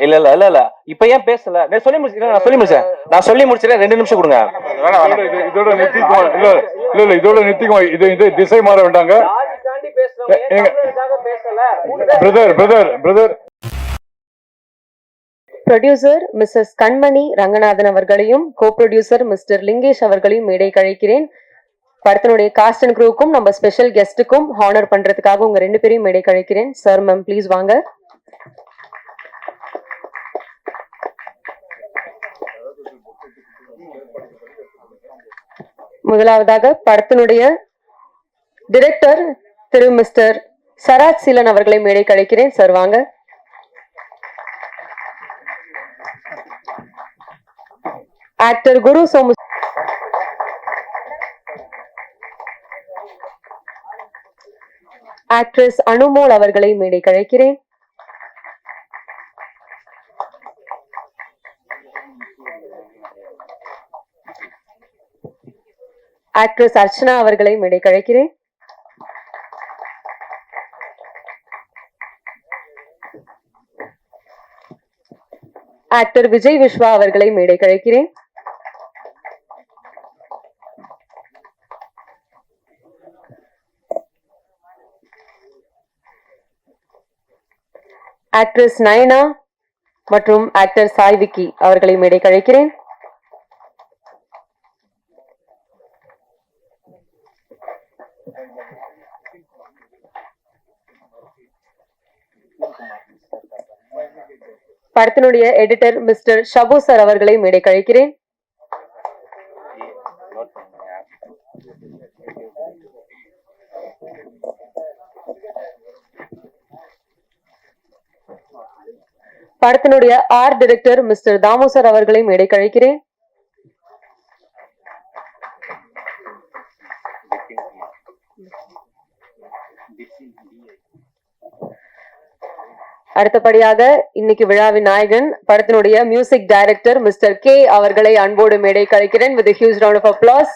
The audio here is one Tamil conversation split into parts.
இல்ல இல்ல இல்ல இல்ல இப்ப ஏன் பேசல? நான் சொல்லி முடிச்சேன். நான் சொல்லி முடிச்சிட்டேன். 2 நிமிஷம் கொடுங்க. இதோட நிறுத்திக்குமா? இல்ல இல்ல இல்ல இதோட நிறுத்திக்குமா? இது திசை மாற வேண்டாங்க. பிரதர் ப்ரொடியூசர் மிஸ்ஸஸ் கண்மணி ரங்கநாதன் அவர்களையும் கோ ப்ரொடியூசர் மிஸ்டர் லிங்கேஷ் அவர்களையும் மேடை கழிக்கிறேன். படத்தினுடைய காஸ்ட் அண்ட் க்ரூக்கும் நம்ம ஸ்பெஷல் கெஸ்ட்டுக்கும் ஹானர் பண்றதுக்காக உங்க 2 பேரையும் மேடை கழிக்கிறேன். சார் மேம் ப்ளீஸ் வாங்க. முதலாவதாக படத்தினுடைய டைரக்டர் திரு மிஸ்டர் சராஜ் சீலன் அவர்களை மேடை கழிக்கிறேன். சார் வாங்க. ஆக்டர் குரு சோமு, ஆக்ட்ரஸ் அனுமோல் அவர்களை மேடை கழிக்கிறேன். ஆக்ட்ரஸ் அர்ச்சனா அவர்களை மேடை கழிக்கிறேன். ஆக்டர் விஜய் விஸ்வா அவர்களை மேடை கழிக்கிறேன். ஆக்ட்ரஸ் நயனா மற்றும் ஆக்டர் சாய் விக்கி அவர்களை மேடை கழிக்கிறேன். படத்தினுடைய எடிட்டர் மிஸ்டர் ஷபு சார் அவர்களை மேடை கழிக்கிறேன். படத்தினுடைய art director mister Dhamu sir அவர்களை மேடை கழிக்கிறேன். அடுத்தபடியாக இன்னைக்கு விழாவின் நாயகன் படத்தினுடைய மியூசிக் டைரக்டர் மிஸ்டர் கே அவர்களை அன்போடு மேடை கழிக்கிறேன். with a huge round of applause.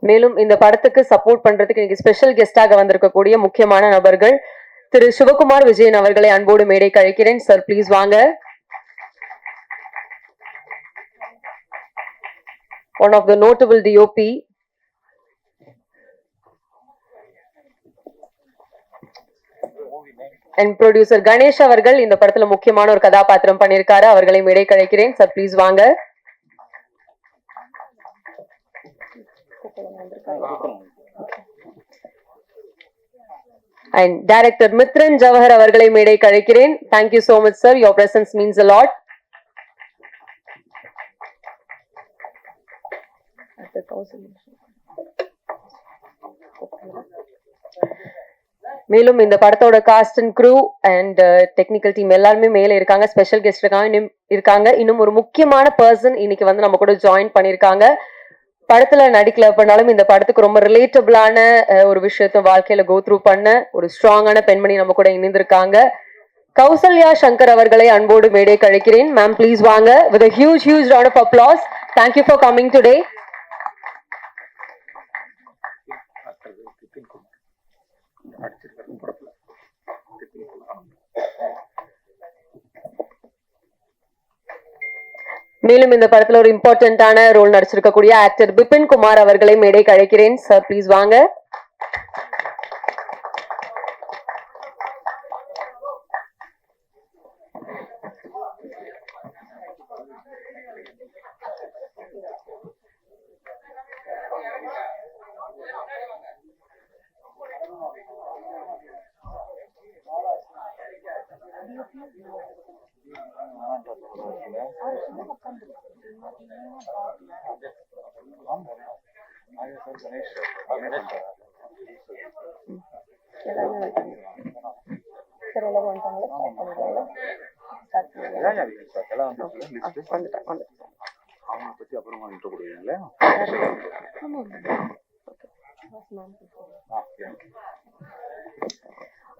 மேலும் இந்த படத்துக்கு சப்போர்ட் பண்றதுக்கு இன்னைக்கு ஸ்பெஷல் கெஸ்டாக வந்திருக்கக்கூடிய முக்கியமான நபர்கள் திரு சிவகுமார் விஜயன் அவர்களை அன்போடு மேடை கழிக்கிறேன். சார் ப்ளீஸ் வாங்க. One of the notable DOP and producer Ganesh அவர்கள் இந்த படத்துல முக்கியமான ஒரு கதாபாத்திரம் பண்ணிருக்காரு. அவர்களை மேடை கழிக்கிறேன். சார் ப்ளீஸ் வாங்க. And director மித்ரன் ஜவஹர் அவர்களை மேடை கழிக்கிறேன். Thank you so much sir, your presence means a lot. மேலும் இந்த படத்தோட cast and crew and technical team எல்லாருமே மேல இருக்காங்க. ஸ்பெஷல் கெஸ்ட் இருக்காங்க. இன்னும் ஒரு முக்கியமான பர்சன் இன்னைக்கு வந்து நம்ம கூட ஜாயின் பண்ணிருக்காங்க. படத்துல நடிக்கல பண்ணாலும் இந்த படத்துக்கு ரொம்ப ரிலேட்டபிளான ஒரு விஷயத்த வாழ்க்கையில கோ த்ரூ பண்ண ஒரு ஸ்ட்ராங்கான பெண்மணி நம்ம கூட இணைந்திருக்காங்க. கௌசல்யா சங்கர் அவர்களை அன்போடு மேடை கழிக்கிறேன். மேம் ப்ளீஸ் வாங்க. with a huge round of applause. Thank you for coming today. மேலும் இந்த படத்துல ஒரு இம்பார்ட்டன்டான ரோல் நடிச்சிருக்கக்கூடிய ஆக்டர் பிபின் குமார் அவர்களை மேடை கழிக்கிறேன். சார் ப்ளீஸ் வாங்க.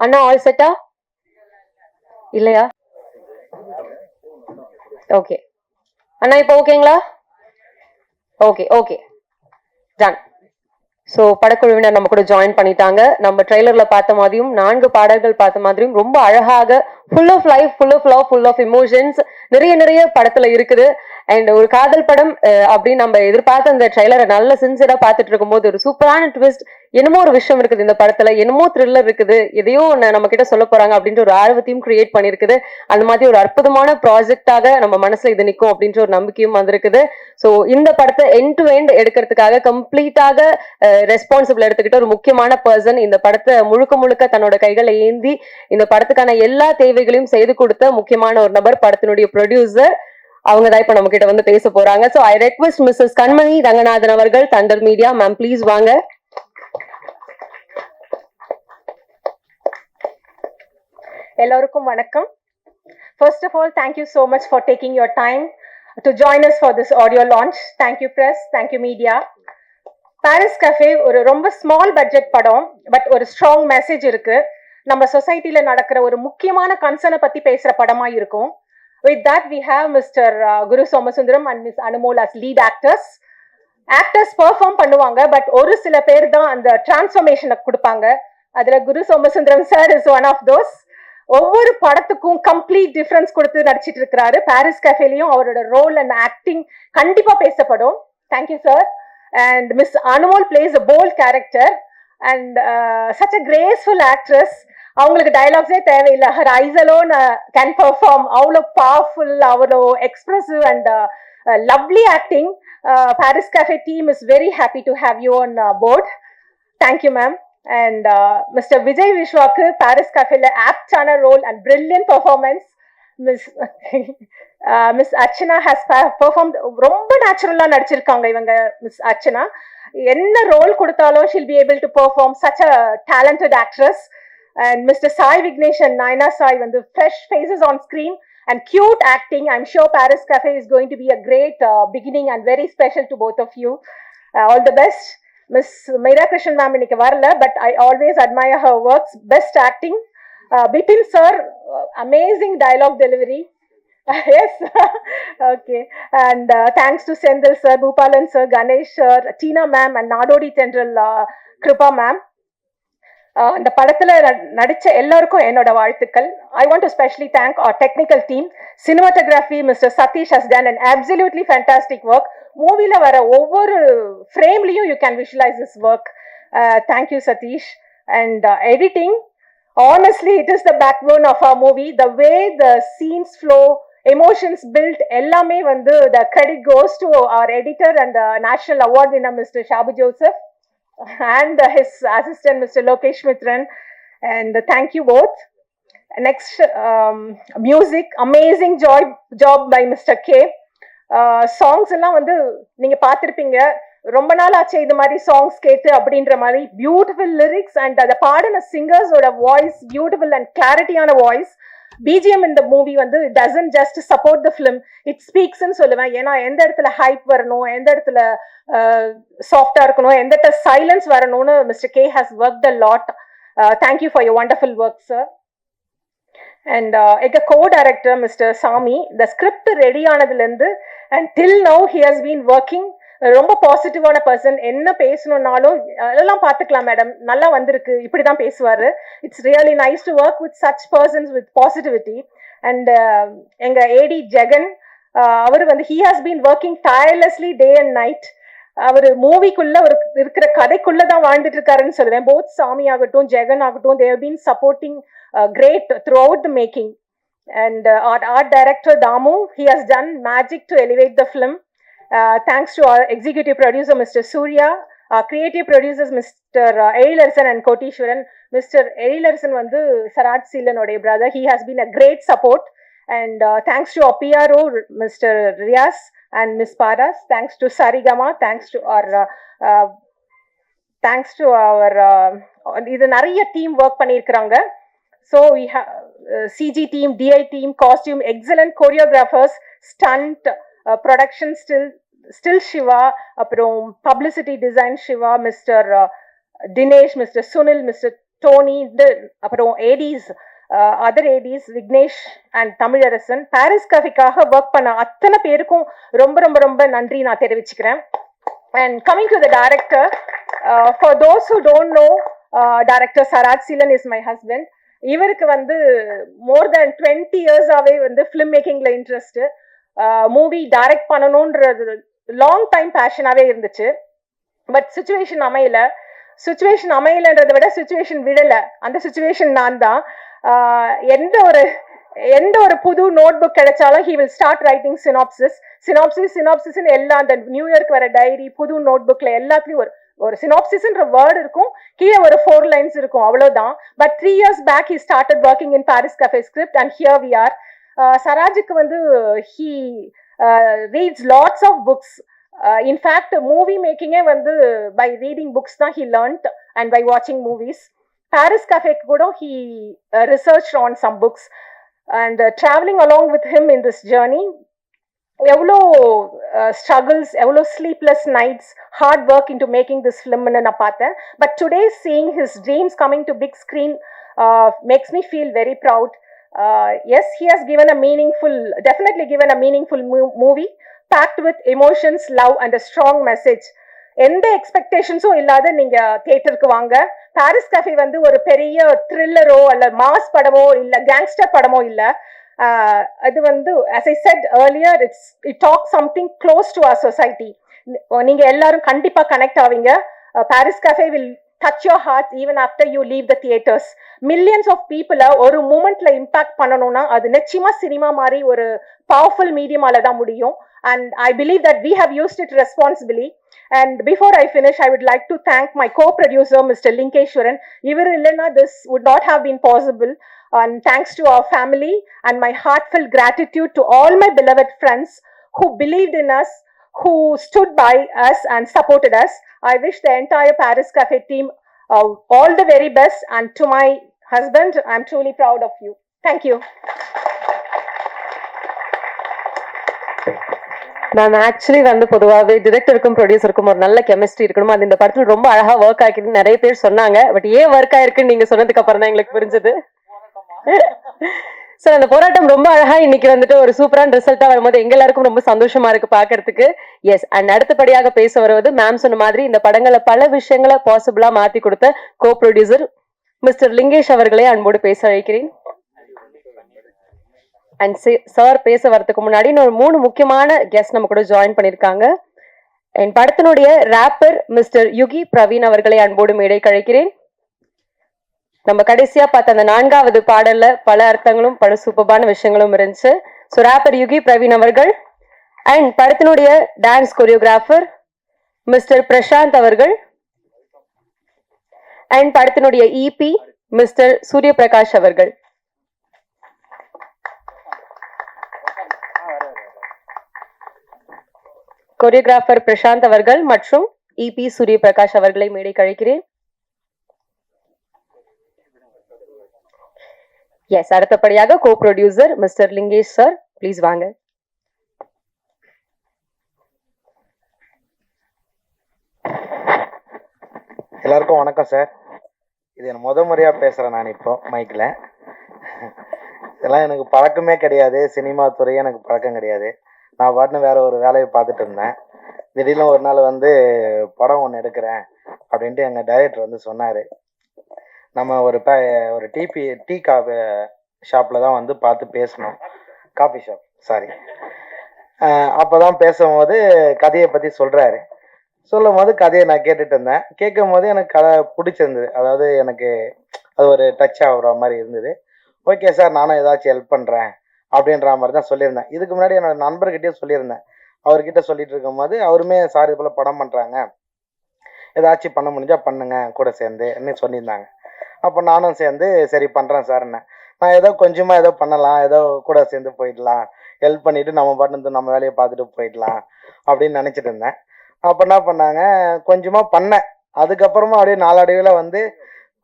அண்ணா ஆல் செட்டா இல்லையா? ஓகே அண்ணா இப்ப ஓகேங்களா? Okay done. ஸோ படக்குழுவினர் நம்ம கூட ஜாயின் பண்ணிட்டாங்க. நம்ம ட்ரெய்லர்ல பார்த்த மாதிரியும் 4 பாடல்கள் பார்த்த மாதிரியும் ரொம்ப அழகாக full of life, full of love, full of emotions நிறைய படத்துல இருக்குது. அண்ட் ஒரு காதல் படம் அப்படின்னு நம்ம எதிர்பார்த்த அந்த ட்ரெய்லரை நல்ல சின்சியரா பார்த்துட்டு இருக்கும்போது ஒரு சூப்பரான ட்விஸ்ட், என்னமோ ஒரு விஷயம் இருக்குது இந்த படத்துல, என்னமோ த்ரில்லர் இருக்குது, எதையோ நம்ம கிட்ட சொல்ல போறாங்க அப்படின்ற ஒரு ஆர்வத்தையும் கிரியேட் பண்ணிருக்குது. அந்த மாதிரி ஒரு அற்புதமான ப்ராஜெக்டாக நம்ம மனசுல இது நிற்கும் அப்படின்ற ஒரு நம்பிக்கையும் வந்திருக்குது. ஸோ இந்த படத்தை எண்ட் டு எண்ட் எடுக்கிறதுக்காக கம்ப்ளீட்டாக ரெஸ்பான்சிபிள் எடுத்துக்கிட்ட ஒரு முக்கியமான பர்சன், இந்த படத்தை முழுக்க தன்னோட கைகளை ஏந்தி இந்த படத்துக்கான எல்லா தேவைகளையும் செய்து கொடுத்த முக்கியமான ஒரு நபர், படத்தினுடைய ப்ரொடியூசர். அவங்க தான் இப்ப நம்ம கிட்ட வந்து பேச போறாங்க. ஸோ ஐ ரெக்வெஸ்ட் மிஸ்ஸஸ் கண்மணி ரங்கநாதன் அவர்கள், தண்டர் மீடியா மேம், ப்ளீஸ் வாங்க. எல்லோருக்கும் வணக்கம். First of all, thank you so much for taking your time to join us for this audio launch. Thank you press, thank you media. Paris cafe ஒரு ரொம்ப ஸ்மால் பட்ஜெட் படம், பட் ஒரு ஸ்ட்ராங் மெசேஜ் இருக்கு. நம்ம சொசைட்டில நடக்கிற ஒரு முக்கியமான கன்சர்னை பத்தி பேசுற படமா இருக்கும். With that we have Mr. Guru Somasundaram and Miss Anmol as lead actors. Actors perform பண்ணுவாங்க, பட் ஒரு சில பேர் தான் அந்த டிரான்ஸ்ஃபர்மேஷனை கொடுப்பாங்க. அதுல Guru Somasundaram sir is one of those. ஒவ்வொரு படத்துக்கும் கம்ப்ளீட் டிஃபரன்ஸ் கொடுத்து நடிச்சிட்டு இருக்கிறாரு. பாரிஸ் கஃபேலையும் அவரோட ரோல் அண்ட் ஆக்டிங் கண்டிப்பா பேசப்படும். Thank you sir. And miss Anumol place a bolt character and such a graceful actress. அவங்களுக்கு டைலாக்ஸே தேவையில்லை, her ice alone can perform. அவ்வளோ பவர்ஃபுல், அவ்வளோ expressive and lovely acting. Paris Cafe team is very happy to have you on board. Thank you, ma'am. And Mr. Vijay Vishwaku, Paris Cafe le apt-ஆன role and brilliant performance. Miss Archana has performed ரொம்ப நேச்சுரலா நடிச்சிருக்காங்க இவங்க. Miss Archana என்ன ரோல் கொடுத்தாலும் she'll be able to perform, such a talented actress. And Mr. Sai Vignesh and Naina Sai வந்து fresh faces on screen and cute acting. I'm sure Paris Cafe is going to be a great beginning and very special to both of you. All the best. Miss Meera Krishnan ma'am இன்னைக்கு வரல, but I always admire her works. Best acting. Bipin sir, amazing dialogue delivery. Yes. Okay. And thanks to Sendil sir, Bhupalan sir, Ganesh sir, Tina ma'am and Nadodi Tendral Kripa ma'am. இந்த படத்துல நடிச்ச எல்லாருக்கும் என்னோட வாழ்த்துக்கள். I want to specially thank our technical team. Cinematography, Mr. Satish has done an absolutely fantastic work. மூவில வர ஒவ்வொரு ஃப்ரேம்லயும் you can visualize this work. Thank you Satish. And editing, honestly it is the backbone of our movie. The way the scenes flow, emotions built, எல்லாமே வந்து the credit goes to our editor and national award winner Mr. Shabu Joseph and his assistant Mr. Lokesh Mitran. And thank you both. Next, music, amazing job by Mr. K. Songs எல்லாம் வந்து நீங்க பார்த்திருப்பீங்க. ரொம்ப நாள் ஆச்சு இது மாதிரி சாங்ஸ் கேட்டு அப்படின்ற மாதிரி. பியூட்டிஃபுல் லிரிக்ஸ் அண்ட் அதை பாடின சிங்கர்ஸோட வாய்ஸ் பியூட்டிஃபுல் அண்ட் கிளாரிட்டியான வாய்ஸ். BGM இந்த மூவி வந்து doesn't just support the film, it ஸ்பீக்ஸ்ன்னு சொல்லுவேன். ஏன்னா எந்த இடத்துல ஹைப் வரணும், எந்த இடத்துல சாஃப்டா இருக்கணும், எந்த இடத்துல சைலன்ஸ் வரணும்னு mister K has worked a lot. Thank you for your wonderful work sir. And எங்க co-director மிஸ்டர் சாமி, இந்த ஸ்கிரிப்ட் ரெடி ஆனதுலேருந்து and till now he has been working. ரொம்ப பாசிட்டிவான பர்சன். என்ன பேசணும்னாலும் அதெல்லாம் பார்த்துக்கலாம் மேடம், நல்லா வந்திருக்கு, இப்படிதான் பேசுவாரு. It's really nice to work with such persons with positivity. And எங்க ஏடி ஜெகன், அவர் வந்து he has been working tirelessly day and night. அவர் மூவிக்குள்ள ஒரு இருக்கிற கதைக்குள்ளதான் வாழ்ந்துட்டு இருக்காருன்னு சொல்லுவேன். போத் சாமி ஆகட்டும் ஜெகன் ஆகட்டும், they have been supporting great throughout the making. And our art director Damu, he has done magic to elevate the film. Thanks to our executive producer Mr. Surya, our creative producers Mr. Erilarsan and Kotishwaran. Mr. Erilarsan vandu Saraj Seelanode brother, he has been a great support. And thanks to our PRO Mr. Riaz and Miss Paras, thanks to Sarigama, thanks to our இது நிறைய டீம் ஒர்க் பண்ணியிருக்கிறாங்க. So we have CG team, DI team, costume, excellent choreographers, stunt, production still Shiva, அப்புறம் publicity design Shiva, Mr. Dinesh, Mr. Sunil, Mr. Tony, அப்புறம் ADs, other ADs Vignesh and Tamilarasan. Paris கஃபேக்காக ஒர்க் பண்ண அத்தனை பேருக்கும் ரொம்ப ரொம்ப ரொம்ப நன்றி நான் தெரிவிச்சுக்கிறேன். And coming to the director, for those who don't know, director Saraj Seelan is my husband. இவருக்கு வந்து more than 20 years ஆவே வந்து film makingல interest, மூவி டைரக்ட் பண்ணணும்ன்றது லாங் டைம் பேஷனாவே இருந்துச்சு. பட் சுச்சுவேஷன் அமையலன்றதை விட சுச்சுவேஷன் விடல. அந்த சுச்சுவேஷன் நான் தான். எந்த ஒரு புது நோட் புக் கிடைச்சாலும் he will start writing synopsis எல்லா அந்த நியூ இயர்க்கு வர டைரி, புது நோட் புக்ல எல்லாத்துலயும் ஒரு சினாப்சிஸ்ன்ற வேர்ட் இருக்கும், கீழே ஒரு 4 lines இருக்கும், அவ்வளவுதான். But 3 years back he started working in Paris Cafe script and here we are. சராஜுக்கு வந்து he reads lots of books. In fact movie making வந்து by reading books தான் he learnt and by watching movies. Paris Cafe கூட he researched on some books and traveling along with him in this journey. எவ்வளோ ஸ்ட்ரகிள்ஸ், எவ்வளோ sleepless nights, hard work into making this ஃபிலிம்னு நான் பார்த்தேன். But today seeing his dreams coming to big screen makes me feel very proud. Yes, he has definitely given a meaningful movie packed with emotions, love and a strong message. எந்த எக்ஸ்பெக்டேஷன்ஸும் இல்லாத நீங்க தியேட்டருக்கு வாங்க. பாரிஸ் கஃபே வந்து ஒரு பெரிய த்ரில்லரோ அல்ல மாஸ் படமோ இல்ல கேங்ஸ்டர் படமோ இல்ல. அது வந்து as I said earlier, it talks something close to our society. நீங்க எல்லாரும் கண்டிப்பா கனெக்ட் ஆவீங்க. Paris cafe will touch your hearts even after you leave the theaters. Millions of people ஒரு மூமெண்ட்ல இம்பாக்ட் பண்ணணும்னா அது நிச்சயமா சினிமா மாதிரி ஒரு பவர்ஃபுல் மீடியமால தான் முடியும். And I believe that we have used it responsibly. And before I finish, I would like to thank my co-producer, Mr. Linkeshwaran. Ivar illana this would not have been possible. And thanks to our family and my heartfelt gratitude to all my beloved friends who believed in us, who stood by us and supported us. I wish the entire Paris Cafe team all the very best. And to my husband, I'm truly proud of you. Thank you. நான் ஆக்சுவலி வந்து பொதுவாகவே டிரெக்டருக்கும் ப்ரொடியூசருக்கும் ஒரு நல்ல கெமிஸ்ட்ரி இருக்கணும். அது இந்த படத்தில் ரொம்ப அழகா ஒர்க் ஆகிக்குன்னு நிறைய பேர் சொன்னாங்க. பட் ஏன் ஒர்க் ஆயிருக்குன்னு நீங்க சொன்னதுக்கு அப்புறம் தான் எங்களுக்கு புரிஞ்சது. சார், அந்த போராட்டம் ரொம்ப அழகா இன்னைக்கு வந்துட்டு ஒரு சூப்பரான ரிசல்ட்டா வரும்போது எங்க எல்லாருக்கும் ரொம்ப சந்தோஷமா இருக்கு பாக்குறதுக்கு. எஸ், அண்ட் அடுத்தபடியாக பேச வருவது மேம் சொன்ன மாதிரி இந்த படங்களை பல விஷயங்களை பாசிபிளா மாத்தி கொடுத்த கோ ப்ரொடியூசர் மிஸ்டர் லிங்கேஷ் அவர்களே அன்போடு பேச அழைக்கிறேன். அண்ட் சார் பேச வரதுக்கு முன்னாடி இன்னொரு 3 முக்கியமான கெஸ்ட் நம்ம கூட ஜாயின் பண்ணிருக்காங்க. என் படத்தினுடைய ராப்பர் மிஸ்டர் யுகி பிரவீன் அவர்களை அன்போடு மேடை கழிக்கிறேன். நம்ம கடைசியா பார்த்த அந்த 4வது பாடல்ல பல அர்த்தங்களும் பல சூப்பரான விஷயங்களும் இருந்துச்சு. ஸோ ராப்பர் யுகி பிரவீன் அவர்கள் அண்ட் படத்தினுடைய டான்ஸ் கொரியோகிராஃபர் மிஸ்டர் பிரசாந்த் அவர்கள் அண்ட் படத்தினுடைய இபி மிஸ்டர் சூரிய பிரகாஷ் அவர்கள். கொரியோகிராஃபர் பிரசாந்த் அவர்கள் மற்றும் இபி சூரிய பிரகாஷ் அவர்களை மேடை கழிக்கிறேன். எஸ், அடுத்தபடியாக கோ producer mister Lingesh sir, please வாங்க. எல்லாருக்கும் வணக்கம் சார். இது என் முறையா பேசுறேன் நான் இப்போ மைக்ல. இதெல்லாம் எனக்கு பழக்கமே கிடையாது, சினிமா துறையே எனக்கு பழக்கம் கிடையாது. நான் பாட்டுன்னு வேற ஒரு வேலையை பார்த்துட்டு இருந்தேன். திடீர்னு ஒரு நாள் வந்து படம் ஒன்று எடுக்கிறேன் அப்படின்ட்டு எங்கள் டைரக்டர் வந்து சொன்னார். நம்ம ஒரு டீ காஃபி ஷாப்பில் தான் வந்து பார்த்து பேசணும், காஃபி ஷாப் சாரி. அப்போ தான் பேசும்போது கதையை பற்றி சொல்கிறாரு. சொல்லும் போது கதையை நான் கேட்டுட்டு இருந்தேன். கேட்கும் போது எனக்கு கதை பிடிச்சிருந்தது. அதாவது எனக்கு அது ஒரு டச் ஆகுற மாதிரி இருந்தது. ஓகே சார், நானும் ஏதாச்சும் ஹெல்ப் பண்ணுறேன் அப்படின்ற மாதிரி தான் சொல்லியிருந்தேன். இதுக்கு முன்னாடி என்னோட நண்பர்கிட்டயே சொல்லியிருந்தேன். அவர்கிட்ட சொல்லிட்டு இருக்கும்போது அவருமே சார் இது போல் படம் பண்ணுறாங்க, ஏதாச்சும் பண்ண முடிஞ்சா பண்ணுங்க கூட சேர்ந்து சொல்லியிருந்தாங்க. அப்போ நானும் சேர்ந்து சரி பண்ணுறேன் சார்ன்னு. நான் ஏதோ கொஞ்சமாக ஏதோ பண்ணலாம், ஏதோ கூட சேர்ந்து போயிடலாம், ஹெல்ப் பண்ணிவிட்டு நம்ம பாட்டு நம்ம வேலையை பார்த்துட்டு போயிடலாம் அப்படின்னு நினச்சிட்டு இருந்தேன். அப்போ என்ன பண்ணாங்க, கொஞ்சமாக பண்ணேன். அதுக்கப்புறமா அப்படியே நாளடைவில் வந்து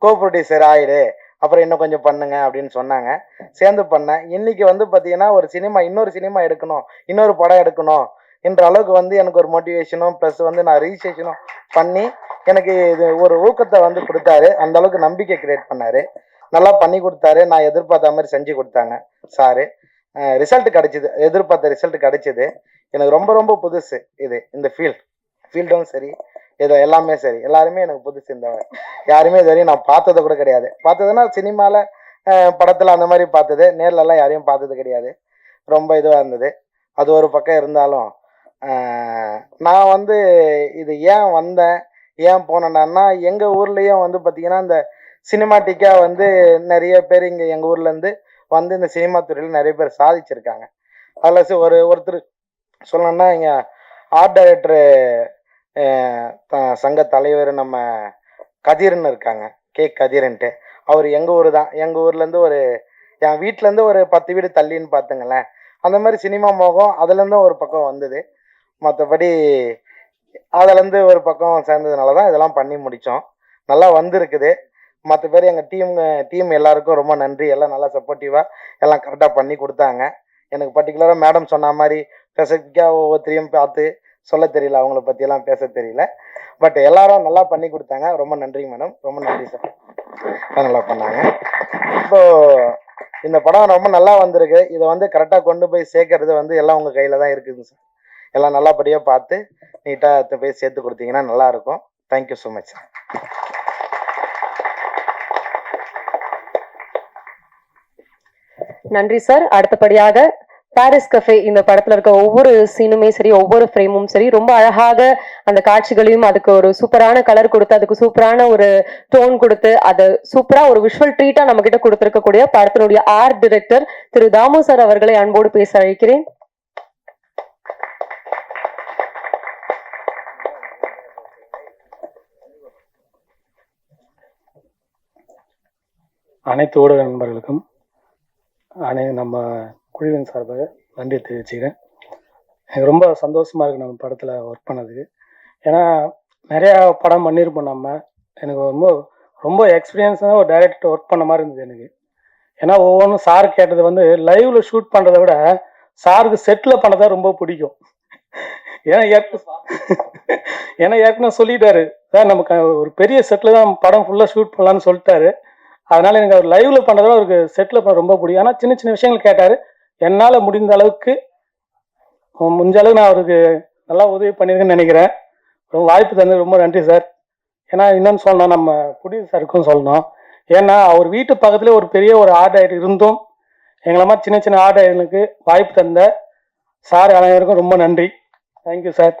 கோ ப்ரொடியூசர் ஆயிடு, அப்புறம் இன்னும் கொஞ்சம் பண்ணுங்க அப்படின்னு சொன்னாங்க. சேர்ந்து பண்ணேன். இன்னைக்கு வந்து பார்த்தீங்கன்னா ஒரு இன்னொரு சினிமா எடுக்கணும், இன்னொரு படம் எடுக்கணும் என்ற அளவுக்கு வந்து எனக்கு ஒரு மோட்டிவேஷனும் ப்ளஸ் வந்து நான் ரிஜிஸ்ட்ரேஷனும் பண்ணி எனக்கு இது ஒரு ஊக்கத்தை வந்து கொடுத்தாரு. அந்த அளவுக்கு நம்பிக்கை கிரியேட் பண்ணாரு, நல்லா பண்ணி கொடுத்தாரு. நான் எதிர்பார்த்த மாதிரி செஞ்சு கொடுத்தாங்க சாரு. ரிசல்ட் கிடைச்சிது, எதிர்பார்த்த ரிசல்ட் கிடைச்சிது. எனக்கு ரொம்ப ரொம்ப புதுசு இந்த ஃபீல்ட். ஃபீல்டும் சரி, ஏதோ எல்லாமே சரி, எல்லாருமே எனக்கு புதுசு. இந்த யாருமே இது வரையும் நான் பார்த்தது கூட கிடையாது. பார்த்ததுன்னா சினிமாவில் படத்தில் அந்த மாதிரி பார்த்தது, நேர்லலாம் யாரையும் பார்த்தது கிடையாது. ரொம்ப இதுவாக இருந்தது. அது ஒரு பக்கம் இருந்தாலும் நான் வந்து இது ஏன் வந்தேன், ஏன் போனேன்னா, எங்கள் ஊர்லேயும் வந்து பார்த்திங்கன்னா இந்த சினிமாட்டிக்காக வந்து நிறைய பேர் இங்கே எங்கள் ஊர்லேருந்து வந்து இந்த சினிமா துறையில் நிறைய பேர் சாதிச்சிருக்காங்க. அதில் ஒருத்தர் சொல்லணும்னா, இங்கே ஆர்ட் டைரக்டரு சங்க தலைவர் நம்ம கதிர்னு இருக்காங்க, கே கதிர்ன்ட்டு. அவர் எங்கள் ஊர் தான். எங்கள் ஊர்லேருந்து என் வீட்டிலேருந்து ஒரு 10 வீடு தள்ளின்னு பார்த்துங்களேன். அந்த மாதிரி சினிமா மோகம் அதுலேருந்தும் ஒரு பக்கம் வந்தது. மற்றபடி அதுலேருந்து ஒரு பக்கம் சேர்ந்ததுனால தான் இதெல்லாம் பண்ணி முடித்தோம். நல்லா வந்திருக்குது. மற்ற பேர் எங்கள் டீம் எல்லாருக்கும் ரொம்ப நன்றி. எல்லாம் நல்லா சப்போர்ட்டிவாக எல்லாம் கரெக்டாக பண்ணி கொடுத்தாங்க. எனக்கு பர்டிகுலராக மேடம் சொன்ன மாதிரி ஸ்பெசிஃபிக்காக ஒவ்வொருத்தரையும் பார்த்து சொல்ல தெரியல, அவங்கள பற்றியெல்லாம் பேச தெரியல. பட் எல்லாரும் நல்லா பண்ணி கொடுத்தாங்க. ரொம்ப நன்றி மேடம், ரொம்ப நன்றி சார். நல்லா பண்ணாங்க. இப்போது இந்த படம் ரொம்ப நல்லா வந்திருக்கு. இதை வந்து கரெக்டாக கொண்டு போய் சேர்க்கறது வந்து எல்லாம் உங்கள் கையில் தான் இருக்குதுங்க சார். எல்லாம் நல்லபடியாக பார்த்து நீட்டாக போய் சேர்த்து கொடுத்தீங்கன்னா நல்லாயிருக்கும். Thank you so much sir. நன்றி சார். அடுத்தபடியாக பாரிஸ் கஃபே இந்த படத்துல இருக்க ஒவ்வொரு சீனுமே சரி, ஒவ்வொரு ஃப்ரேமும் சரி, ரொம்ப அழகாக அந்த காட்சிகளையும் அதுக்கு ஒரு சூப்பரான கலர் கொடுத்து, அதுக்கு சூப்பரான ஒரு டோன் கொடுத்து, அது சூப்பரா ஒரு விஷுவல் ட்ரீட்டா நம்ம கிட்ட கொடுத்திருக்கக்கூடிய படத்தினுடைய ஆர்ட் டைரக்டர் திரு தாமு சார் அவர்களை அன்போடு பேச அழைக்கிறேன். அனைத்து ஊடக நண்பர்களுக்கும் நம்ம குழுவின் சார்பாக நன்றி தெரிவிச்சுக்கிறேன். எனக்கு ரொம்ப சந்தோஷமாக இருக்குது நம்ம படத்தில் ஒர்க் பண்ணதுக்கு. ஏன்னா நிறையா படம் பண்ணியிருப்போம் நம்ம. எனக்கு ரொம்ப எக்ஸ்பீரியன்ஸாக ஒரு டைரக்டர் ஒர்க் பண்ண மாதிரி இருந்தது எனக்கு. ஏன்னா ஒவ்வொன்றும் சார் கேட்டது வந்து லைவில் ஷூட் பண்ணுறதை விட சாருக்கு செட்டில் பண்ணதான் ரொம்ப பிடிக்கும். ஏன்னா ஏற்கனவே சொல்லிட்டாரு சார், நமக்கு ஒரு பெரிய செட்டில் தான் படம் ஃபுல்லாக ஷூட் பண்ணலான்னு சொல்லிட்டாரு. அதனால எனக்கு அவர் லைவ்ல பண்ணுறதோட அவருக்கு செட்டில் பண்ண ரொம்ப பிடிக்கும். ஆனால் சின்ன சின்ன விஷயங்கள் கேட்டார். என்னால் முடிந்த அளவுக்கு நான் அவருக்கு நல்லா உதவி பண்ணியிருக்கேன்னு நினைக்கிறேன். ரொம்ப வாய்ப்பு தந்தது ரொம்ப நன்றி சார். ஏன்னா இன்னொன்று சொல்லணும், நம்ம ப்ரொடியூசருக்கும் சொல்லணும். ஏன்னா அவர் வீட்டு பக்கத்துலேயே ஒரு பெரிய ஒரு ஆர்ட் டைரக்டர் இருந்தும் எங்களை மாதிரி சின்ன சின்ன ஆர்ட் டைரக்டருக்கு வாய்ப்பு தந்த சார் அனைவருக்கும் ரொம்ப நன்றி. Thank you sir.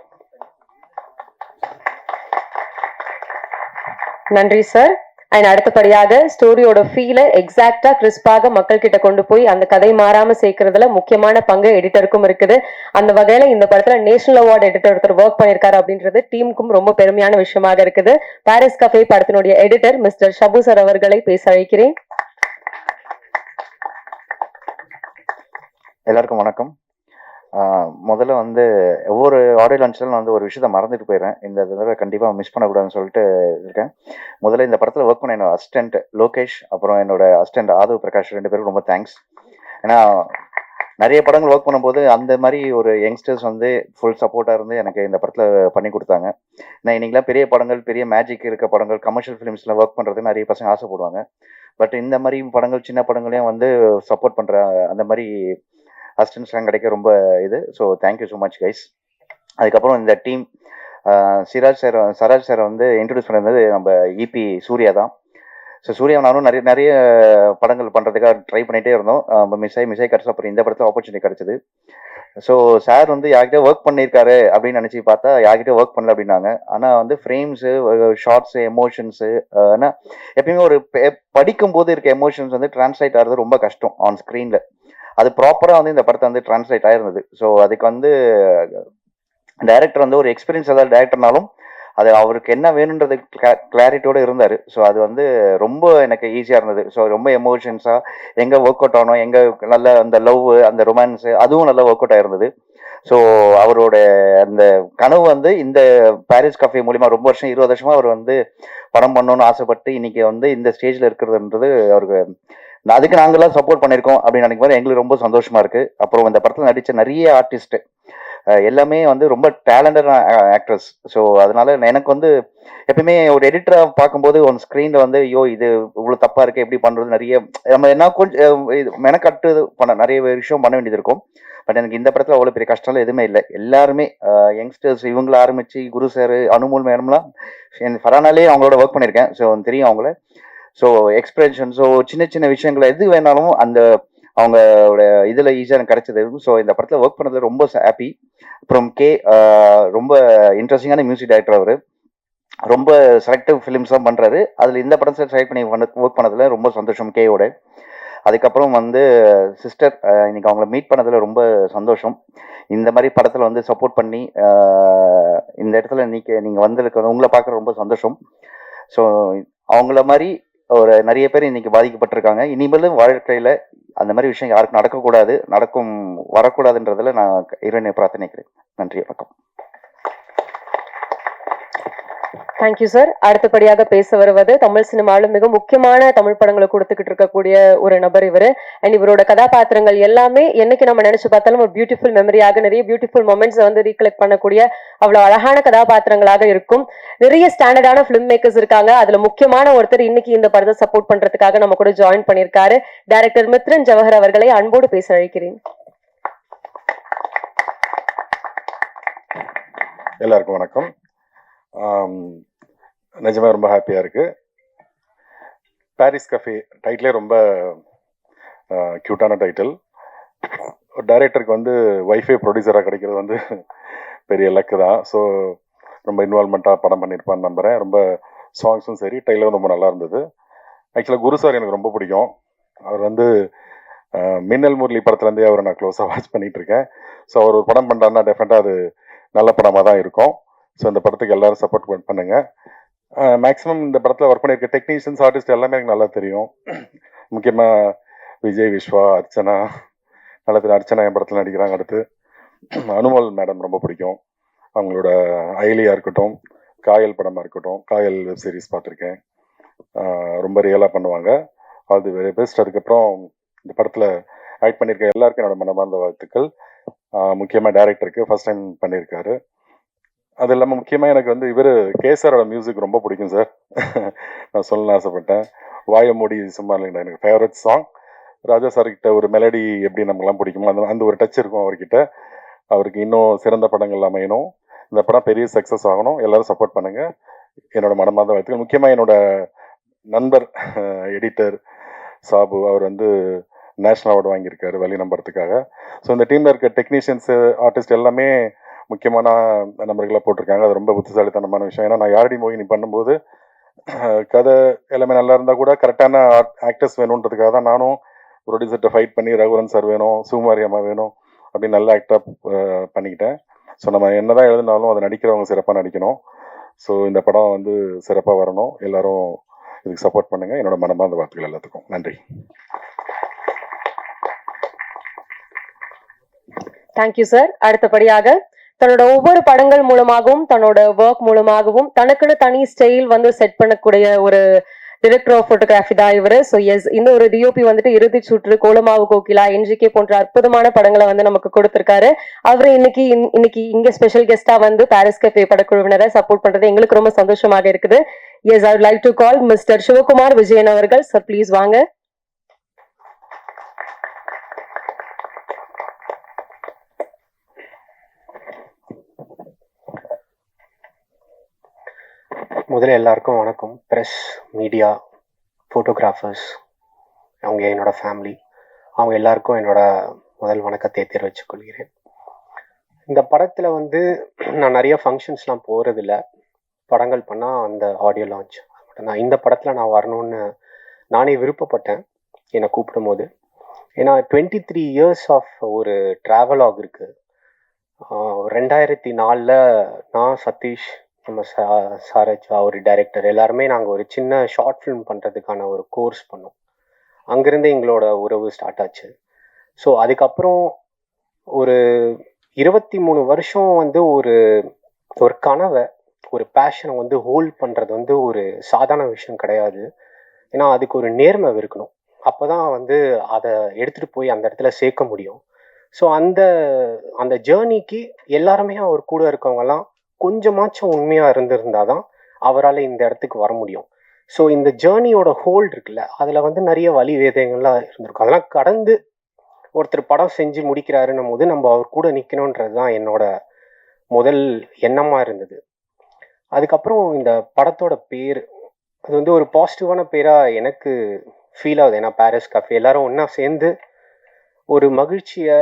நன்றி சார். அண்ட் அடுத்தபடியாக ஸ்டோரியோட ஃபீலை எக்ஸாக்டா கிறிஸ்பாக மக்கள் கிட்ட கொண்டு போய் அந்த கதை மாறாம சேர்க்கறதுல முக்கியமான பங்கு எடிட்டருக்கும் இருக்குது. அந்த வகையில இந்த படத்துல நேஷனல் அவார்டு எடிட்டர் ஒருத்தர் ஒர்க் பண்ணியிருக்காரு அப்படின்றது டீமுக்கும் ரொம்ப பெருமையான விஷயமாக இருக்குது. பாரிஸ் கஃபே படத்தினுடைய எடிட்டர் மிஸ்டர் ஷபு சார் அவர்களை பேச அழைக்கிறேன். எல்லாருக்கும் வணக்கம். முதல்ல வந்து ஒவ்வொரு ஆடியோ லான்ச்சில் நான் வந்து ஒரு விஷயத்த மறந்துட்டு போயிடுறேன். இந்த தடவை கண்டிப்பாக மிஸ் பண்ணக்கூடாதுன்னு சொல்லிட்டு இருக்கேன். முதல்ல இந்த படத்தில் ஒர்க் பண்ண என்னோட அசிஸ்டன்ட் லோகேஷ், அப்புறம் என்னோட அசிஸ்டன்ட் ஆதவ் பிரகாஷ், 2 பேரும் ரொம்ப தேங்க்ஸ். ஏன்னா நிறைய படங்கள் ஒர்க் பண்ணும்போது அந்த மாதிரி ஒரு யங்ஸ்டர்ஸ் வந்து ஃபுல் சப்போர்ட்டாக இருந்து எனக்கு இந்த படத்தில் பண்ணி கொடுத்தாங்க. ஏன்னா இன்னைக்கெல்லாம் பெரிய படங்கள், பெரிய மேஜிக் இருக்க படங்கள், கமர்ஷியல் ஃபிலிம்ஸில் ஒர்க் பண்ணுறது நிறைய பசங்க ஆசைப்படுவாங்க. பட் இந்த மாதிரி படங்கள், சின்ன படங்களையும் வந்து சப்போர்ட் பண்ணுற அந்த மாதிரி அசிஸ்டன்ஸ்லாம் கிடைக்க ரொம்ப இது. So thank you so much guys. அதுக்கப்புறம் இந்த டீம் சராஜ் சாரை வந்து இன்ட்ரடியூஸ் பண்ணது நம்ம இபி சூர்யா தான். ஸோ சூர்யா நானும் நிறைய படங்கள் பண்ணுறதுக்காக ட்ரை பண்ணிகிட்டே இருந்தோம். மிஸ் ஆகி கிடச்சோம். அப்புறம் இந்த படத்தில் ஆப்பர்ச்சுனிட்டி கிடச்சிது. ஸோ சார் வந்து யார்கிட்ட ஒர்க் பண்ணியிருக்காரு அப்படின்னு நினச்சி பார்த்தா யார்கிட்ட ஒர்க் பண்ணல அப்படின்னாங்க. ஆனால் வந்து ஃப்ரேம்ஸு, ஷார்ட்ஸு, எமோஷன்ஸு, ஆனால் எப்பயுமே ஒரு படிக்கும்போது இருக்க எமோஷன்ஸ் வந்து டிரான்ஸ்லேட் ஆகிறது ரொம்ப கஷ்டம் ஆன் ஸ்க்ரீனில். அது ப்ராப்பராக வந்து இந்த படத்தை வந்து டிரான்ஸ்லேட் ஆயிருந்தது. ஸோ அதுக்கு வந்து டைரக்டர் வந்து ஒரு எக்ஸ்பீரியன்ஸ் ஏதாவது டைரக்டர்னாலும் அது அவருக்கு என்ன வேணுன்றது கிளாரிட்டியோடு இருந்தார். ஸோ அது வந்து ரொம்ப எனக்கு ஈஸியாக இருந்தது. ஸோ ரொம்ப எமோஷன்ஸாக எங்கே ஒர்க் அவுட் ஆகணும், எங்கே நல்ல அந்த லவ், அந்த ரொமான்ஸு, அதுவும் நல்லா ஒர்க் அவுட் ஆயிருந்தது. ஸோ அவரோட அந்த கனவு வந்து இந்த பாரிஸ் கஃபே மூலிமா ரொம்ப வருஷம், 20 வருஷமாக அவர் வந்து படம் பண்ணணும்னு ஆசைப்பட்டு இன்னைக்கு வந்து இந்த ஸ்டேஜில் இருக்கிறதுன்றது அவருக்கு, அதுக்கு நாங்களாம் சப்போர்ட் பண்ணியிருக்கோம் அப்படின்னு நினைக்கும் போது எங்களுக்கு ரொம்ப சந்தோஷமா இருக்கு. அப்புறம் இந்த படத்தில் நடித்த நிறைய ஆர்டிஸ்ட், எல்லாமே வந்து ரொம்ப டேலண்டட் ஆக்ட்ரஸ். ஸோ அதனால எனக்கு வந்து எப்பயுமே ஒரு எடிட்டரா பார்க்கும்போது ஒன் ஸ்க்ரீன்ல வந்து ஐயோ இது இவ்வளோ தப்பா இருக்கு எப்படி பண்றது, நிறைய நம்ம என்ன கொஞ்சம் இது மெனக்கட்டு பண்ண நிறைய விஷயம் பண்ண வேண்டியது இருக்கும். பட் எனக்கு இந்த படத்துல அவ்வளோ பெரிய கஷ்டம்லாம் எதுவுமே இல்லை. எல்லாருமே யங்ஸ்டர்ஸ் இவங்கள ஆரம்பிச்சு குரு சார், அனுமோல் மேடம்லாம் ஃபரானாலே அவங்களோட ஒர்க் பண்ணியிருக்கேன். ஸோ தெரியும் அவங்கள. ஸோ எக்ஸ்பிரஷன், ஸோ சின்ன சின்ன விஷயங்கள் எது வேணாலும் அந்த அவங்களோட இதில் ஈஸியாக எனக்கு கிடைச்சது. ஸோ இந்த படத்தில் ஒர்க் பண்ணது ரொம்ப ஹாப்பி. அப்புறம் ரொம்ப இன்ட்ரெஸ்டிங்கான மியூசிக் டைரக்டர் அவர். ரொம்ப செலக்டிவ் ஃபிலிம்ஸ்லாம் பண்ணுறாரு. அதில் இந்த படத்தில் செலக்ட் பண்ணி ஒர்க் பண்ணதில் ரொம்ப சந்தோஷம் கேயோட. அதுக்கப்புறம் வந்து சிஸ்டர், இன்னைக்கு அவங்கள மீட் பண்ணதில் ரொம்ப சந்தோஷம். இந்த மாதிரி படத்தில் வந்து சப்போர்ட் பண்ணி இந்த இடத்துல நீங்கள் வந்திருக்க உங்களை பார்க்குற ரொம்ப சந்தோஷம். ஸோ அவங்கள மாதிரி ஒரு நிறைய பேர் இன்னைக்கு பாதிக்கப்பட்டிருக்காங்க. இனிமேலும் வாழ்க்கையில் அந்த மாதிரி விஷயம் யாருக்கும் நடக்கக்கூடாது, வரக்கூடாதுன்றதுல நான் இறைவனை பிரார்த்தனைக்கிறேன். நன்றி, வணக்கம். Thank you sir. அடுத்தபடியாக பேச வருவது தமிழ் சினிமாவில் மிக முக்கியமான தமிழ் படங்களை கொடுத்துக்கிட்டு இருக்கக்கூடிய ஒரு நபர் இவர். அண்ட் இவரோட கதாபாத்திரங்கள் எல்லாமே என்னைக்கு நம்ம நினைச்சு பார்த்தாலும் ஒரு பியூட்டிஃபுல் மெமரியாக, நிறைய பியூட்டிஃபுல் மொமெண்ட்ஸ் வந்து ரீகலெக்ட் பண்ணக்கூடிய அவ்வளவு அழகான கதாபாத்திரங்களாக இருக்கும். நிறைய ஸ்டாண்டர்டான பிலிம் மேக்கர்ஸ் இருக்காங்க. அதுல முக்கியமான ஒருத்தர் இன்னைக்கு இந்த படத்தை சப்போர்ட் பண்றதுக்காக நம்ம கூட ஜாயின் பண்ணியிருக்காரு. டைரக்டர் மித்ரன் ஜவஹர் அவர்களை அன்போடு பேச அழைக்கிறேன். எல்லாருக்கும் வணக்கம். நிஜமாக ரொம்ப ஹாப்பியாக இருக்குது. பாரிஸ் கஃபே டைட்டிலே ரொம்ப க்யூட்டான டைட்டில். ஒரு டைரக்டருக்கு வந்து ஒய்ஃபை ப்ரொடியூசராக கிடைக்கிறது வந்து பெரிய லக்கு தான். ஸோ ரொம்ப இன்வால்மெண்ட்டாக படம் பண்ணியிருப்பான்னு நம்புகிறேன். ரொம்ப சாங்ஸும் சரி, டைலரும் ரொம்ப நல்லா இருந்தது. ஆக்சுவலாக குரு சார் எனக்கு ரொம்ப பிடிக்கும். அவர் வந்து மின்னல் முரளி படத்துலேருந்தே அவரை நான் க்ளோஸாக வாட்ச் பண்ணிகிட்ருக்கேன். ஸோ அவர் ஒரு படம் பண்ணுறாருன்னா டெஃபினட்டாக அது நல்ல படமாக தான் இருக்கும். ஸோ இந்த படத்துக்கு எல்லோரும் சப்போர்ட் பண்ணுங்கள். மேக்ஸிமம் இந்த படத்தில் ஒர்க் பண்ணியிருக்க டெக்னீஷியன்ஸ், ஆர்டிஸ்ட் எல்லாமே எனக்கு நல்லா தெரியும். முக்கியமாக விஜய், விஸ்வா, அர்ச்சனா நல்லா தெரியும். அர்ச்சனா என் படத்தில் நடிக்கிறாங்க. அடுத்து அனுமோல் மேடம் ரொம்ப பிடிக்கும். அவங்களோட அயலியாக இருக்கட்டும், காயல் படமாக இருக்கட்டும், காயல் வெப் சீரிஸ் பார்த்துருக்கேன். ரொம்ப ரியலாக பண்ணுவாங்க. அது வெரி பெஸ்ட். அதுக்கப்புறம் இந்த படத்தில் ஆக்ட் பண்ணியிருக்க எல்லாருக்கும் என்னோட மனமார்ந்த வாழ்த்துக்கள். முக்கியமாக டைரக்டருக்கு ஃபர்ஸ்ட் டைம் பண்ணியிருக்காரு. அது இல்லாமல் முக்கியமாக எனக்கு வந்து இவர் கேசரோட மியூசிக் ரொம்ப பிடிக்கும் சார். நான் சொல்லணும்னு ஆசைப்பட்டேன். வாய மூடி சும்மா இல்லைங்க எனக்கு ஃபேவரட் சாங். ராஜா சார்கிட்ட ஒரு மெலடி எப்படி நமக்குலாம் பிடிக்குமோ அந்த ஒரு டச் இருக்கும் அவர்கிட்ட. அவருக்கு இன்னும் சிறந்த படங்கள் அமையணும். இந்த படம் பெரிய சக்ஸஸ் ஆகணும். எல்லாரும் சப்போர்ட் பண்ணுங்கள். என்னோட மனமார்ந்த வாழ்த்துக்கள். முக்கியமாக என்னோட நண்பர் எடிட்டர் சாபு, அவர் வந்து நேஷ்னல் அவார்டு வாங்கியிருக்காரு வழி நம்புறதுக்காக. ஸோ இந்த டீமில் இருக்க டெக்னீஷியன்ஸு, ஆர்டிஸ்ட் எல்லாமே முக்கியமான நம்பர்களை போட்டிருக்காங்க. அது ரொம்ப புத்திசாலித்தனமான விஷயம். ஏன்னா நான் யாரடி மோகினி பண்ணும்போது கதை எல்லாமே நல்லா இருந்தால் கூட கரெக்டான ஆக்டர்ஸ் வேணுன்றதுக்காக தான் நானும் ப்ரொடியூசர்கிட்ட ஃபைட் பண்ணி ரகுவரன் சார் வேணும், சுகுமாரி அம்மா வேணும் அப்படின்னு நல்ல ஆக்டராக பண்ணிக்கிட்டேன். ஸோ நம்ம என்ன தான் எழுதினாலும் அதை நடிக்கிறவங்க சிறப்பாக நடிக்கணும். ஸோ இந்த படம் வந்து சிறப்பாக வரணும். எல்லாரும் இதுக்கு சப்போர்ட் பண்ணுங்கள். என்னோட மனமார்ந்த வாழ்த்துக்கள் எல்லாத்துக்கும். நன்றி. Thank you sir. அடுத்தபடியாக தன்னோட ஒவ்வொரு படங்கள் மூலமாகவும் தன்னோட ஒர்க் மூலமாகவும் தனக்குன்னு தனி ஸ்டைல் வந்து செட் பண்ணக்கூடிய ஒரு டிரெக்டர் ஆஃப் போட்டோகிராஃபி தான் இவரு. ஸோ எஸ், இந்த ஒரு டிஓபி வந்துட்டு இறுதி சுற்று, கோலமாவு கோகிலா, என்ஜிகே போன்ற அற்புதமான படங்களை வந்து நமக்கு கொடுத்திருக்காரு. அவரு இன்னைக்கு இங்க ஸ்பெஷல் கெஸ்டா வந்து பாரிஸ் கஃபே படக்குழுவினரை சப்போர்ட் பண்றது எங்களுக்கு ரொம்ப சந்தோஷமாக இருக்குது. Yes, I would like to call mister Sivakumar Vijayan அவர்கள். சார் ப்ளீஸ் வாங்க. முதல்ல எல்லாருக்கும் வணக்கம். ப்ரெஸ், மீடியா, ஃபோட்டோகிராஃபர்ஸ், அவங்க என்னோட ஃபேமிலி, அவங்க எல்லாருக்கும் என்னோட முதல் வணக்கத்தை தெரிவித்துக் கொள்கிறேன். இந்த படத்தில் வந்து நான் நிறைய ஃபங்க்ஷன்ஸ்லாம் போகிறதில்ல. படங்கள் பண்ணால் அந்த ஆடியோ லான்ச் மட்டும்தான். இந்த படத்தில் நான் வரணும்னு நானே விருப்பப்பட்டேன் என்னை கூப்பிடும் போது. ஏன்னா 23 years ஆஃப் ஒரு ட்ராவலாக் இருக்குது. 2004 நான், சதீஷ், நம்ம சாரஜா ஒரு டைரக்டர் எல்லாருமே நாங்கள் ஒரு சின்ன ஷார்ட் ஃபிலிம் பண்ணுறதுக்கான ஒரு கோர்ஸ் பண்ணோம். அங்கேருந்து எங்களோட உறவு ஸ்டார்ட் ஆச்சு. ஸோ அதுக்கப்புறம் ஒரு 23 வருஷம் வந்து ஒரு கனவை, ஒரு பேஷனை வந்து ஹோல்ட் பண்ணுறது வந்து ஒரு சாதாரண விஷயம் கிடையாது. ஏன்னா அதுக்கு ஒரு நேர்மை இருக்கணும். அப்போ தான் வந்து அதை எடுத்துகிட்டு போய் அந்த இடத்துல சேர்க்க முடியும். ஸோ அந்த அந்த ஜேர்னிக்கு எல்லாருமே அவர் கூட இருக்கவங்கலாம் கொஞ்சமாச்சும் உண்மையாக இருந்திருந்தால் தான் அவரால் இந்த இடத்துக்கு வர முடியும். ஸோ இந்த ஜேர்னியோட ஹோல் இருக்குல்ல, அதில் வந்து நிறைய வழி வேதங்கள்லாம் இருந்திருக்கும். அதெல்லாம் கடந்து ஒருத்தர் படம் செஞ்சு முடிக்கிறாருன்னும் போது நம்ம அவர் கூட நிற்கணுன்றது தான் என்னோட முதல் எண்ணமாக இருந்தது. அதுக்கப்புறம் இந்த படத்தோட பேர் அது வந்து ஒரு பாசிட்டிவான பேராக எனக்கு ஃபீல் ஆகுது. ஏன்னா பாரிஸ் கஃபே எல்லாரும் ஒன்றா சேர்ந்து ஒரு மகிழ்ச்சியை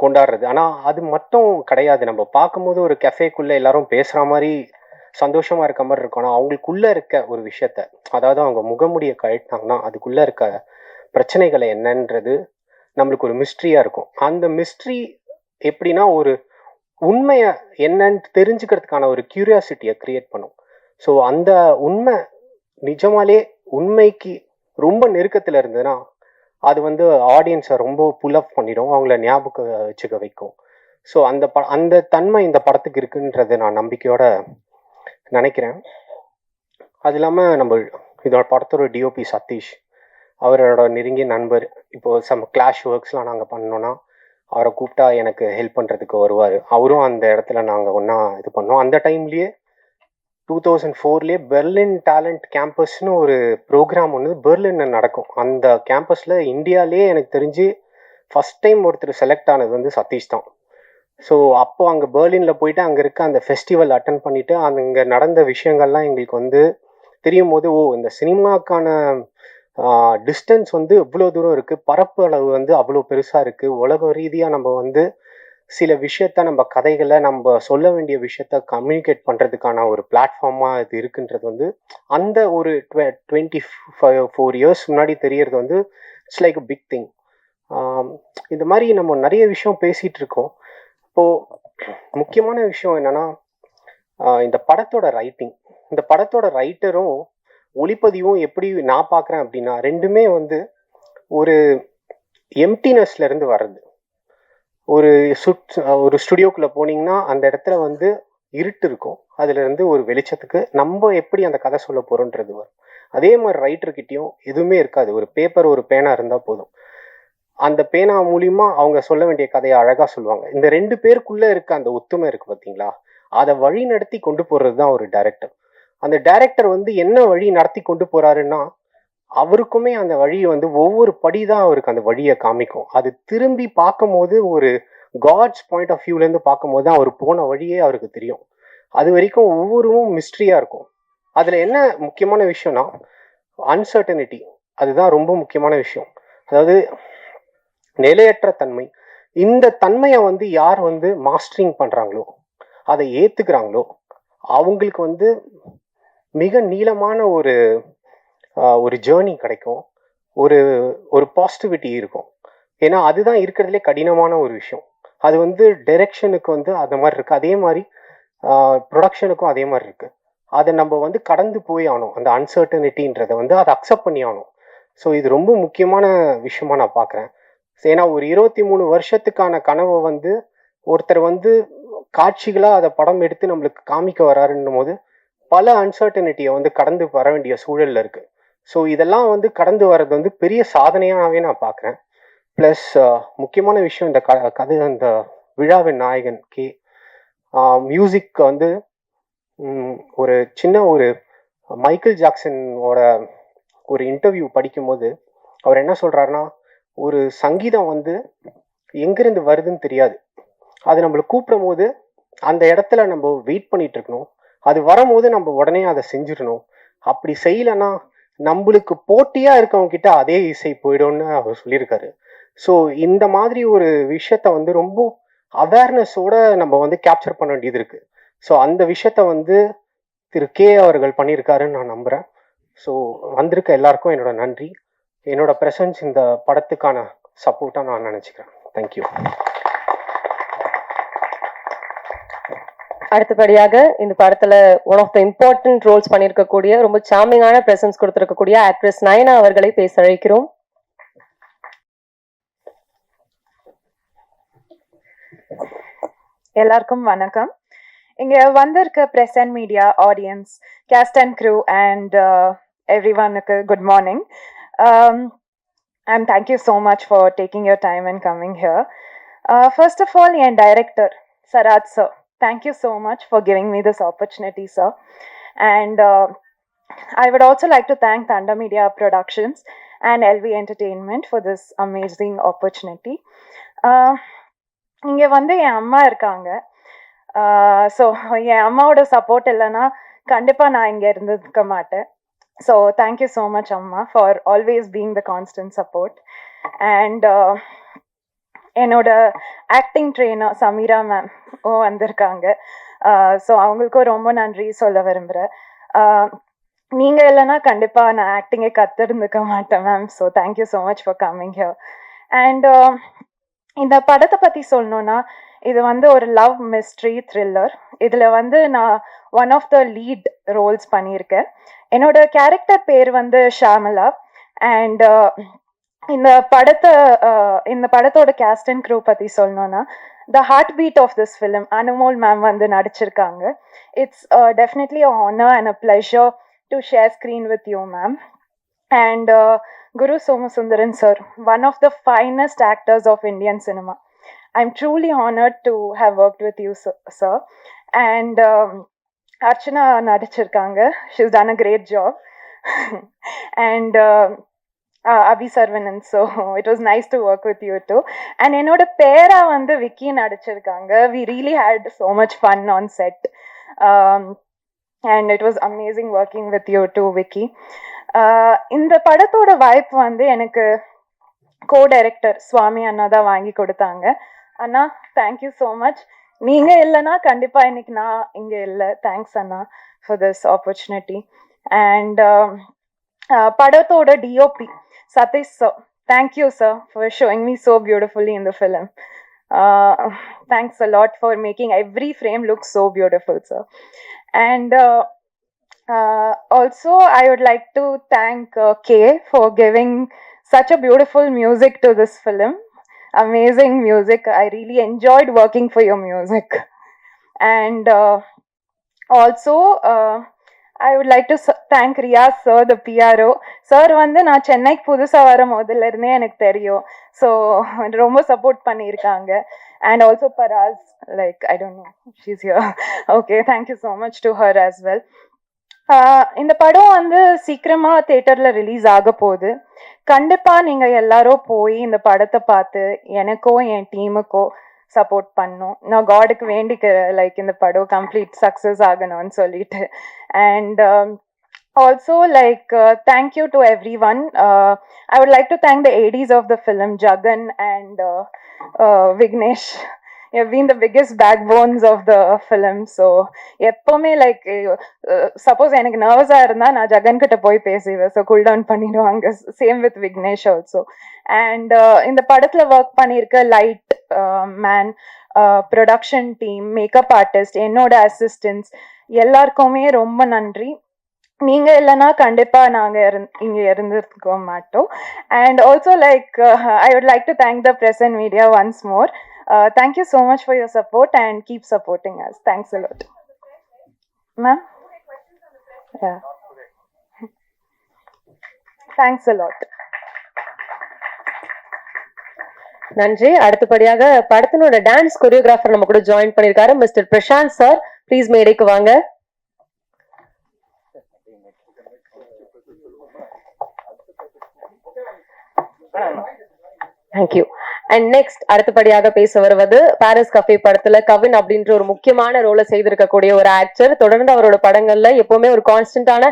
கொண்டாடுறது. ஆனால் அது மட்டும் கிடையாது. நம்ம பார்க்கும்போது ஒரு கஃபேக்குள்ளே எல்லாரும் பேசுகிற மாதிரி சந்தோஷமாக இருக்க மாதிரி இருக்கும். ஆனால் அவங்களுக்குள்ளே இருக்க ஒரு விஷயத்த, அதாவது அவங்க முகமுடியை கழட்டினாங்கன்னா அதுக்குள்ளே இருக்க பிரச்சனைகளை என்னன்றது நம்மளுக்கு ஒரு மிஸ்ட்ரியாக இருக்கும். அந்த மிஸ்ட்ரி எப்படின்னா ஒரு உண்மையை என்னன்னு தெரிஞ்சுக்கிறதுக்கான ஒரு கியூரியாசிட்டியை கிரியேட் பண்ணும். ஸோ அந்த உண்மை நிஜமாலே உண்மைக்கு ரொம்ப நெருக்கத்தில் இருந்ததுன்னா அது வந்து ஆடியன்ஸை ரொம்ப புல்அப் பண்ணிடும், அவங்கள ஞாபகம் வச்சுக்க வைக்கும். ஸோ அந்த தன்மை இந்த படத்துக்கு இருக்குன்றது நான் நம்பிக்கையோட நினைக்கிறேன். அது இல்லாமல் நம்ம இதோட படத்தோட டிஓபி சதீஷ், அவரோட நெருங்கிய நண்பர். இப்போது சம் கிளாஷ் ஒர்க்ஸ்லாம் நாங்கள் பண்ணோன்னா அவரை கூப்பிட்டா எனக்கு ஹெல்ப் பண்ணுறதுக்கு வருவார். அவரும் அந்த இடத்துல நாங்கள் ஒன்றா இது பண்ணோம். அந்த டைம்லேயே 2004 பெர்லின் டேலண்ட் கேம்பஸ்னு ஒரு ப்ரோக்ராம் ஒன்று பெர்லினில் நடக்கும். அந்த கேம்பஸில் இந்தியாவிலே எனக்கு தெரிஞ்சு ஃபஸ்ட் டைம் ஒருத்தர் செலக்ட் ஆனது வந்து சதீஷ் தான். ஸோ அப்போ அங்கே பெர்லினில் போயிட்டு அங்கே இருக்க அந்த ஃபெஸ்டிவல் அட்டன் பண்ணிவிட்டு அங்கே நடந்த விஷயங்கள்லாம் எங்களுக்கு வந்து தெரியும் போது, ஓ இந்த சினிமாக்கான டிஸ்டன்ஸ் வந்து இவ்வளோ தூரம் இருக்குது, பரப்பு அளவு வந்து அவ்வளோ பெருசாக இருக்குது, உலக ரீதியாக நம்ம வந்து சில விஷயத்த நம்ம கதைகளை நம்ம சொல்ல வேண்டிய விஷயத்த கம்யூனிகேட் பண்ணுறதுக்கான ஒரு பிளாட்ஃபார்மாக இது இருக்குன்றது வந்து அந்த ஒரு 24 இயர்ஸ் முன்னாடி தெரியறது வந்து it's like a big thing. இந்த மாதிரி நம்ம நிறைய விஷயம் பேசிகிட்டு இருக்கோம். இப்போது முக்கியமான விஷயம் என்னென்னா இந்த படத்தோட ரைட்டிங். இந்த படத்தோட ரைட்டரும் ஒளிப்பதிவும் எப்படி நான் பார்க்குறேன் அப்படின்னா ரெண்டுமே வந்து ஒரு எம்டினஸ்லேருந்து வர்றது. ஒரு ஸ்டுடியோக்குள்ளே போனீங்கன்னா அந்த இடத்துல வந்து இருட்டு இருக்கும், அதுலேருந்து ஒரு வெளிச்சத்துக்கு நம்ம எப்படி அந்த கதை சொல்ல போகிறோன்றது வரும். அதே மாதிரி ரைட்டர்கிட்டையும் எதுவுமே இருக்காது, ஒரு பேப்பர் ஒரு பேனா இருந்தால் போதும், அந்த பேனா மூலிமா அவங்க சொல்ல வேண்டிய கதையை அழகாக சொல்லுவாங்க. இந்த ரெண்டு பேருக்குள்ளே இருக்க அந்த ஒத்துமை இருக்குது பார்த்தீங்களா, அதை வழி நடத்தி கொண்டு போகிறது தான் ஒரு டைரக்டர். அந்த டைரக்டர் வந்து என்ன வழி நடத்தி கொண்டு போகிறாருன்னா அவருக்குமே அந்த வழியை வந்து ஒவ்வொரு படி தான் அவருக்கு அந்த வழியை காமிக்கும். அது திரும்பி பார்க்கும் போது ஒரு காட்ஸ் பாயிண்ட் ஆஃப் வியூலேருந்து பார்க்கும் போது தான் அவர் போன வழியே அவருக்கு தெரியும். அது வரைக்கும் ஒவ்வொருவும் மிஸ்ட்ரியாக இருக்கும். அதில் என்ன முக்கியமான விஷயம்னா அன்சர்டனிட்டி, அதுதான் ரொம்ப முக்கியமான விஷயம். அதாவது நிலையற்ற தன்மை. இந்த தன்மையை வந்து யார் வந்து மாஸ்டரிங் பண்ணுறாங்களோ, அதை ஏற்றுக்கிறாங்களோ அவங்களுக்கு வந்து மிக நீளமான ஒரு ஜேர்னி கிடைக்கும், ஒரு பாசிட்டிவிட்டி இருக்கும். ஏன்னா அதுதான் இருக்கிறதுலே கடினமான ஒரு விஷயம். அது வந்து டைரக்ஷனுக்கு வந்து அந்த மாதிரி இருக்குது, அதே மாதிரி ப்ரொடக்ஷனுக்கும் அதே மாதிரி இருக்குது. அதை நம்ம வந்து கடந்து போய் ஆகணும், அந்த அன்சர்டனிட்டின்றதை வந்து அதை அக்செப்ட் பண்ணி ஆகணும். ஸோ இது ரொம்ப முக்கியமான விஷயமா நான் பார்க்குறேன். ஏன்னா ஒரு 23 வருஷத்துக்கான கனவை வந்து ஒருத்தர் வந்து காட்சிகளாக அதை படம் எடுத்து நம்மளுக்கு காமிக்க வராருன்னும் போது பல அன்சர்டனிட்டியை வந்து கடந்து வர வேண்டிய சூழலில் இருக்குது. ஸோ இதெல்லாம் வந்து கடந்து வர்றது வந்து பெரிய சாதனையாகவே நான் பார்க்குறேன். ப்ளஸ் முக்கியமான விஷயம், இந்த கதை அந்த விழாவின் நாயகன் கே மியூசிக் வந்து ஒரு சின்ன ஒரு மைக்கேல் ஜாக்சனோட ஒரு இன்டர்வியூ படிக்கும்போது அவர் என்ன சொல்கிறாருன்னா, ஒரு சங்கீதம் வந்து எங்கேருந்து வருதுன்னு தெரியாது, அது நம்மளை கூப்பிடும் போது அந்த இடத்துல நம்ம வெயிட் பண்ணிட்டு இருக்கணும், அது வரும்போது நம்ம உடனே அதை செஞ்சிடணும். அப்படி செய்யலைன்னா நம்மளுக்கு போட்டியா இருக்கவங்க கிட்ட அதே இசை போயிடும்னு அவர் சொல்லியிருக்காரு. ஸோ இந்த மாதிரி ஒரு விஷயத்த வந்து ரொம்ப அவேர்னஸோட நம்ம வந்து கேப்சர் பண்ண வேண்டியது இருக்கு. ஸோ அந்த விஷயத்த வந்து திரு கே அவர்கள் பண்ணியிருக்காருன்னு நான் நம்புறேன். ஸோ வந்திருக்க எல்லாருக்கும் என்னோட நன்றி. என்னோட ப்ரெசன்ஸ் இந்த படத்துக்கான சப்போர்ட்டாக நான் நினச்சிக்கிறேன். தேங்க்யூ. அடுத்தபடியாக இந்த படத்துல one of the important roles பண்ணிருக்கக்கூடிய ரொம்ப சாமிங்கான பிரசன்ஸ் கொடுத்திருக்கக்கூடிய ஆக்ட்ரஸ் நயனா அவர்களை பேச அழைக்கிறோம். எல்லாருக்கும் வணக்கம். இங்க வந்திருக்க press and media audience, cast and crew and எவ்ரிவனுக்கு good morning. And thank you so much for taking your time and coming here. First of all, and director, Saraj sir, thank you so much for giving me this opportunity, sir. And I would also like to thank Thunder Media Productions and LV Entertainment for this amazing opportunity. இங்கே வந்து என் அம்மா இருக்காங்க. ஸோ என் அம்மாவோட சப்போர்ட் இல்லைன்னா கண்டிப்பாக நான் இங்கே இருந்திருக்க மாட்டேன். ஸோ தேங்க்யூ ஸோ மச் அம்மா for always being the constant support. And என்னோட ஆக்டிங் ட்ரெயினர் சமீரா மேம் வந்திருக்காங்க. ஸோ அவங்களுக்கும் ரொம்ப நன்றி சொல்ல விரும்புகிறேன். நீங்கள் இல்லைன்னா கண்டிப்பாக நான் ஆக்டிங்கே கற்றுருந்துக்க மாட்டேன் ma'am. So thank you so much for coming here. And இந்த படத்தை பற்றி சொல்லணுன்னா, இது வந்து ஒரு லவ் மிஸ்ட்ரி த்ரில்லர். இதில் வந்து நான் one of the lead roles பண்ணியிருக்கேன். என்னோட கேரக்டர் பேர் வந்து ஷாமலா. அண்ட் இந்த படத்தோட கேஸ்ட் அண்ட் க்ரூ பற்றி சொல்லணுன்னா, the heart beat of this film Anumol ma'am வந்து நடிச்சிருக்காங்க. It's definitely a honour and a pleasure to share screen with you ma'am. And Guru Somasundaran sir, one of the finest actors of Indian cinema. I'm truly honored to have worked with you, sir. And Archana nadichirkanga, she's done a great job. And Abhi Sarvanan, so it was nice to work with you too. And enoda pera vandu Vicky nadichirkanga. We really had so much fun on set. And it was amazing working with you too, Vicky. இந்த படத்தோட வாய்ப்பு வந்து எனக்கு கோ-டைரக்டர் சுவாமி அண்ணா தான் வாங்கி கொடுத்தாங்க. அண்ணா தேங்க்யூ ஸோ மச். நீங்கள் இல்லைன்னா கண்டிப்பாக இன்னைக்கு நான் இங்கே இல்லை. தேங்க்ஸ் அண்ணா ஃபார் திஸ் ஆப்பர்ச்சுனிட்டி. அண்ட் படத்தோட DOP Satish sir, thank you sir for showing me so beautifully in the film. Thanks a lot for making every frame look so beautiful sir. And also I would like to thank Kay for giving such a beautiful music to this film. Amazing music. I really enjoyed working for your music. And also I would like to thank Riyaz sir, the PRO. Sir வந்து நான் சென்னைக்கு புதுசாக வர முதல்ல இருந்தே எனக்கு தெரியும். ஸோ ரொம்ப சப்போர்ட் பண்ணியிருக்காங்க. And also Paraz, like I don't know, she's here. Okay, thank you so much to her as well. இந்த படம் வந்து சீக்கிரமா தியேட்டர்ல ரிலீஸ் ஆக போகுது. கண்டிப்பா நீங்க எல்லாரும் போய் இந்த படத்தை பார்த்து எனக்கோ என் டீமுக்கோ சப்போர்ட் பண்ணும். நான் காடுக்கு வேண்டிக்கிறேன், லைக் இந்த படம் கம்ப்ளீட் சக்சஸ் ஆகணும்னு சொல்லிட்டு. And also like thank you to everyone. I would like to thank the ADs of the film, Jagan and Vignesh. You've been the biggest backbones of the film. So எப்பவுமே லைக் சப்போஸ் எனக்கு நர்வஸாக இருந்தால் நான் ஜகன் கிட்ட போய் பேசிடுவேன். ஸோ கூல் டவுன் பண்ணிடுவாங்க. Same with Vignesh also. And இந்த படத்தில் ஒர்க் பண்ணியிருக்க light man, production team, makeup artist, என்னோட அசிஸ்டன்ஸ் எல்லாருக்குமே ரொம்ப நன்றி. நீங்க இல்லைன்னா கண்டிப்பா நாங்க இங்க இருந்திருக்க மாட்டோம். And also like I would like to thank the press and media once more. Thank you so much for your support and keep supporting us. Thanks a lot. Ma'am? Yeah. Thanks a lot. நன்றி. அடுத்தபடியாக படத்தினோட டான்ஸ் கொரியோகிராஃபர் நம்ம கூட ஜாயின் பண்ணிருக்காரு மிஸ்டர் பிரசாந்த் சார். ப்ளீஸ் மேடைக்கு வாங்க. தேங்க்யூ. அண்ட் நெக்ஸ்ட் அடுத்தபடியாக பேச வருவது பாரிஸ் கஃபே படத்துல கவின் அப்படின்ற ஒரு முக்கியமான ரோலை செய்திருக்கக்கூடிய ஒரு ஆக்டர். தொடர்ந்து அவரோட படங்கள்ல எப்பவுமே ஒரு கான்ஸ்டன்டான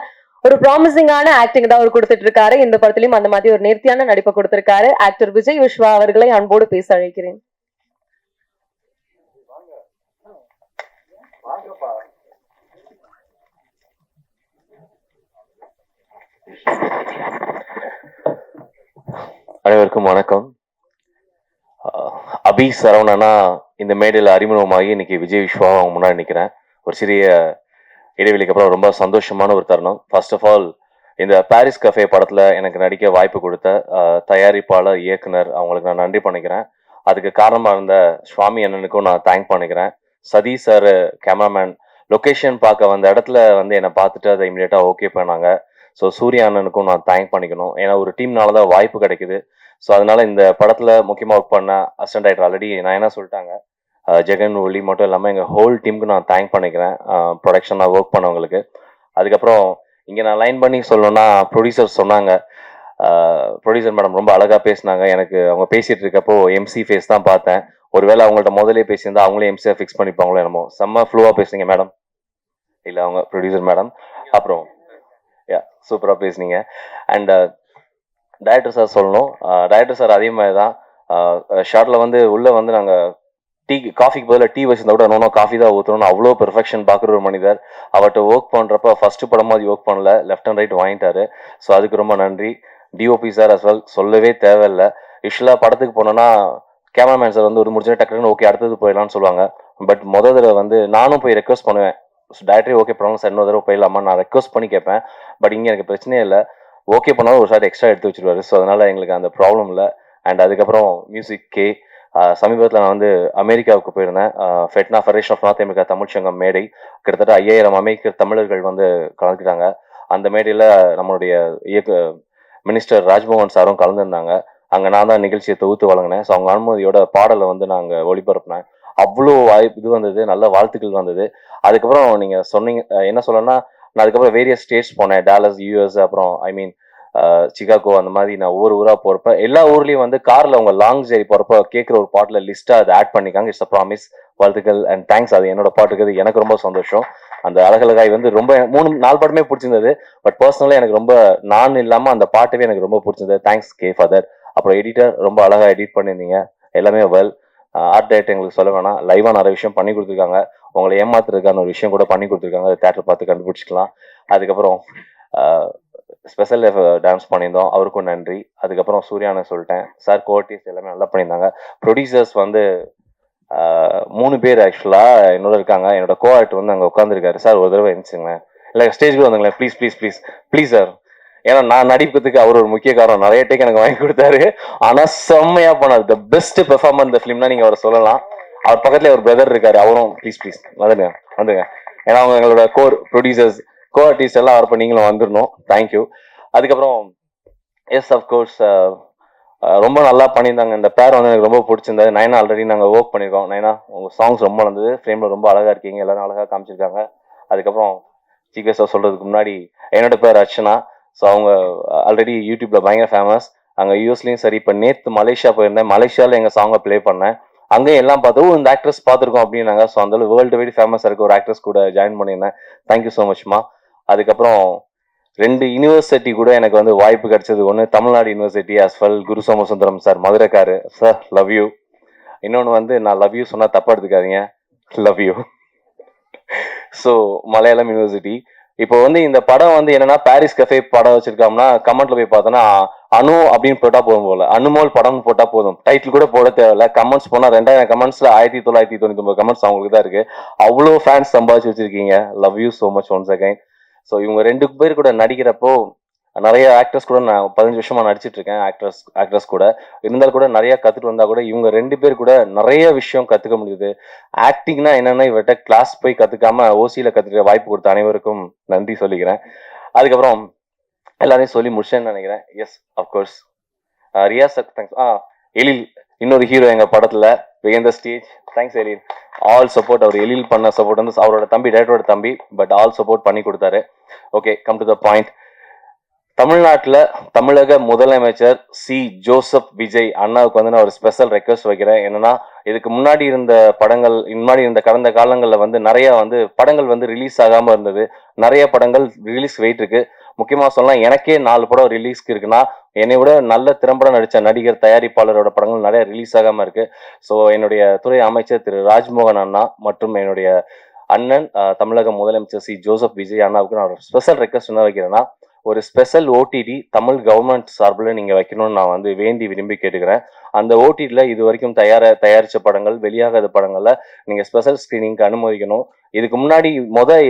ஒரு ப்ராமிசிங்கான ஆக்டிங் தான் அவர் கொடுத்துட்டு இருக்காரு. இந்த படத்திலையும் அந்த மாதிரி ஒரு நேர்த்தியான நடிப்பை கொடுத்திருக்காரு. ஆக்டர் விஜய் விஸ்வா அவர்களை அன்போடு பேச அழைக்கிறேன். அனைவருக்கும் வணக்கம். அபி சரவணனா இந்த மேடையில் அறிமுகமாகி இன்னைக்கு விஜய் விஸ்வா அவங்க முன்னாடி நிற்கிறேன். ஒரு சிறிய இடைவெளிக்கு அப்புறம் ரொம்ப சந்தோஷமான ஒரு தருணம். ஃபர்ஸ்ட் ஆஃப் ஆல் இந்த பாரிஸ் கஃபே படத்தில் எனக்கு நடிக்க வாய்ப்பு கொடுத்த தயாரிப்பாளர், இயக்குனர் அவங்களுக்கு நான் நன்றி பண்ணிக்கிறேன். அதுக்கு காரணமாக இருந்த சுவாமி அண்ணனுக்கும் நான் தேங்க் பண்ணிக்கிறேன். சதீஷ் சார் கேமராமேன் லொக்கேஷன் பார்க்க வந்த இடத்துல வந்து என்னை பார்த்துட்டு அதை இமீடியட்டாக ஓகே பண்ணாங்க. ஸோ சூர்யா அண்ணனுக்கும் நான் தேங்க் பண்ணிக்கணும். ஏன்னா ஒரு டீம்னால தான் வாய்ப்பு கிடைக்குது. ஸோ அதனால இந்த படத்தில் முக்கியமாக ஒர்க் பண்ண அசிஸ்டன்ட் டைரக்டர் ஆல்ரெடி நான் என்ன சொல்லிட்டாங்க, ஜெகன் ஒலி மட்டும் இல்லாமல் எங்கள் ஹோல் டீமுக்கு நான் தேங்க் பண்ணிக்கிறேன், ப்ரொடக்ஷனாக ஒர்க் பண்ணவங்களுக்கு. அதுக்கப்புறம் இங்கே நான் லைன் பண்ணி சொல்லணும்னா ப்ரொடியூசர் சொன்னாங்க, ப்ரொடியூசர் மேடம் ரொம்ப அழகாக பேசினாங்க. எனக்கு அவங்க பேசிகிட்டு இருக்கப்போ எம்சி ஃபேஸ் தான் பார்த்தேன். ஒருவேளை அவங்கள்ட்ட முதலே பேசியிருந்தா அவங்களே எம்சியாக ஃபிக்ஸ் பண்ணிப்பாங்களோ என்னமோ. செம்ம ஃப்ளூவாக பேசுனீங்க மேடம். இல்லை அவங்க ப்ரொடியூசர் மேடம். அப்புறம் சூப்பராக பேசுனீங்க. அண்ட் டைரக்டர் சார் சொல்லணும். டைரக்டர் சார் அதே மாதிரி தான் ஷார்ட்டில் வந்து உள்ளே வந்து நாங்கள் காஃபிக்கு பதிலாக டீ வச்சிருந்தா கூட இன்னொன்று காஃபி தான் ஊற்றணும்னு அவ்வளோ பெர்ஃபெக்ஷன் பார்க்குற ஒரு மனிதர். அவர்கிட்ட ஒர்க் பண்ணுறப்ப ஃபஸ்ட்டு படமாக அது ஒர்க் பண்ணல, லெஃப்ட் அண்ட் ரைட் வாங்கிட்டாரு. ஸோ அதுக்கு ரொம்ப நன்றி. டிஓபி சார் அஸ் வெல் சொல்லவே தேவையில்லை. யூஸ்வலாக படத்துக்கு போனோன்னா கேமராமேன் சார் வந்து ஒரு முடிச்சுட்டு டக்குன்னு ஓகே அடுத்தது போயிடலாம்னு சொல்லுவாங்க. பட் முதல் தடவை வந்து நானும் போய் ரெக்வஸ்ட் பண்ணுவேன், டேரக்டரே ஓகே பண்ணலாம் சார் இன்னொரு தடவை போயிடலாமா நான் ரெக்வஸ்ட் பண்ணி கேட்பேன். பட் இங்கே எனக்கு பிரச்சனையே இல்லை, ஓகே பண்ணாலும் ஒரு ஷார்ட் எக்ஸ்ட்ரா எடுத்து வச்சிருவாரு. ஸோ அதனால எங்களுக்கு அந்த ப்ராப்ளம் இல்லை. அண்ட் அதுக்கப்புறம் மியூசிக் கே. சமீபத்தில் நான் வந்து அமெரிக்காவுக்கு போயிருந்தேன். FeTNA federation of north America தமிழ்ச்சங்கம் மேடை, கிட்டத்தட்ட 5000 அமெரிக்க தமிழர்கள் வந்து கலந்துக்கிட்டாங்க. அந்த மேடையில் நம்மளுடைய மினிஸ்டர் ராஜ்மோகன் சாரும் கலந்துருந்தாங்க. அங்கே நான் தான் நிகழ்ச்சியை தொகுத்து வழங்கினேன். ஸோ அவங்க அனுமதியோட பாடலை வந்து நாங்கள் ஒளிபரப்பினேன். அவ்வளோ இது வந்தது, நல்ல வாழ்த்துக்கள் வந்தது. அதுக்கப்புறம் நீங்கள் சொன்னீங்க என்ன சொல்லணும்னா, நான் அதுக்கப்புறம் வேரியஸ் ஸ்டேட்ஸ் போனேன், டாலஸ், யூஎஸ், அப்புறம் சிகாகோ, அந்த மாதிரி நான் ஒவ்வொரு ஊராக போகிறப்ப எல்லா ஊர்லேயும் வந்து காரில் அவங்க லாங் ஜெர்னி போகிறப்ப கேட்குற ஒரு பாட்டில் லிஸ்ட்டாக அதை ஆட் பண்ணிக்காங்க. It's a promise. வாழ்த்துக்கள் அண்ட் தேங்க்ஸ். அது என்னோட பாட்டுக்கு எனக்கு ரொம்ப சந்தோஷம். அந்த அழகழகாய் வந்து ரொம்ப 3-4 பாட்டுமே பிடிச்சிருந்தது. பட் பர்சனலாக எனக்கு ரொம்ப நான் இல்லாமல் அந்த பாட்டுவே எனக்கு ரொம்ப பிடிச்சிருந்தது. Thanks K father. அப்புறம் எடிட்டர் ரொம்ப அழகாக எடிட் பண்ணியிருந்தீங்க, எல்லாமே வெல். ஆர்ட் டைரக்டர் எங்களுக்கு சொல்ல வேணாம், லைவாக நிறைய விஷயம் பண்ணி கொடுத்துருக்காங்க. உங்களை ஏமாத்துறதுக்கான ஒரு விஷயம் கூட பண்ணி கொடுத்துருக்காங்க, அது தேட்டர் பார்த்து கண்டுபிடிச்சிக்கலாம். அதுக்கப்புறம் ஸ்பெஷல் டான்ஸ் பண்ணியிருந்தோம், அவருக்கும் நன்றி. அதுக்கப்புறம் சூர்யானை சொல்லிட்டேன், சார் கோஆர்டிஸ்ட் எல்லாமே நல்லா பண்ணியிருந்தாங்க. ப்ரொடியூசர்ஸ் வந்து 3 பேர் ஆக்சுவலாக என்னோட இருக்காங்க. என்னோட கோஆர்டிஸ்ட் வந்து அங்கே உட்காந்துருக்காரு. சார் ஒரு தடவை இருந்துச்சுங்களேன், இல்லை ஸ்டேஜ் கூட வந்தாங்களேன், please please please please sir. ஏன்னா நான் நடிப்பதுக்கு அவர் ஒரு முக்கிய காரணம், நிறைய டேக் எனக்கு வாங்கி கொடுத்தாரு. ஆனால் செம்மையா பண்ணார். த பெஸ்ட் பெர்ஃபார்மன்ஸ் இந்த ஃபிலிம்னா நீங்கள் அவரை சொல்லலாம். அவர் பக்கத்துல ஒரு பிரதர் இருக்காரு, அவரும் ப்ளீஸ் ப்ளீஸ் வந்துங்க. ஏன்னா அவங்க எங்களோட கோர் ப்ரொடியூசர்ஸ், கோ ஆர்டிஸ்ட் எல்லாம் வரப்போ நீங்களும் வந்துடணும். தேங்க்யூ. அதுக்கப்புறம் எஸ் அஃப்கோர்ஸ் ரொம்ப நல்லா பண்ணியிருந்தாங்க. இந்த பேர் வந்து எனக்கு ரொம்ப பிடிச்சிருந்தது. நைனா ஆல்ரெடி நாங்கள் ஒர்க் பண்ணியிருக்கோம். நைனா உங்கள் சாங்ஸ் ரொம்ப இருந்தது, ஃப்ரேமில் ரொம்ப அழகாக இருக்கீங்க, எல்லாரும் அழகாக காமிச்சிருக்காங்க. அதுக்கப்புறம் சீக்கிரம் சொல்கிறதுக்கு முன்னாடி என்னோட பேர் அர்ச்சனா. ஸோ அவங்க ஆல்ரெடி யூடியூப்ல பயங்கர ஃபேமஸ். அங்கே யூஎஸ்லேயும் சரி, இப்போ நேற்று மலேசியா போயிருந்தேன், மலேசியாவில் எங்கள் சாங்கை ப்ளே பண்ணேன். அங்கேயும் எல்லாம் பார்த்தோம், இந்த ஆக்ட்ரஸ் பார்த்துருக்கோம் அப்படின்னாங்க. ஸோ அந்த வேர்ல்டு வைட் ஃபேமஸாக இருக்க ஒரு ஆக்ட்ரஸ் கூட ஜாயின் பண்ணியிருந்தேன். தேங்க்யூ ஸோ மச்மா. அதுக்கப்புறம் 2 யூனிவர்சிட்டி கூட எனக்கு வந்து வாய்ப்பு கிடைச்சது. ஒன்று Tamil Nadu university as well, Guru Somasundaram sir மதுரைக்காரு சார், லவ் யூ. இன்னொன்று வந்து நான் லவ் யூ சொன்னால் தப்பா எடுத்துக்காதீங்க, love you. So Malayalam university. இப்போ வந்து இந்த படம் வந்து என்னன்னா பாரிஸ் கஃபே படம் வச்சிருக்கோம்னா கமெண்ட்ல போய் பார்த்தோன்னா அனு அப்படின்னு போட்டா போதும் போல, அனுமோல் படம் போட்டா போதும், டைட்டில் கூட போட தேவையில்ல. கமெண்ட்ஸ் போனா 2000 கமெண்ட்ஸ்ல 1999 கமெண்ட்ஸ் அவங்களுக்கு தான் இருக்கு. அவ்வளோ ஃபேன்ஸ் சம்பாதிச்சு வச்சிருக்கீங்க. Love you so much once again. So இவங்க 2 பேர் கூட நடிக்கிறப்போ நிறைய ஆக்டர்ஸ் கூட நான் 15 வருஷமா நடிச்சிட்டு இருக்கேன். ஆக்ட்ரஸ் கூட இருந்தாலும் கூட நிறைய கத்துட்டு வந்தா கூட இவங்க 2 பேர் கூட நிறைய விஷயம் கத்துக்க முடியுது. ஆக்டிங்னா என்னன்னா இவர்கிட்ட கிளாஸ் போய் கத்துக்காம ஓசியில கத்துக்க வாய்ப்பு கொடுத்த அனைவருக்கும் நன்றி சொல்லிக்கிறேன். அதுக்கப்புறம் எல்லாரையும் சொல்லி முடிச்சேன்னு நினைக்கிறேன். Yes of course Riyaz thanks. Ezhil இன்னொரு ஹீரோ எங்க படத்துல, behind the stage. Thanks Ezhil. All support. அவர் எழில் பண்ண சப்போர்ட் வந்து அவரோட தம்பி, டேரக்டரோட தம்பி, பட் ஆல் சப்போர்ட் பண்ணி கொடுத்தாரு. Okay, come to the point. தமிழ்நாட்டில் தமிழக முதலமைச்சர் சி ஜோசப் விஜய் அண்ணாவுக்கு வந்து நான் ஒரு ஸ்பெஷல் ரெக்வஸ்ட் வைக்கிறேன். என்னன்னா இதுக்கு முன்னாடி இருந்த படங்கள், முன்னாடி இருந்த கடந்த காலங்களில் வந்து நிறைய வந்து படங்கள் வந்து ரிலீஸ் ஆகாமல் இருந்தது. நிறைய படங்கள் ரிலீஸ் வெயிட் இருக்கு. முக்கியமாக சொல்லலாம், எனக்கே 4 படம் ரிலீஸ்க்கு இருக்குன்னா என்னை விட நல்ல திறம்பட நடித்த நடிகர், தயாரிப்பாளரோட படங்கள் நிறைய ரிலீஸ் ஆகாமல் இருக்கு. ஸோ என்னுடைய துறை அமைச்சர் திரு ராஜ்மோகன் அண்ணா மற்றும் என்னுடைய அண்ணன் தமிழக முதலமைச்சர் சி ஜோசப் விஜய் அண்ணாவுக்கு நான் ஒரு ஸ்பெஷல் ரெக்வஸ்ட் என்ன வைக்கிறேன்னா, ஒரு ஸ்பெஷல் ஓடிடி தமிழ் கவர்மெண்ட் சார்பில் நீங்கள் வைக்கணும்னு நான் வந்து வேண்டி விரும்பி கேட்டுக்கிறேன். அந்த ஓடிடியில் இது வரைக்கும் தயாரித்த படங்கள், வெளியாகாத படங்களில் நீங்கள் ஸ்பெஷல் ஸ்க்ரீனிங்க்கு அனுமதிக்கணும். இதுக்கு முன்னாடி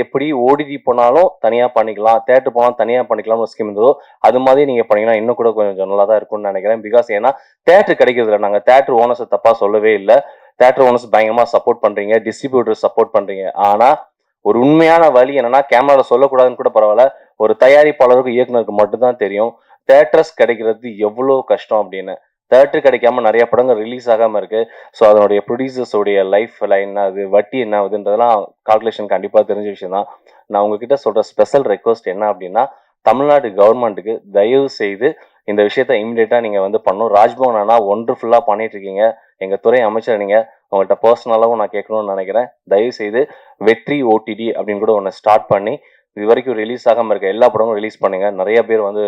எப்படி ஓடிடி போனாலும் தனியாக பண்ணிக்கலாம், தேட்டர் போனாலும் தனியாக பண்ணிக்கலாம் ஒரு ஸ்கீம் இருந்ததோ அது மாதிரி நீங்கள் பண்ணிங்கன்னா இன்னும் கூட கொஞ்சம் நல்லா தான் இருக்கும்னு நினைக்கிறேன். பிகாஸ் ஏன்னா தேட்டர் கிடைக்கிறது இல்லை. நாங்கள் தேட்டர் ஓனர்ஸை தப்பாக சொல்லவே இல்லை. தேட்டர் ஓனர்ஸ் பயங்கரமாக சப்போர்ட் பண்ணுறீங்க, டிஸ்ட்ரிபியூட்டர் சப்போர்ட் பண்ணுறீங்க. ஆனால் ஒரு உண்மையான வழி என்னன்னா, கேமரால சொல்லக்கூடாதுன்னு கூட பரவாயில்ல, ஒரு தயாரிப்பாளருக்கு இயக்குனருக்கு மட்டும்தான் தெரியும் தேட்டர்ஸ் கிடைக்கிறது எவ்வளோ கஷ்டம் அப்படின்னு. தேட்டர் கிடைக்காம நிறைய படங்கள் ரிலீஸ் ஆகாம இருக்கு. ஸோ அதனுடைய ப்ரொடியூசர்ஸோடைய லைஃப் என்ன ஆகுது, வட்டி என்ன ஆகுதுன்றதெல்லாம் கால்குலேஷன் கண்டிப்பாக தெரிஞ்ச விஷயம் தான். நான் உங்ககிட்ட சொல்ற ஸ்பெஷல் ரெக்வஸ்ட் என்ன அப்படின்னா, தமிழ்நாடு கவர்மெண்ட்டுக்கு தயவு செய்து இந்த விஷயத்த இமிடியேட்டா நீங்க வந்து பண்ணணும். ராஜ்பவன் அண்ணா ஒண்டர்ஃபுல்லா பண்ணிட்டு இருக்கீங்க. எங்க துறை அமைச்சர் நீங்க, உங்கள்கிட்ட பர்சனலாகவும் நான் கேட்கணும்னு நினைக்கிறேன். தயவு செய்து வெற்றி ஓடிடி அப்படின்னு கூட ஒன்று ஸ்டார்ட் பண்ணி இது வரைக்கும் ரிலீஸ் ஆகாம இருக்க எல்லா படமும் ரிலீஸ் பண்ணுங்க. நிறைய பேர் வந்து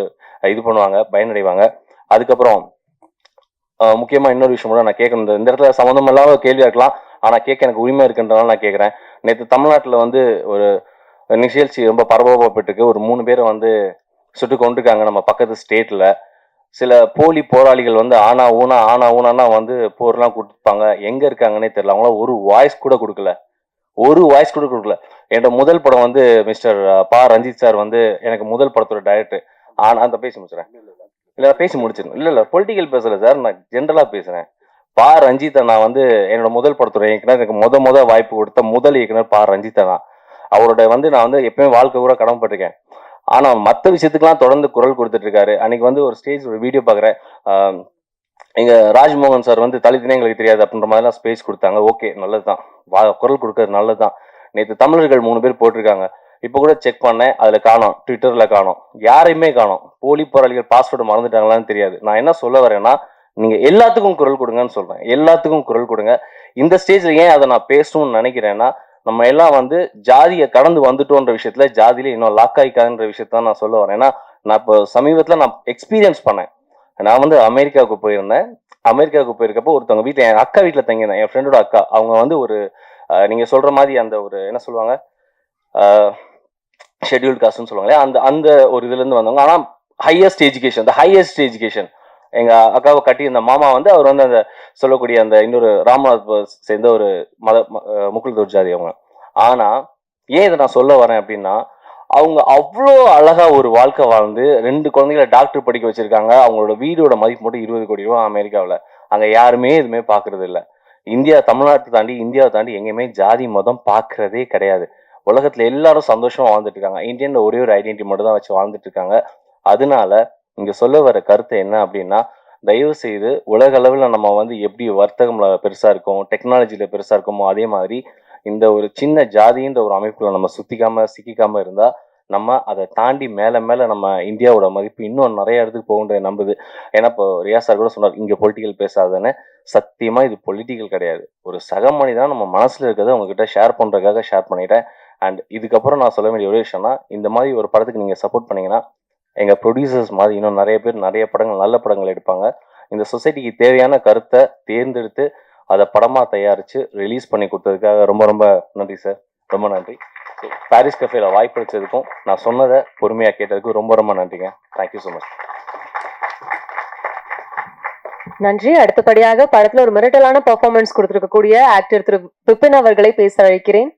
இது பண்ணுவாங்க, பயனடைவாங்க. அதுக்கப்புறம் முக்கியமா இன்னொரு விஷயம் கூட நான் கேட்கணும். இந்த இடத்துல சம்மந்தம் இல்லாத கேள்வியா இருக்கலாம், ஆனா கேட்க எனக்கு உரிமை இருக்குன்றதுனால நான் கேட்கறேன். நேற்று தமிழ்நாட்டுல வந்து ஒரு நிகழ்ச்சி ரொம்ப பரபரப்பட்டுருக்கு. ஒரு 3 பேரை வந்து சுட்டு கொண்டிருக்காங்க நம்ம பக்கத்து ஸ்டேட்ல. சில போலி போராளிகள் வந்து ஆனா ஊனா வந்து போர்லாம் கொடுப்பாங்க. எங்க இருக்காங்கன்னே தெரியல. அவங்களாம் ஒரு வாய்ஸ் கூட கொடுக்கல. என்னோட முதல் படம் வந்து மிஸ்டர் பா ரஞ்சித் சார் வந்து எனக்கு முதல் படத்தோட டைரக்டர். ஆனா அந்த பேசி முடிச்சுறேன். பேசி முடிச்சிருக்கேன். இல்ல பொலிட்டிக்கல் பேசல சார், நான் ஜென்ரலா பேசுறேன். பா ரஞ்சித் அண்ணா வந்து என்னோட முதல் படத்தோட இயக்குனர். எனக்கு முத வாய்ப்பு கொடுத்த முதல் இயக்குனர் பா ரஞ்சித் அண்ணா. அவரோட வந்து நான் வந்து எப்பயும் வாழ்க்கை கூட கடமைப்பட்டிருக்கேன். ஆனா மற்ற விஷயத்துக்குலாம் தொடர்ந்து குரல் கொடுத்துட்டு இருக்காரு. அன்னைக்கு வந்து ஒரு ஸ்டேஜ் ஒரு வீடியோ பாக்குறேன். எங்க ராஜ்மோகன் சார் வந்து தலித்தினே எங்களுக்கு தெரியாது அப்படின்ற மாதிரிலாம் ஸ்பேஸ் கொடுத்தாங்க. ஓகே, நல்லதுதான், குரல் கொடுக்கறது நல்லதுதான். நேற்று தமிழர்கள் 3 பேர் போட்டிருக்காங்க. இப்போ கூட செக் பண்ணேன், அதுல காணோம், ட்விட்டர்ல காணோம், யாரையுமே காணோம். போலி போராளிகள் பாஸ்வேர்டு மறந்துட்டாங்களான்னு தெரியாது. நான் என்ன சொல்ல வரேன்னா, நீங்க எல்லாத்துக்கும் குரல் கொடுங்கன்னு சொல்றேன். எல்லாத்துக்கும் குரல் கொடுங்க. இந்த ஸ்டேஜ்ல ஏன் அதை நான் பேசணும்னு நினைக்கிறேன்னா, நம்ம எல்லாம் வந்து ஜாதியை கடந்து வந்துட்டோன்ற விஷயத்துல ஜாதியில இன்னும் லாக் ஆயிக்காதுன்ற விஷயத்தான் நான் சொல்ல வரேன். ஏன்னா நான் இப்போ சமீபத்துல நான் எக்ஸ்பீரியன்ஸ் பண்ணேன். நான் வந்து அமெரிக்காவுக்கு போயிருந்தேன். அமெரிக்காவுக்கு போயிருக்கப்போ ஒருத்தவங்க வீட்டில், என் அக்கா வீட்டில் தங்கியிருந்தேன். என் ஃப்ரெண்டோட அக்கா. அவங்க வந்து ஒரு நீங்க சொல்ற மாதிரி அந்த ஒரு என்ன சொல்லுவாங்க, ஷெட்யூல்ட் காஸ்ட்னு சொல்லுவாங்களே, அந்த அந்த ஒரு இதுல இருந்து வந்தவங்க. ஆனா ஹையஸ்ட் எஜுகேஷன் எங்க அக்காவை கட்டி இந்த மாமா வந்து அவர் வந்து அந்த சொல்லக்கூடிய அந்த இன்னொரு ராமநாத் சேர்ந்த ஒரு முக்குள் ஜாதி அவங்க. ஆனா ஏன் இதை நான் சொல்ல வரேன் அப்படின்னா, அவங்க அவ்வளோ அழகா ஒரு வாழ்க்கை வாழ்ந்து 2 குழந்தைகளை டாக்டர் படிக்க வச்சிருக்காங்க. அவங்களோட வீடோட மதிப்பு மட்டும் 20 கோடி ரூபா அமெரிக்காவில். அங்க யாருமே எதுவுமே பாக்குறது இல்லை. தமிழ்நாட்டை தாண்டி இந்தியாவை தாண்டி எங்கேயுமே ஜாதி மதம் பாக்குறதே கிடையாது. உலகத்துல எல்லாரும் சந்தோஷமா வாழ்ந்துட்டு இருக்காங்க. இந்தியன்ல ஒரே ஒரு ஐடென்டிட்டி மட்டும் தான் வச்சு வாழ்ந்துட்டு இருக்காங்க. அதனால இங்க சொல்ல வர கருத்து என்ன அப்படின்னா, தயவு செய்து உலக அளவுல நம்ம வந்து எப்படி வர்த்தகம்ல பெருசா இருக்கும், டெக்னாலஜில பெருசா இருக்குமோ, அதே மாதிரி இந்த ஒரு சின்ன ஜாதின்ற ஒரு அமைப்புல நம்ம சிக்கிக்காம இருந்தா நம்ம அதை தாண்டி மேல மேல நம்ம இந்தியாவோட மதிப்பு இன்னும் நிறைய இடத்துக்கு போகுன்றதை நம்புது. ஏன்னா இப்போ ரியா சார் கூட சொன்னார், இங்க பொலிட்டிக்கல் பேசாதானே. சத்தியமா இது பொலிட்டிக்கல் கிடையாது. ஒரு சக மனிதனா நம்ம மனசுல இருக்கிறத உங்ககிட்ட ஷேர் பண்றதுக்காக ஷேர் பண்ணிட்டேன். அண்ட் இதுக்கப்புறம் நான் சொல்ல வேண்டிய ஒரு விஷயம்னா, இந்த மாதிரி ஒரு படத்துக்கு நீங்க சப்போர்ட் பண்ணீங்கன்னா, எங்க ப்ரொடியூசர்ஸ் மாதிரி இன்னும் நிறைய பேர் நிறைய படங்கள், நல்ல படங்கள் எடுப்பாங்க. இந்த சொசைட்டிக்கு தேவையான கருத்தை தேர்ந்தெடுத்து அதை படமா தயாரிச்சு ரிலீஸ் பண்ணி கொடுத்ததுக்காக ரொம்ப ரொம்ப நன்றி சார். ரொம்ப நன்றி. பாரிஸ் கஃபேல வாய்ப்பு அளிச்சதுக்கும், நான் சொன்னதை பொறுமையா கேட்டதுக்கும் ரொம்ப ரொம்ப நன்றிங்க. Thank you so much. நன்றி. அடுத்தபடியாக படத்துல ஒரு மிரட்டலான பெர்ஃபார்மன்ஸ் கொடுத்திருக்கக்கூடிய ஆக்டர் திரு பிபின் அவர்களை பேச அழைக்கிறேன்.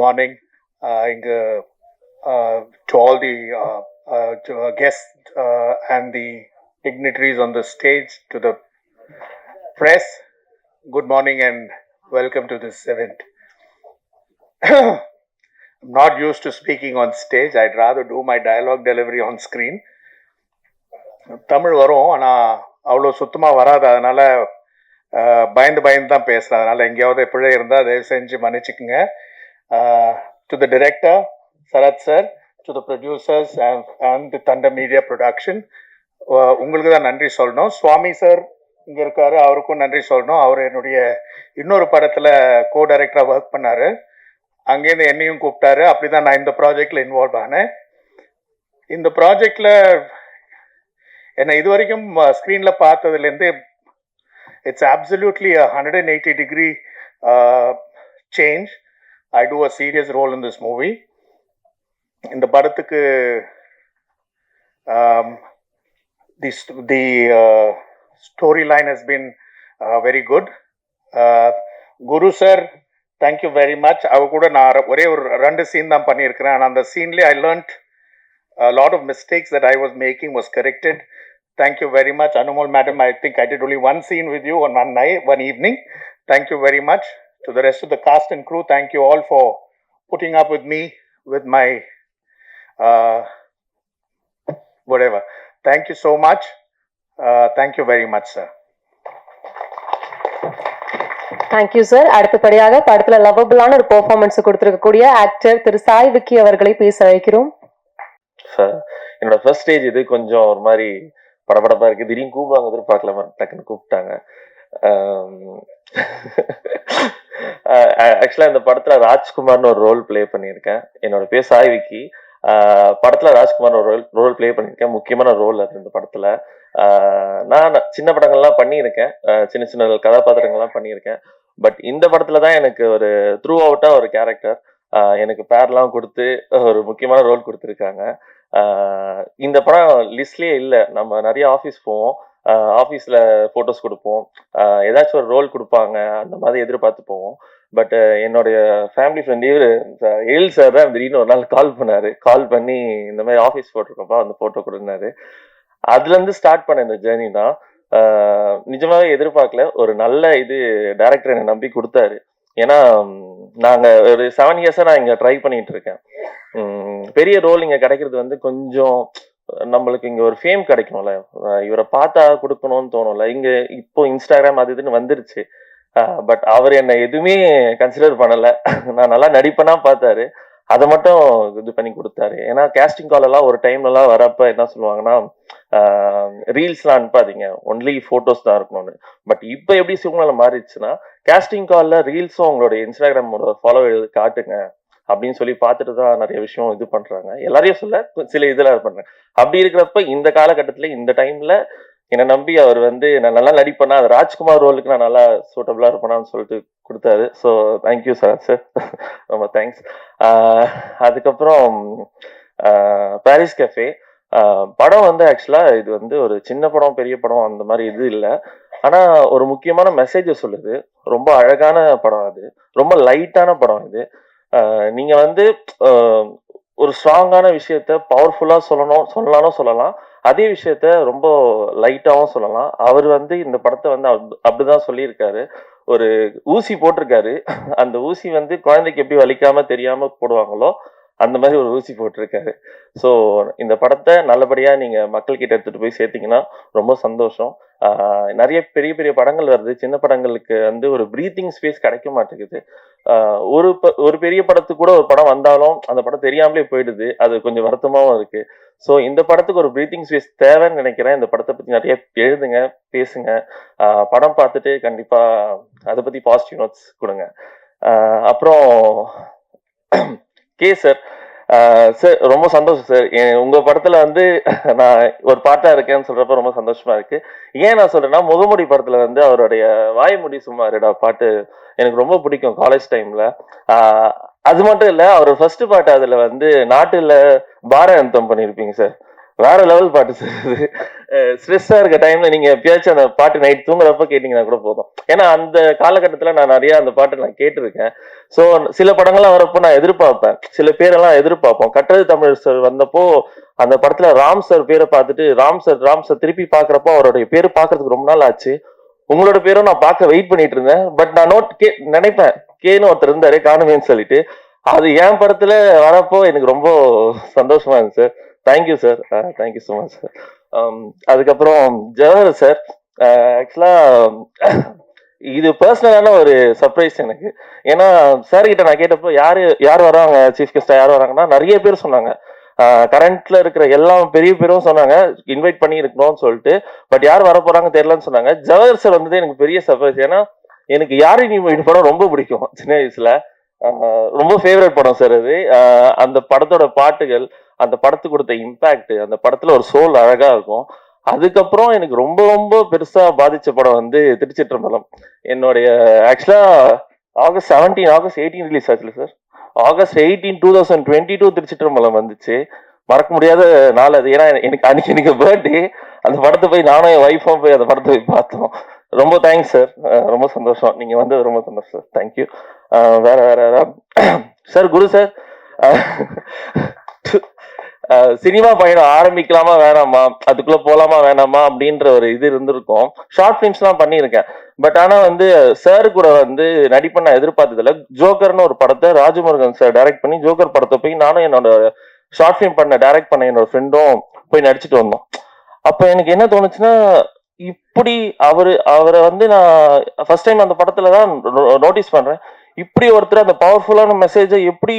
Morning, to all the guests and the dignitaries on the stage, to the press, good morning and welcome to this event. I'm not used to speaking on stage. I'd rather do my dialogue delivery on screen. Tamil வரும், ஆனால் அவ்வளோ சுத்தமாக வராது. அதனால பயந்து தான் பேசுகிறேன். அதனால் எங்கேயாவது பிழை இருந்தால் தயவு செஞ்சு மன்னிச்சுக்குங்க. To the director, Sarath sir, to the producers and the Thunder Media Production, உங்களுக்கு தான் நன்றி சொல்லணும். சுவாமி சார் இங்கே இருக்காரு, அவருக்கும் நன்றி சொல்லணும். அவர் என்னுடைய இன்னொரு படத்தில் கோ டைரக்டராக ஒர்க் பண்ணார். அங்கேருந்து என்னையும் கூப்பிட்டாரு. அப்படி தான் நான் இந்த ப்ராஜெக்டில் இன்வால்வ் ஆனேன். இந்த ப்ராஜெக்டில் என்னை இது வரைக்கும் ஸ்க்ரீனில் பார்த்ததுலேருந்து it's absolutely 180-degree change. I do a serious role in this movie. இந்த படத்துக்கு the storyline has been very good. Guru sir, thank you very much. அவ கூட நான் ஒரே ஒரு 2 சீன் தான் பண்ணியிருக்கிறேன். ஆனால் அந்த சீன்லேயே I learnt A lot of mistakes that I was making was corrected. Thank you very much, Anumal madam. I think I did only one scene with you on one night, one evening. Thank you very much. To the rest of the cast and crew, thank you all for putting up with me, with my whatever. Thank you so much. Thank you very much, sir. Thank you sir. அடுத்தபடியாக படத்துல லவபிளான ஒரு பெர்ஃபார்மன்ஸ் கொடுத்திருக்கக்கூடிய ஆக்டர் திரு சாய் விக்கி அவர்களை பேச அழைக்கிறோம். சார், என்னோட ஃபர்ஸ்ட் ஸ்டேஜ் இது கொஞ்சம் ஒரு மாதிரி படபடப்பா இருக்கு. திடீர்னு கூப்பிடுவாங்க எதிர்பார்க்கல, டக்குன்னு கூப்பிட்டாங்க. ஆக்சுவலா இந்த படத்துல ராஜ்குமார்னு ஒரு ரோல் பிளே பண்ணியிருக்கேன். என்னோட பேர் சாய் விக்கி. படத்துல ராஜ்குமார் ஒரு ரோல் பிளே பண்ணியிருக்கேன். முக்கியமான ரோல் அது இந்த படத்துல. நான் சின்ன படங்கள்லாம் பண்ணியிருக்கேன், சின்ன சின்ன கதாபாத்திரங்கள்லாம் பண்ணியிருக்கேன். பட் இந்த படத்துல தான் எனக்கு ஒரு த்ரூ அவுட்டா ஒரு கேரக்டர் எனக்கு பேர்லாம் கொடுத்து ஒரு முக்கியமான ரோல் கொடுத்துருக்காங்க. இந்த படம் லிஸ்ட்லயே இல்லை. நம்ம நிறைய ஆஃபீஸ் போவோம், ஆஃபீஸில் ஃபோட்டோஸ் கொடுப்போம், ஏதாச்சும் ஒரு ரோல் கொடுப்பாங்க, அந்த மாதிரி எதிர்பார்த்து போவோம். பட் என்னுடைய ஃபேமிலி ஃப்ரெண்ட் எழில் சார் தான் திடீர்னு ஒரு நாள் கால் பண்ணாரு. கால் பண்ணி இந்த மாதிரி ஆஃபீஸ் ஃபோட்டோ இருக்கப்பா அந்த ஃபோட்டோ கொடுத்தாரு. அதுலேருந்து ஸ்டார்ட் பண்ண இந்த ஜேர்னி தான். நிஜமாவே எதிர்பார்க்கல. ஒரு நல்ல இது டைரக்டர் என்னை நம்பி கொடுத்தாரு. ஏன்னா நாங்கள் ஒரு 7 இயர்ஸாக நான் இங்கே ட்ரை பண்ணிட்டு இருக்கேன். பெரிய ரோல் இங்கே கிடைக்கிறது வந்து கொஞ்சம் நம்மளுக்கு இங்கே ஒரு ஃபேம் கிடைக்கும்ல, இவரை பார்த்தா கொடுக்கணும்னு தோணும்ல. இங்கே இப்போ இன்ஸ்டாகிராம் அது இதுன்னு வந்துருச்சு. பட் அவர் என்னை எதுவுமே கன்சிடர் பண்ணலை. நான் நல்லா நடிப்பேனா பார்த்தாரு, அதை மட்டும் இது பண்ணி கொடுத்தாரு. ஏன்னா கேஸ்டிங் கால் எல்லாம் ஒரு டைம்லலாம் வரப்ப என்ன சொல்லுவாங்கன்னா, ரீல்ஸ்லாம் அனுப்பாதீங்க, ஒன்லி ஃபோட்டோஸ் தான் இருக்கணும்னு. பட் இப்போ எப்படி சூழ்நிலை மாறிடுச்சுன்னா, கேஸ்டிங் காலில் ரீல்ஸும் உங்களுடைய இன்ஸ்டாகிராமோட ஃபாலோ காட்டுங்க அப்படின்னு சொல்லி பார்த்துட்டு தான் நிறைய விஷயம் இது பண்றாங்க. எல்லாரையும் சொல்ல சில இதெல்லாம் பண்றேன். அப்படி இருக்கிறப்ப இந்த காலகட்டத்துல இந்த டைம்ல என்னை நம்பி அவர் வந்து நான் நல்லா நடிப்பேனா, அது ராஜ்குமார் ரோலுக்கு நான் நல்லா சூட்டபிளா இருப்பேனான்னு சொல்லிட்டு கொடுத்தாரு. So thank you sir. ரொம்ப தேங்க்ஸ். அதுக்கப்புறம் பாரிஸ் கஃபே படம் வந்து ஆக்சுவலா இது வந்து ஒரு சின்ன படம் பெரிய படம் அந்த மாதிரி இது இல்லை. ஆனா ஒரு முக்கியமான மெசேஜை சொல்லுது. ரொம்ப அழகான படம் அது, ரொம்ப லைட்டான படம் இது. நீங்க வந்து ஒரு ஸ்ட்ராங்கான விஷயத்த பவர்ஃபுல்லா சொல்லலாம், அதே விஷயத்த ரொம்ப லைட்டாவும் சொல்லலாம். அவர் வந்து இந்த படத்தை வந்து அப்படிதான் சொல்லியிருக்காரு. ஒரு ஊசி போட்டிருக்காரு, அந்த ஊசி வந்து குழந்தைக்கு எப்படி வலிக்காம தெரியாம போடுவாங்களோ அந்த மாதிரி ஒரு ஊசி போட்டிருக்காரு. ஸோ இந்த படத்தை நல்லபடியா நீங்க மக்கள் கிட்ட எடுத்துட்டு போய் சேர்த்தீங்கன்னா ரொம்ப சந்தோஷம். நிறைய பெரிய பெரிய படங்கள் வருது, சின்ன படங்களுக்கு வந்து ஒரு பிரீத்திங் ஸ்பேஸ் கிடைக்க மாட்டேங்குது. ஒரு பெரிய படத்துக்கு கூட ஒரு படம் வந்தாலும் அந்த படம் தெரியாமலே போயிடுது. அது கொஞ்சம் வருத்தமாவும் இருக்கு. ஸோ இந்த படத்துக்கு ஒரு பிரீத்திங் ஸ்பேஸ் தேவைன்னு நினைக்கிறேன். இந்த படத்தை பத்தி நிறைய எழுதுங்க, பேசுங்க. படம் பார்த்துட்டு கண்டிப்பா அதை பத்தி பாசிட்டிவ் நோட்ஸ் கொடுங்க. அப்புறம் கே சார், சார் ரொம்ப சந்தோஷம் சார். உங்க படத்துல வந்து நான் ஒரு பாட்டா இருக்கேன்னு சொல்றப்ப ரொம்ப சந்தோஷமா இருக்கு. ஏன் நான் சொல்றேன்னா, முகமுடி படத்துல வந்து அவருடைய வாய்மொழி சும்மா இருடா பாட்டு எனக்கு ரொம்ப பிடிக்கும் காலேஜ் டைம்ல. அது மட்டும் இல்ல, அவர் ஃபர்ஸ்ட் பாட்டு அதுல வந்து நாட்டுல பார அந்தம் பண்ணிருப்பீங்க சார். வேற லெவல் பாட்டு சார். ஸ்ட்ரெஸ்ஸா இருக்க டைம்ல நீங்க எப்பயாச்சும் அந்த பாட்டு நைட் தூங்குறப்ப கேட்டீங்கன்னா கூட போதும். ஏன்னா அந்த காலகட்டத்துல நான் நிறைய அந்த பாட்டு நான் கேட்டிருக்கேன். ஸோ சில படங்கள்லாம் வரப்போ நான் எதிர்பார்ப்பேன், சில பேரெல்லாம் எதிர்பார்ப்போம். கட்டது தமிழ் சார் வந்தப்போ அந்த படத்துல ராம் சார் பேரை பார்த்துட்டு ராம் சார் திருப்பி பாக்குறப்போ அவருடைய பேரு பாக்குறதுக்கு ரொம்ப நாள் ஆச்சு. உங்களோட பேரும் நான் பார்க்க வெயிட் பண்ணிட்டு இருந்தேன். பட் நான் நினைப்பேன் கேன்னு ஒருத்தர் இருந்தாரு காணுமேன்னு சொல்லிட்டு, அது என் படத்துல வரப்போ எனக்கு ரொம்ப சந்தோஷமா இருந்துச்சு sir. Thank you sir, thank you so much sir. அதுக்கப்புறம் ஜவஹர் சார், ஆக்சுவலா இது பர்சனலான ஒரு சர்ப்ரைஸ் எனக்கு. ஏன்னா சார் கிட்ட நான் கேட்டப்போ யார் வராங்க சீஃப் கெஸ்டா யார் வராங்கன்னா நிறைய பேர் சொன்னாங்க. கரண்ட்ல இருக்கிற எல்லா பெரிய பேரும் சொன்னாங்க இன்வைட் பண்ணி இருக்கணும்னு சொல்லிட்டு. பட் யார் வர போறாங்க தெரியலன்னு சொன்னாங்க. ஜவஹர் சார் வந்தது எனக்கு பெரிய சர்ப்ரைஸ். ஏன்னா எனக்கு யாரு நீ படம் ரொம்ப பிடிக்கும் சின்ன வயசுல, ரொம்ப ஃபேவரட் படம் சார் அது. அந்த படத்தோட பாட்டுகள், அந்த படத்துக்கு கொடுத்த இம்பாக்ட், அந்த படத்துல ஒரு சோல் அழகா இருக்கும். அதுக்கப்புறம் எனக்கு ரொம்ப ரொம்ப பெருசா பாதிச்ச படம் வந்து திருச்சிற்றம்பலம். என்னுடைய ஆக்சுவலா ஆகஸ்ட் 18 ரிலீஸ் ஆச்சுல சார். ஆகஸ்ட் 18, 2022 திருச்சிற்றம்பலம் வந்துச்சு. மறக்க முடியாத நாள் அது. ஏன்னா எனக்கு பர்த்டே. அந்த படத்தை போய் நானும் என் ஒய்ஃபும் போய் அந்த படத்தை போய் பார்த்தோம். ரொம்ப தேங்க்ஸ் சார், ரொம்ப சந்தோஷம். நீங்க வந்தது ரொம்ப சந்தோஷம் சார். தேங்க்யூ. வேற சார் குரு சார், சினிமா பயணம் ஆரம்பிக்கலாமா வேணாமா, அதுக்குள்ள போலாமா வேணாமா அப்படின்ற ஒரு இது இருந்திருக்கும். ஷார்ட் ஃபிலிம்ஸ்லாம் பண்ணியிருக்கேன். பட் ஆனா வந்து சார் கூட வந்து நடிப்பை நான் எதிர்பார்த்ததில்ல. ஜோக்கர்னு ஒரு படத்தை ராஜமுருகன் சார் டைரக்ட் பண்ணி, ஜோக்கர் படத்தை போய் நானும் என்னோட ஷார்ட் ஃபிலிம் டைரக்ட் பண்ண என்னோட ஃப்ரெண்டும் போய் நடிச்சுட்டு வந்தோம். அப்ப எனக்கு என்ன தோணுச்சுன்னா, இப்படி அவரை வந்து நான் ஃபர்ஸ்ட் டைம் அந்த படத்துல தான் நோட்டீஸ் பண்றேன். இப்படி ஒருத்தர் அந்த பவர்ஃபுல்லான மெசேஜை எப்படி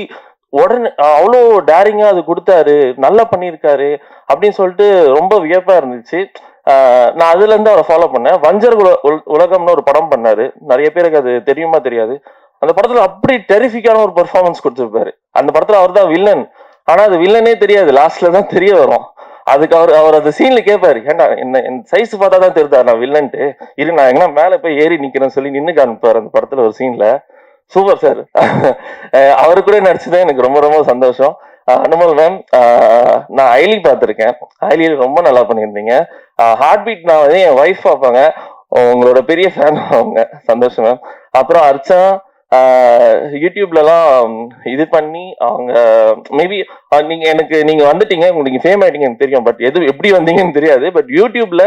உடனே அவ்வளோ டேரிங்கா அது கொடுத்தாரு, நல்லா பண்ணியிருக்காரு அப்படின்னு சொல்லிட்டு ரொம்ப வியப்பா இருந்துச்சு. நான் அதுல இருந்து அவரை ஃபாலோ பண்ணேன். வஞ்சர் உலகம்னு ஒரு படம் பண்ணாரு, நிறைய பேருக்கு அது தெரியுமா தெரியாது. அந்த படத்துல அப்படி டெரிஃபிக்கான ஒரு பெர்ஃபார்மன்ஸ் கொடுத்துருப்பாரு. அந்த படத்துல அவர் தான் வில்லன், ஆனா அது வில்லனே தெரியாது, லாஸ்ட்ல தான் தெரிய வரும். அதுக்கு அவர் அந்த சீன்ல கேட்பாரு, ஏன்டா என்ன என் சைஸ் பார்த்தா தான் தெரியுதா நான் வில்லன்ட்டு, இரு நான் எங்கன்னா மேல போய் ஏறி நிக்கிறேன்னு சொல்லி நின்று காமிப்பாரு அந்த படத்துல ஒரு சீன்ல. Super sir. அவரு கூட நடிச்சது எனக்கு ரொம்ப ரொம்ப சந்தோஷம். அனுமல் மேம், நான் ஐலி பார்த்துருக்கேன். ஐலி ரொம்ப நல்லா பண்ணியிருந்தீங்க. ஹார்ட் பீட் நான் வந்து என் ஒய்ஃப் பார்ப்பாங்க, உங்களோட பெரிய ஃபேன் அவங்க. சந்தோஷம் மேம். அப்புறம் அர்ச்சா யூடியூப்லலாம் இது பண்ணி அவங்க மேபி நீங்க வந்துட்டீங்க, உங்களுக்கு ஃபேம் ஆயிட்டீங்க எனக்கு தெரியும். பட் எப்படி வந்தீங்கன்னு தெரியாது. பட் யூடியூப்ல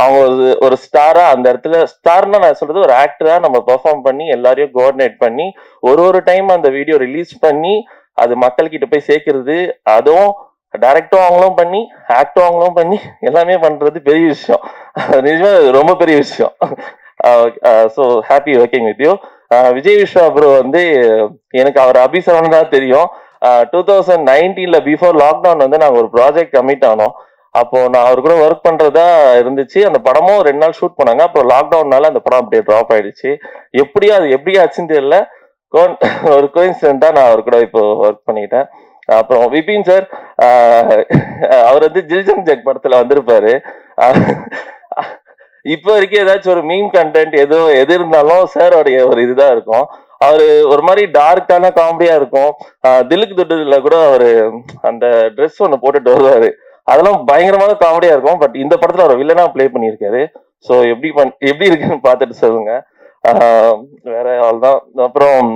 அவங்க ஒரு ஸ்டாரா அந்த இடத்துல, ஸ்டார்னா நான் சொல்றது ஒரு ஆக்டரா நம்ம பெர்ஃபார்ம் பண்ணி எல்லாரையும் கோஆர்டினேட் பண்ணி ஒரு டைம் அந்த வீடியோ ரிலீஸ் பண்ணி அது மக்கள் கிட்ட போய் சேர்க்கறது, அதுவும் டைரக்டும் அவங்களும் பண்ணி ஆக்டும் அவங்களும் பண்ணி எல்லாமே பண்றது பெரிய விஷயம். நிஜமா ரொம்ப பெரிய விஷயம். So happy working with you. Vijay Vishwa bro வந்து எனக்கு அவர் அபிசரவன் தான் தெரியும். 2019 பிஃபோர் லாக்டவுன் வந்து நாங்கள் ஒரு ப்ராஜெக்ட் கமிட் ஆனோம். அப்போ நான் அவர் கூட ஒர்க் பண்றதா இருந்துச்சு. அந்த படமும் 2 நாள் ஷூட் பண்ணாங்க. அப்புறம் லாக்டவுன்னால அந்த படம் அப்படியே ட்ராப் ஆயிடுச்சு. அது எப்படி ஆச்சுன்னு தெரியல. ஒரு கோயின்சிடென்ட்டா நான் அவர் கூட இப்போ ஒர்க் பண்ணிட்டேன். அப்புறம் விபின் சார், அவர் வந்து ஜில்ஜங் ஜக் படத்துல வந்திருப்பாரு. இப்போ வரைக்கும் ஏதாச்சும் ஒரு மீம் கண்டென்ட் எது இருந்தாலும் சாரோடைய ஒரு இதுதான் இருக்கும். அவரு ஒரு மாதிரி டார்க்கான காமெடியா இருக்கும். திலுக்கு துட்டுல கூட அவரு அந்த ட்ரெஸ் ஒன்று போட்டுட்டு வருவாரு, அதெல்லாம் பயங்கரமான காமெடியா இருக்கும். பட் இந்த படத்துல அவர் வில்லனா பிளே பண்ணியிருக்காரு. ஸோ எப்படி இருக்குன்னு பார்த்துட்டு சொல்லுங்க. வேற அவ்வளோதான். அப்புறம்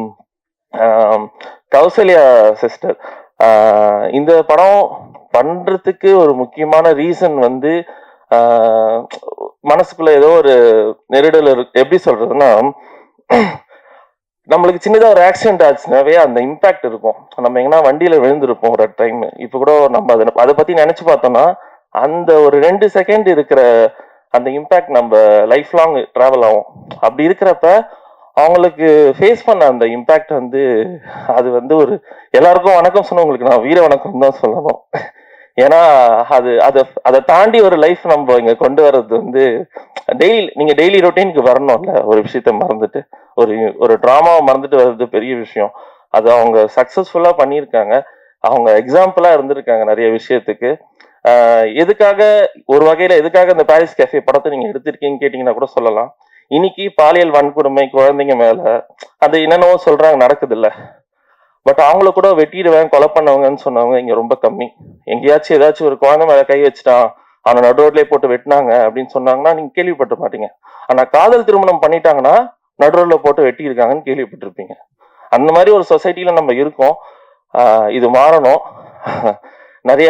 கௌசல்யா சிஸ்டர், இந்த படம் பண்றதுக்கு ஒரு முக்கியமான ரீசன் வந்து மனசுக்குள்ள ஏதோ ஒரு நெருடல் இருக்கு. எப்படி சொல்றதுன்னா, நம்மளுக்கு சின்னதா ஒரு ஆக்சிடென்ட் ஆச்சுனாவே அந்த இம்பாக்ட் இருக்கும். நம்ம எங்கன்னா வண்டியில விழுந்திருப்போம் ஒரு டைம். இப்ப கூட நம்ம அதை பத்தி நினைச்சு பார்த்தோம்னா அந்த ஒரு 2 செகண்ட் இருக்கிற அந்த இம்பாக்ட் நம்ம லைஃப் லாங் டிராவல் ஆகும். அப்படி இருக்கிறப்ப அவங்களுக்கு ஃபேஸ் பண்ண அந்த இம்பாக்ட் வந்து அது வந்து ஒரு எல்லாருக்கும் வணக்கம் சொன்னவங்களுக்கு நான் வீர வணக்கம் தான் சொல்லணும். ஏன்னா அதை தாண்டி ஒரு லைஃப் நம்ம இங்க கொண்டு வர்றது வந்து நீங்க டெய்லி ரொட்டீனுக்கு வரணும்ல. ஒரு விஷயத்த மறந்துட்டு ஒரு டிராமாவை மறந்துட்டு வர்றது பெரிய விஷயம். அது அவங்க சக்சஸ்ஃபுல்லா பண்ணியிருக்காங்க. அவங்க எக்ஸாம்பிளா இருந்திருக்காங்க நிறைய விஷயத்துக்கு. எதுக்காக ஒரு வகையில எதுக்காக இந்த பாரிஸ் கேஃபே படத்தை நீங்க எடுத்திருக்கீங்கன்னு கேட்டீங்கன்னா கூட சொல்லலாம். இன்னைக்கு பாலியல் வன்கொடுமை குழந்தைங்க மேல அது என்னென்னவோ சொல்றாங்க, நடக்குது இல்ல. பட் அவங்கள கூட வெட்டிடுவேன் கொலை பண்ணவங்கன்னு சொன்னவங்க இங்க ரொம்ப கம்மி. எங்கேயாச்சும் ஏதாச்சும் ஒரு குழந்தை மேல கை வச்சுட்டான், அவனை நடு ரோட்லயே போட்டு வெட்டினாங்க அப்படின்னு சொன்னாங்கன்னா நீங்க கேள்விப்பட்ட மாட்டீங்க. ஆனா காதல் திருமணம் பண்ணிட்டாங்கன்னா நடு ரோட்ல போட்டு வெட்டி இருக்காங்கன்னு கேள்விப்பட்டிருப்பீங்க. அந்த மாதிரி ஒரு சொசைட்டில நம்ம இருக்கோம். இது மாறணும். நிறைய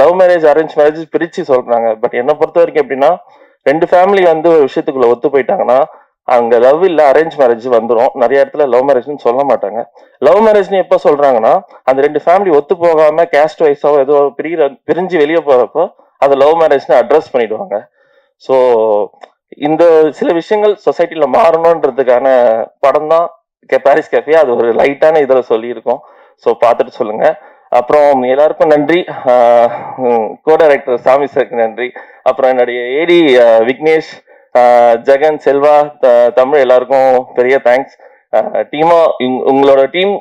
லவ் மேரேஜ் அரேஞ்ச் மேரேஜ் பிரிச்சு சொல்றாங்க. பட் என்னை பொறுத்த வரைக்கும் எப்படின்னா, 2 ஃபேமிலி வந்து ஒரு விஷயத்துக்குள்ள ஒத்து போயிட்டாங்கன்னா அங்க லவ் இல்ல அரேஞ்ச் மேரேஜ் வந்துடும். நிறைய இடத்துல லவ் மேரேஜ்னு சொல்ல மாட்டாங்க. லவ் மேரேஜ்னு எப்ப சொல்றாங்கன்னா அந்த 2 ஃபேமிலி ஒத்து போகாம கேஸ்ட் வைஸோ ஏதோ பிரிஞ்சு வெளியே போறப்போ அதை லவ் மேரேஜ்னு அட்ரஸ் பண்ணிடுவாங்க. ஸோ இந்த சில விஷயங்கள் சொசைட்டில மாறணும்ன்றதுக்கான படம் தான் பாரிஸ் கேஃபே. அது ஒரு லைட்டான இதில் சொல்லியிருக்கோம். ஸோ பார்த்துட்டு சொல்லுங்க. அப்புறம் எல்லாருக்கும் நன்றி. கோ டைரக்டர் சாமி சாருக்கு நன்றி. அப்புறம் என்னுடைய ஏடி விக்னேஷ், ஜெகன், செல்வா, தமிழ் எல்லாருக்கும் பெரிய தேங்க்ஸ். டீமா உங்களோட டீம்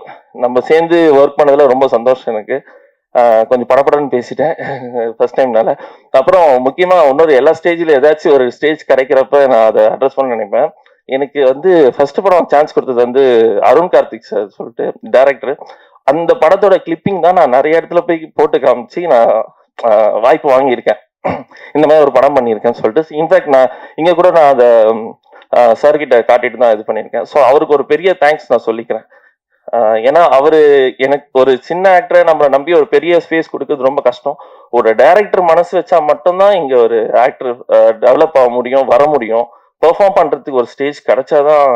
நம்ம சேர்ந்து ஒர்க் பண்ணதுல ரொம்ப சந்தோஷம் எனக்கு. கொஞ்சம் படப்படன்னு பேசிட்டேன் ஃபர்ஸ்ட் டைம்னால. அப்புறம் முக்கியமா இன்னொரு எல்லா ஸ்டேஜ்ல ஏதாச்சும் ஒரு ஸ்டேஜ் கிடைக்கிறப்ப நான் அதை அட்ரஸ் பண்ண நினைப்பேன். எனக்கு வந்து ஃபர்ஸ்ட் படம் சான்ஸ் கொடுத்தது வந்து அருண் கார்த்திக் சார் சொல்லிட்டு டைரக்டர். அந்த படத்தோட கிளிப்பிங் தான் நான் நிறைய இடத்துல போய் போட்டு காமிச்சு நான் வாய்ப்பு வாங்கியிருக்கேன். இந்த மாதிரி ஒரு படம் பண்ணியிருக்கேன்னு சொல்லிட்டு. இன்ஃபேக்ட் நான் இங்க கூட நான் அதை சார் கிட்ட காட்டிட்டு தான் இது பண்ணியிருக்கேன். ஸோ அவருக்கு ஒரு பெரிய தேங்க்ஸ் நான் சொல்லிக்கிறேன். ஏன்னா அவரு எனக்கு ஒரு சின்ன ஆக்டரை நம்ம நம்பி ஒரு பெரிய ஸ்பேஸ் கொடுக்கறது ரொம்ப கஷ்டம். ஒரு டைரக்டர் மனசு வச்சா மட்டும்தான் இங்க ஒரு ஆக்டர் டெவலப் ஆக முடியும், வர முடியும். பெர்ஃபார்ம் பண்றதுக்கு ஒரு ஸ்டேஜ் கிடைச்சாதான்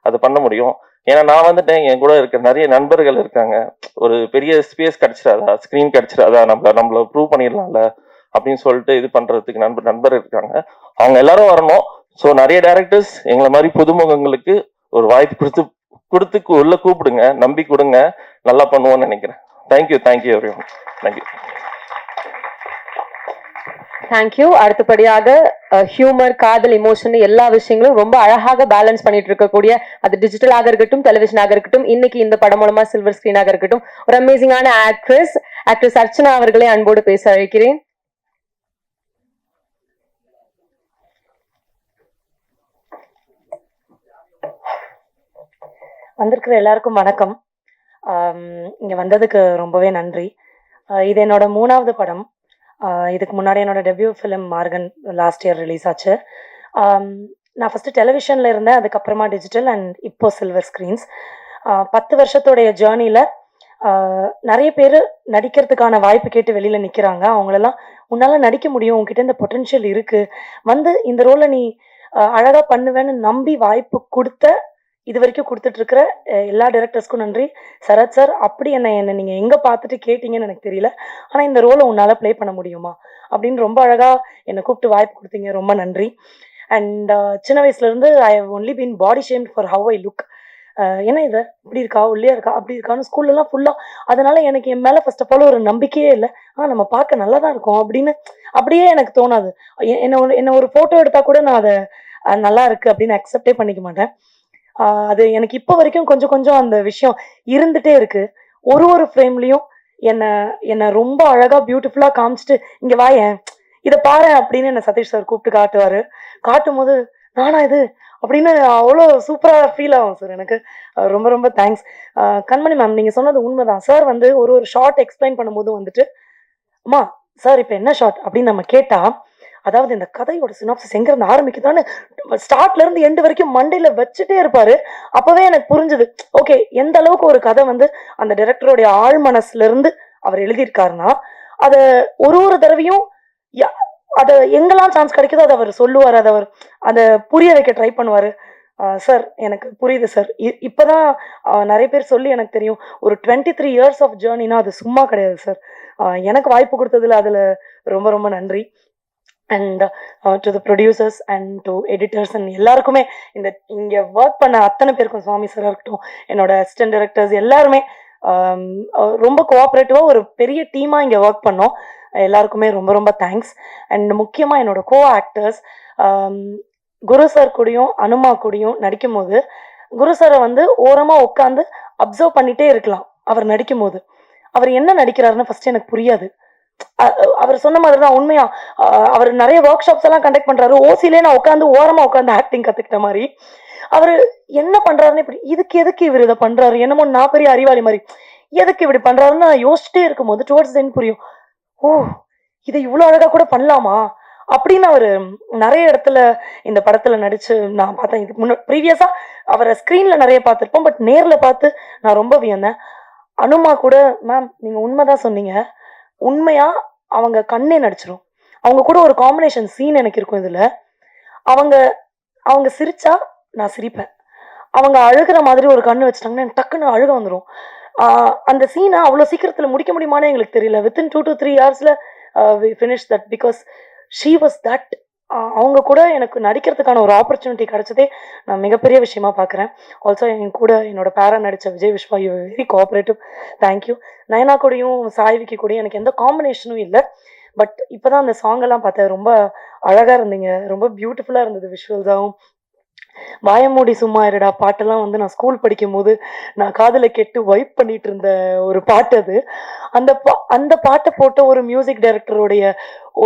அது பண்ண முடியும். ஏன்னா நான் வந்துட்டேன், என் கூட இருக்க நிறைய நண்பர்கள் இருக்காங்க. ஒரு பெரிய ஸ்பேஸ் கிடைச்சிடாதா, ஸ்கிரீன் கிடைச்சிடாதா, நம்மள ப்ரூவ் பண்ணிடலாம்ல அப்படின்னு சொல்லிட்டு இது பண்றதுக்கு நண்பர் இருக்காங்க. அவங்க எல்லாரும் வரணும். ஸோ நிறைய டைரக்டர்ஸ் எங்களை மாதிரி புதுமுகங்களுக்கு ஒரு வாய்ப்பு கொடுத்து உள்ள கூப்பிடுங்க, நம்பி கொடுங்க, நல்லா பண்ணுவோம்னு நினைக்கிறேன். Thank you everyone. தேங்க்யூ. தேங்க்யூ. அடுத்தபடியாக ஹியூமர், காதல், எமோஷன் எல்லா விஷயங்களும் ரொம்ப அழகாக பேலன்ஸ் பண்ணிட்டு இருக்கக்கூடிய, அது டிஜிட்டலாக இருக்கட்டும், டெலிவிஷனாக இருக்கட்டும், இன்னைக்கு இந்த படம் மூலமா சில்வர் ஸ்கிரீனாக இருக்கட்டும், ஒரு அமேசிங்கான ஆக்ட்ரஸ் அர்ச்சனா அவர்களை அன்போடு பேச அழைக்கிறேன். வந்திருக்கிற எல்லாருக்கும் வணக்கம். இங்க வந்ததுக்கு ரொம்பவே நன்றி. இது என்னோட 3வது படம். இதுக்கு முன்னாடி என்னோட debut film Morgan last year release ஆச்சு. நான் ஃபஸ்ட்டு டெலிவிஷனில் இருந்தேன், அதுக்கப்புறமா டிஜிட்டல் அண்ட் இப்போ சில்வர் ஸ்க்ரீன்ஸ். 10 வருஷத்தோடைய ஜேர்னியில் நிறைய பேர் நடிக்கிறதுக்கான வாய்ப்பு கேட்டு வெளியில் நிற்கிறாங்க. அவங்களெல்லாம் உன்னால் நடிக்க முடியும், உங்ககிட்ட இந்த பொட்டென்ஷியல் இருக்குது, வந்து இந்த ரோலை நீ அழகாக பண்ணுவேன்னு நம்பி வாய்ப்பு கொடுத்த இது வரைக்கும் கொடுத்துட்டு இருக்கிற எல்லா டைரக்டர்ஸ்க்கும் நன்றி. சரத் சார், அப்படி என்ன நீங்கள் எங்கே பார்த்துட்டு கேட்டீங்கன்னு எனக்கு தெரியல, ஆனால் இந்த ரோலை உன்னால் ப்ளே பண்ண முடியுமா அப்படின்னு ரொம்ப அழகாக என்னை கூப்பிட்டு வாய்ப்பு கொடுத்தீங்க, ரொம்ப நன்றி. அண்ட் சின்ன வயசுலேருந்து I have only been body shamed for how I look. ஏன்னா இதை இப்படி இருக்கா, உள்ளே இருக்கா, அப்படி இருக்கான்னு ஸ்கூல்லலாம் ஃபுல்லாக. அதனால எனக்கு என் மேலே ஃபர்ஸ்ட் ஆஃப் ஆல் ஒரு நம்பிக்கையே இல்லை. நம்ம பார்க்க நல்லா தான் இருக்கோம் அப்படின்னு அப்படியே எனக்கு தோணாது. என்ன ஒரு ஃபோட்டோ எடுத்தால் கூட நான் அதை நல்லா இருக்குது அப்படின்னு அக்செப்டே பண்ணிக்க மாட்டேன். அது எனக்கு இப்போ வரைக்கும் கொஞ்சம் கொஞ்சம் அந்த விஷயம் இருந்துகிட்டே இருக்கு. ஒரு ஃப்ரேம்லேயும் என்னை ரொம்ப அழகாக பியூட்டிஃபுல்லாக காமிச்சிட்டு இங்கே வாயேன் இதை பாரு அப்படின்னு என்னை சதீஷ் சார் கூப்பிட்டு காட்டும் போது நானா இது அப்படின்னு அவ்வளோ சூப்பராக ஃபீல் ஆகும் சார். எனக்கு ரொம்ப ரொம்ப தேங்க்ஸ். கண்மணி மேம், நீங்கள் சொன்னது உண்மைதான் சார். வந்து ஒரு ஷார்ட் எக்ஸ்பிளைன் பண்ணும்போது வந்துட்டு, அம்மா சார் இப்போ என்ன ஷார்ட் அப்படின்னு நம்ம கேட்டால், அதாவது இந்த கதையோட சினாப்சிஸ் எங்கேருந்து ஆரம்பிக்குதான்னு ஸ்டார்ட்லேருந்து எண்டு வரைக்கும் மண்டையில் வச்சுட்டே இருப்பார். அப்போவே எனக்கு புரிஞ்சுது, ஓகே எந்த அளவுக்கு ஒரு கதை வந்து அந்த டைரக்டருடைய ஆழ் மனசுலேருந்து அவர் எழுதியிருக்காருன்னா, அதை ஒரு தடவையும் அதை எங்கெல்லாம் சான்ஸ் கிடைக்குதோ அதை அவர் சொல்லுவார், அதை புரிய வைக்க ட்ரை பண்ணுவார். சார் எனக்கு புரியுது சார். இப்போதான் நிறைய பேர் சொல்லி எனக்கு தெரியும், ஒரு 23 years ஆஃப் ஜேர்னினா அது சும்மா கிடையாது சார். எனக்கு வாய்ப்பு கொடுத்ததுல அதில் ரொம்ப ரொம்ப நன்றி. And to the producers and to editors and எல்லாருக்குமே, இங்கே ஒர்க் பண்ண அத்தனை பேருக்கும், சுவாமி சாராக இருக்கட்டும், என்னோட அசிஸ்டன்ட் டைரக்டர்ஸ் எல்லாருமே ரொம்ப கோஆப்ரேட்டிவாக ஒரு பெரிய டீமாக இங்கே ஒர்க் பண்ணோம். எல்லாருக்குமே ரொம்ப ரொம்ப தேங்க்ஸ். அண்ட் முக்கியமாக என்னோட கோ ஆக்டர்ஸ், குரு சார் கூடயும் அனுமா கூடயும் நடிக்கும் போது, குரு சாரை வந்து ஓரமாக உட்காந்து அப்சர்வ் பண்ணிகிட்டே இருக்கலாம். அவர் நடிக்கும் போது அவர் என்ன நடிக்கிறாருன்னு ஃபஸ்ட்டு எனக்கு புரியாது. அவர் சொன்ன மாதிரி தான் உண்மையா. அவர் நிறைய ஒர்க் ஷாப்ஸ் எல்லாம் கண்டக்ட் பண்றாரு. ஓசிலே நான் ஓரமா உட்காந்து ஆக்டிங் கத்துக்கிட்ட மாதிரி அவர் என்ன பண்றாருன்னு, இப்படி இதுக்கு எதுக்கு இவர் இதை பண்றாரு, என்னமோ நான் பெரிய அறிவாளி மாதிரி எதுக்கு இப்படி பண்றாருன்னு நான் யோசிச்சுட்டே இருக்கும்போது டுவர்ட்ஸ் தென் புரியும், ஓ இதை இவ்வளோ அழகா கூட பண்ணலாமா அப்படின்னு. அவர் நிறைய இடத்துல இந்த படத்துல நடிச்சு நான் பார்த்தேன். இதுக்கு முன்னாடி ப்ரீவியஸா அவரை ஸ்க்ரீன்ல நிறைய பார்த்துருப்போம், பட் நேர்ல பார்த்து நான் ரொம்ப வியந்தேன். அனுமா கூட, மேம் நீங்க உண்மைதான் சொன்னீங்க, உண்மையா அவங்க கண்ணே நடிச்சிடும். அவங்க கூட ஒரு காம்பினேஷன் சீன் எனக்கு இருக்கும் இதுல. அவங்க சிரிச்சா நான் சிரிப்பேன், அவங்க அழுகிற மாதிரி ஒரு கண்ணு வச்சுட்டாங்கன்னா எனக்கு டக்குன்னு அழுக வந்துடும். அந்த சீனை அவ்வளோ சீக்கிரத்தில் முடிக்க முடியுமான்னு எங்களுக்கு தெரியல. Within 2 to 3 years we finished that because she was that. அவங்க கூட எனக்கு நடிக்கிறதுக்கான ஒரு ஆப்பர்ச்சுனிட்டி கிடைச்சதே நான் மிகப்பெரிய விஷயமா பார்க்குறேன். ஆல்சோ என் கூட என்னோட பேரா நடித்த Vijay Vishwa, you very cooperative, thank you. Nayana கூடயும் சாய்விக்கு கூடயும் எனக்கு எந்த காம்பினேஷனும் இல்லை, பட் இப்போ தான் அந்த சாங்கெல்லாம் பார்த்தேன், ரொம்ப அழகாக இருந்தீங்க, ரொம்ப பியூட்டிஃபுல்லாக இருந்தது விஷுவல்ஸாகவும். வாயமூடி சும்மா இருடா பாட்டெல்லாம் வந்து நான் ஸ்கூல் படிக்கும் போது நான் காதில் கேட்டு வைப் பண்ணிட்டு இருந்த ஒரு பாட்டு அது. அந்த பாட்டை போட்ட ஒரு மியூசிக் டைரக்டருடைய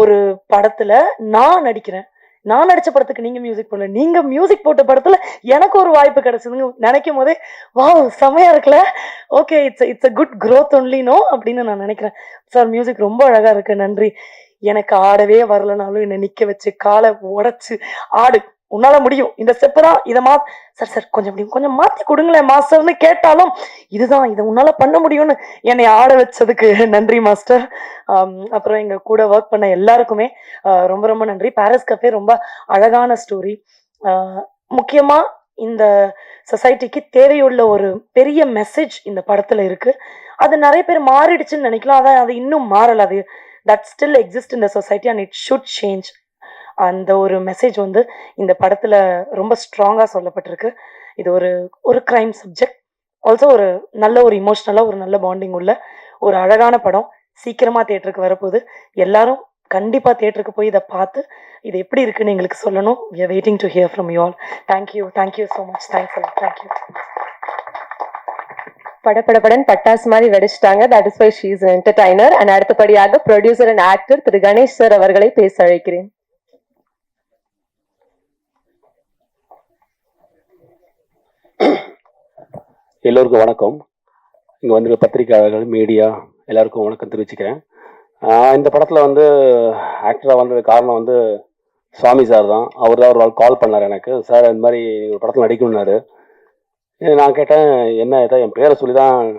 ஒரு படத்துல நான் நடிக்கிறேன். நான் நடிச்ச படத்துக்கு நீங்க மியூசிக் போடல, நீங்க மியூசிக் போட்ட படத்துல எனக்கு ஒரு வாய்ப்பு கிடைச்சதுங்க நினைக்கும் போதே வாவ் செமையா இருக்குல்ல. Okay, it's a good growth only no அப்படின்னு நான் நினைக்கிறேன். சார் மியூசிக் ரொம்ப அழகா இருக்கு, நன்றி. எனக்கு ஆடவே வரலனாலும் என்னை நிக்க வச்சு காலை உடைச்சு ஆடு உன்னால முடியும், இந்த ஸ்டெப் தான், இதை சார் சார் கொஞ்சம் முடியும், கொஞ்சம் மாத்தி கொடுங்களேன் மாஸ்டர்னு கேட்டாலும் இதுதான், இதை உன்னால பண்ண முடியும்னு என்னை ஆட வச்சதுக்கு நன்றி மாஸ்டர். அப்புறம் எங்க கூட ஒர்க் பண்ண எல்லாருக்குமே ரொம்ப ரொம்ப நன்றி. பாரிஸ் கஃபே ரொம்ப அழகான ஸ்டோரி. முக்கியமா இந்த சொசைட்டிக்கு தேவையுள்ள ஒரு பெரிய மெசேஜ் இந்த படத்துல இருக்கு. அது நிறைய பேர் மாறிடுச்சுன்னு நினைக்கலாம், அதான் அது இன்னும் மாறல. அது that still exist in the society and it should change. அந்த ஒரு மெசேஜ் வந்து இந்த படத்துல ரொம்ப ஸ்ட்ராங்கா சொல்லப்பட்டிருக்கு. இது ஒரு ஒரு கிரைம் சப்ஜெக்ட், ஆல்சோ ஒரு நல்ல ஒரு இமோஷனலா ஒரு நல்ல பாண்டிங் உள்ள ஒரு அழகான படம். சீக்கிரமா தியேட்டருக்கு வரப்போகுது. எல்லாரும் கண்டிப்பா தியேட்டருக்கு போய் இதை பார்த்து இது எப்படி இருக்குன்னு எங்களுக்கு சொல்லணும். we are waiting to hear from you all. thank you so much. thanks a lot. thank you. படபடபடன் பட்டாசு மாதிரி வெடிச்சிட்டாங்க. That is why she is an entertainer. and அடுத்தபடியாக ப்ரொடியூசர் அண்ட் ஆக்டர் திரு கணேஷ் சார் அவர்களை பேச அழைக்கிறேன். எல்லோருக்கும் வணக்கம். இங்கே வந்து பத்திரிகையாளர்கள், மீடியா எல்லாருக்கும் வணக்கம் தெரிவிச்சுக்கிறேன். இந்த படத்தில் வந்து ஆக்டராக வந்தது காரணம் வந்து சுவாமி சார் தான். அவர் தான் ஒரு நாள் கால் பண்ணார் எனக்கு, சார் இந்த மாதிரி ஒரு படத்தில் நடிக்கணுன்னாரு. நான் கேட்டேன், என்ன இதை என் பேரை சொல்லி தான்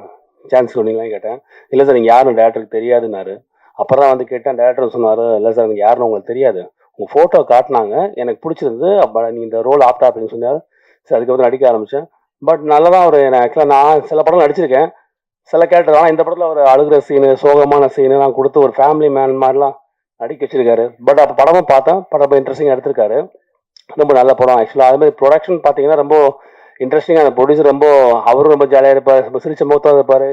சான்ஸ் சொன்னீங்களான்னு கேட்டேன். இல்லை சார் நீங்கள் யாரும் டேரக்டருக்கு தெரியாதுன்னாரு. அப்புறம் தான் வந்து கேட்டேன், டேரக்டர் சொன்னார், இல்லை சார் எனக்கு யாருன்னு உங்களுக்கு தெரியாது, உங்கள் ஃபோட்டோ காட்டினாங்க, எனக்கு பிடிச்சிருந்து, அப்போ நீங்கள் இந்த ரோல் ஆப்டா அப்படின்னு சொன்னார். சார் அதுக்கு வந்து நடிக்க ஆரம்பித்தேன். பட் நல்லா தான் ஒரு ஆக்சுவலாக நான் சில படம் நடிச்சிருக்கேன், சில கேரக்டர். ஆனால் இந்த படத்தில் ஒரு அழுகிற சீனு, சோகமான சீனு நான் கொடுத்து ஒரு ஃபேமிலி மேன் மாதிரிலாம் நடிக்க வச்சிருக்காரு. பட் அப்போ படமும் பார்த்தேன், படம் ரொம்ப இன்ட்ரெஸ்டிங்காக எடுத்திருக்காரு. ரொம்ப நல்ல படம் ஆக்சுவலாக. அதுமாதிரி ப்ரொடக்ஷன் பார்த்தீங்கன்னா ரொம்ப இன்ட்ரெஸ்டிங்காக, அந்த ப்ரொடியூசர் ரொம்ப அவரும் ரொம்ப ஜாலியாக இருப்பார், ரொம்ப சிரிச்ச முகத்தாக இருப்பார்.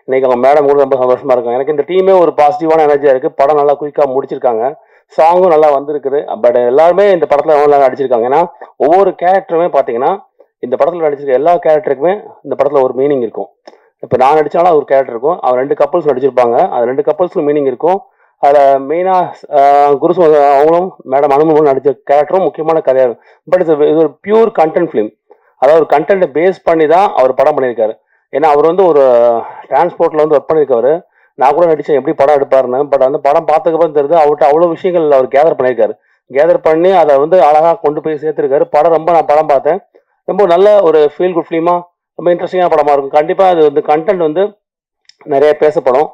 இன்றைக்கி அவங்க மேடம் கூட ரொம்ப சந்தோஷமாக இருக்கும். எனக்கு இந்த டீமே ஒரு பாசிட்டிவான எனர்ஜியாக இருக்குது. படம் நல்லா குயிக்காக முடிச்சிருக்காங்க, சாங்கும் நல்லா வந்திருக்குது. பட் எல்லாருமே இந்த படத்தில் நல்லா நடிச்சிருக்காங்க. ஏன்னா ஒவ்வொரு கேரக்டருமே பார்த்தீங்கன்னா இந்த படத்தில் நடிச்சிருக்க எல்லா கேரக்டருக்குமே இந்த படத்தில் ஒரு மீனிங் இருக்கும். இப்போ நான் நடித்தாலும் அது ஒரு கேரக்டர் இருக்கும், அவர் 2 கப்பல்ஸ் நடிச்சிருப்பாங்க, அது 2 கப்பல்ஸும் மீனிங் இருக்கும். அதில் மெயினாக குருசு அவங்களும் மேடம் அனுபவம் நடித்த கேரக்டரும் முக்கியமான கதையாக இருக்கும். பட் இது ஒரு பியூர் கண்டென்ட் ஃபிலிம், அதாவது ஒரு கண்டென்ட்டை பேஸ் பண்ணி தான் அவர் படம் பண்ணியிருக்காரு. ஏன்னா அவர் வந்து ஒரு டிரான்ஸ்போர்ட்டில் வந்து ஒர்க் பண்ணியிருக்காரு. நான் கூட நடித்தேன் எப்படி படம் எடுப்பாருன்னு. பட் அந்த படம் பார்த்ததுக்கப்புறம் தெரியுது அவர்கிட்ட அவ்வளோ விஷயங்கள் அவர் கேதர் பண்ணியிருக்காரு. கேதர் பண்ணி அதை வந்து அழகாக கொண்டு போய் சேர்த்துருக்காரு. நான் படம் பார்த்தேன், ரொம்ப நல்ல ஒரு ஃபீல் குட் ஃபிலிமாக, ரொம்ப இன்ட்ரெஸ்டிங்கான படமாக இருக்கும். கண்டிப்பாக அது வந்து கண்டென்ட் வந்து நிறைய பேசப்படும்,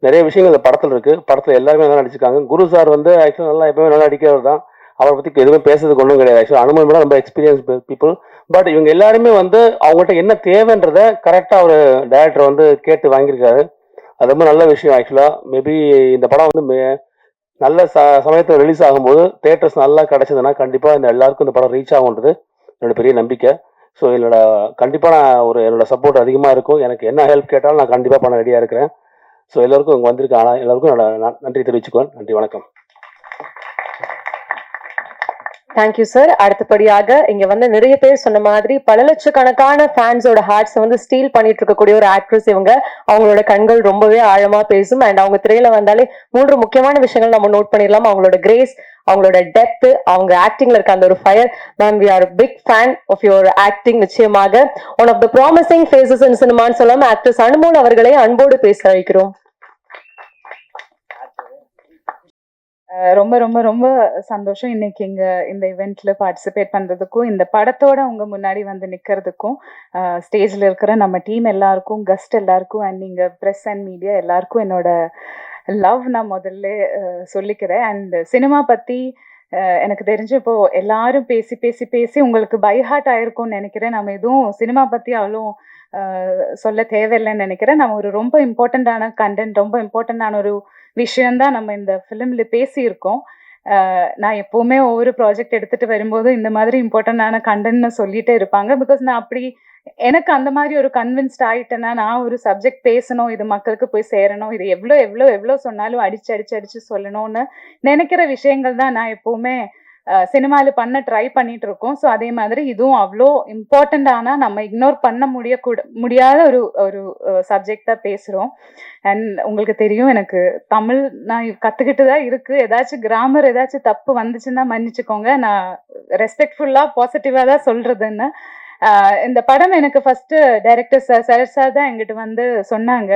நிறைய விஷயங்கள் இந்த படத்தில் இருக்குது. படத்தில் எல்லாருமே நல்லா நடிச்சிருக்காங்க. குரு சார் வந்து ஆக்சுவலாக நல்லா எப்பவுமே நல்லா நடிக்கிறவர் தான். அவரை பற்றி எதுவுமே பேசுறதுக்கு ஒன்றும் கிடையாது. ஆக்சுவலாக அனுபவம் விட ரொம்ப எக்ஸ்பீரியன்ஸ் பீப்புள். பட் இவங்க எல்லாருமே வந்து அவங்ககிட்ட என்ன தேவைன்றதை கரெக்டாக ஒரு டைரக்டர் வந்து கேட்டு வாங்கியிருக்காரு. அது ரொம்ப நல்ல விஷயம். ஆக்சுவலாக மேபி இந்த படம் வந்து நல்ல சமயத்தில் ரிலீஸ் ஆகும்போது தியேட்டர்ஸ் நல்லா கிடச்சதுன்னா கண்டிப்பாக இந்த எல்லாருக்கும் இந்த படம் ரீச் ஆகுன்றது என்னோட பெரிய நம்பிக்கை. ஸோ என்னோட கண்டிப்பாக நான் என்னோட சப்போர்ட் அதிகமாக இருக்கும். எனக்கு என்ன ஹெல்ப் கேட்டாலும் நான் கண்டிப்பாக பண்ண ரெடியாக இருக்கிறேன். ஸோ எல்லோருக்கும் இங்கே வந்திருக்கேன். ஆனால் எல்லாருக்கும் என்னோட நன்றி தெரிவிச்சுக்குவேன். நன்றி, வணக்கம். Thank you sir. அடுத்தபடியாக இங்க வந்து நிறைய பேர் சொன்ன மாதிரி பல லட்சக்கணக்கான ஃபேன்ஸோட ஹார்ட்ஸ் வந்து ஸ்டீல் பண்ணிட்டு இருக்கக்கூடிய ஒரு ஆக்ட்ரஸ் இவங்க. அவங்களோட கண்கள் ரொம்பவே ஆழமா பேசும். அண்ட் அவங்க திரையில வந்தாலே 3 முக்கியமான விஷயங்கள் நம்ம நோட் பண்ணிடலாம். அவங்களோட கிரேஸ், அவங்களோட டெப்த், அவங்க ஆக்டிங்ல இருக்க அந்த ஒரு fire. Ma'am, we are big fan of your acting. நிச்சயமாக one of the promising faces in சினிமான்னு சொல்லாம ஆக்ட்ரஸ் அனுமோல் அவர்களை அன்போடு பேச அழைக்கிறோம். ரொம்ப ரொம்ப ரொம்ப சந்தோஷம் இன்னைக்கு இங்க இந்த இவெண்ட்ல பார்ட்டிசிபேட் பண்றதுக்கும், இந்த படத்தோட உங்க முன்னாடி வந்து நிக்கிறதுக்கும், ஸ்டேஜ்ல இருக்கிற நம்ம டீம் எல்லாருக்கும், கெஸ்ட் எல்லாருக்கும், அண்ட் நீங்க ப்ரெஸ் அண்ட் மீடியா எல்லாருக்கும் என்னோட லவ் நான் முதல்ல சொல்லிக்கிறேன். அண்ட் சினிமா பத்தி எனக்கு தெரிஞ்சு இப்போ எல்லாரும் பேசி பேசி பேசி உங்களுக்கு பை ஹார்ட் ஆயிருக்கும்னு நினைக்கிறேன். நம்ம எதுவும் சினிமா பத்தி அவ்வளோ சொல்ல தேவையில்லைன்னு நினைக்கிறேன். நம்ம ஒரு ரொம்ப இம்பார்ட்டண்ட்டான கண்டென்ட், ரொம்ப இம்பார்ட்டண்டான ஒரு விஷயம்தான் நம்ம இந்த ஃபிலிம்ல பேசியிருக்கோம். நான் எப்பவுமே ஒவ்வொரு ப்ராஜெக்ட் எடுத்துட்டு வரும்போது இந்த மாதிரி இம்பார்ட்டண்டான கண்டென்ட்னு சொல்லிட்டே இருப்பாங்க. பிகாஸ் நான் அப்படி எனக்கு அந்த மாதிரி ஒரு கன்வின்ஸ்ட் ஆயிட்டேன்னா, நான் ஒரு சப்ஜெக்ட் பேசணும், இது மக்களுக்கு போய் சேரணும், இது எவ்வளோ எவ்வளோ எவ்வளோ சொன்னாலும் அடிச்சு அடிச்சு அடிச்சு சொல்லணும்னு நினைக்கிற விஷயங்கள் தான் நான் எப்பவுமே சினிமாவில் பண்ண ட்ரை பண்ணிட்டு இருக்கோம். ஸோ அதே மாதிரி இதுவும் அவ்வளோ இம்பார்ட்டண்டான, நம்ம இக்னோர் பண்ண முடியாத ஒரு ஒரு சப்ஜெக்ட் தான் பேசுகிறோம். அண்ட் உங்களுக்கு தெரியும், எனக்கு தமிழ் நான் கற்றுக்கிட்டு தான் இருக்குது. ஏதாச்சும் கிராமர் ஏதாச்சும் தப்பு வந்துச்சுன்னா மன்னிச்சுக்கோங்க. நான் ரெஸ்பெக்ட்ஃபுல்லாக பாசிட்டிவாக தான் சொல்கிறதுன்னு. இந்த படம் எனக்கு ஃபர்ஸ்ட் டைரக்டர் சரத் சார் தான் எங்கிட்ட வந்து சொன்னாங்க.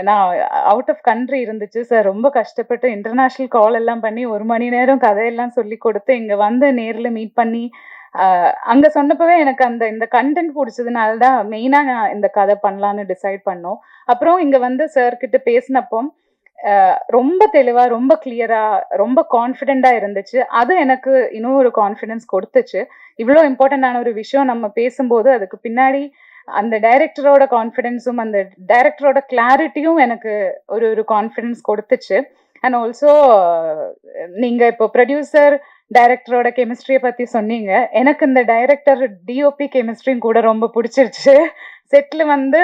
நான் அவுட் ஆஃப் கண்ட்ரி இருந்துச்சு சார், ரொம்ப கஷ்டப்பட்டு இன்டர்நேஷ்னல் கால் எல்லாம் பண்ணி 1 மணி நேரம் கதையெல்லாம் சொல்லி கொடுத்து இங்கே வந்து நேரில் மீட் பண்ணி அங்க சொன்னப்பவே எனக்கு இந்த கண்டென்ட் பிடிச்சதுனால தான் மெயினா நான் இந்த கதை பண்ணலான்னு டிசைட் பண்ணோம். அப்புறம் இங்க வந்து சார் கிட்ட பேசினப்போ ரொம்ப தெளிவா, ரொம்ப கிளியரா, ரொம்ப கான்ஃபிடென்டா இருந்துச்சு. அது எனக்கு இன்னும் ஒரு கான்ஃபிடன்ஸ் கொடுத்துச்சு. இவ்வளோ இம்பார்ட்டண்டான ஒரு விஷயம் நம்ம பேசும்போது அதுக்கு பின்னாடி அந்த டைரக்டரோட கான்ஃபிடென்ஸும் அந்த டைரக்டரோட கிளாரிட்டியும் எனக்கு ஒரு கான்ஃபிடன்ஸ் கொடுத்துச்சு. அண்ட் ஆல்சோ நீங்க இப்போ ப்ரொடியூசர் டைரக்டரோட கெமிஸ்ட்ரியை பத்தி சொன்னீங்க. எனக்கு இந்த டைரக்டர் டிஓபி கெமிஸ்ட்ரியும் கூட ரொம்ப பிடிச்சிருச்சு. செட்ல வந்து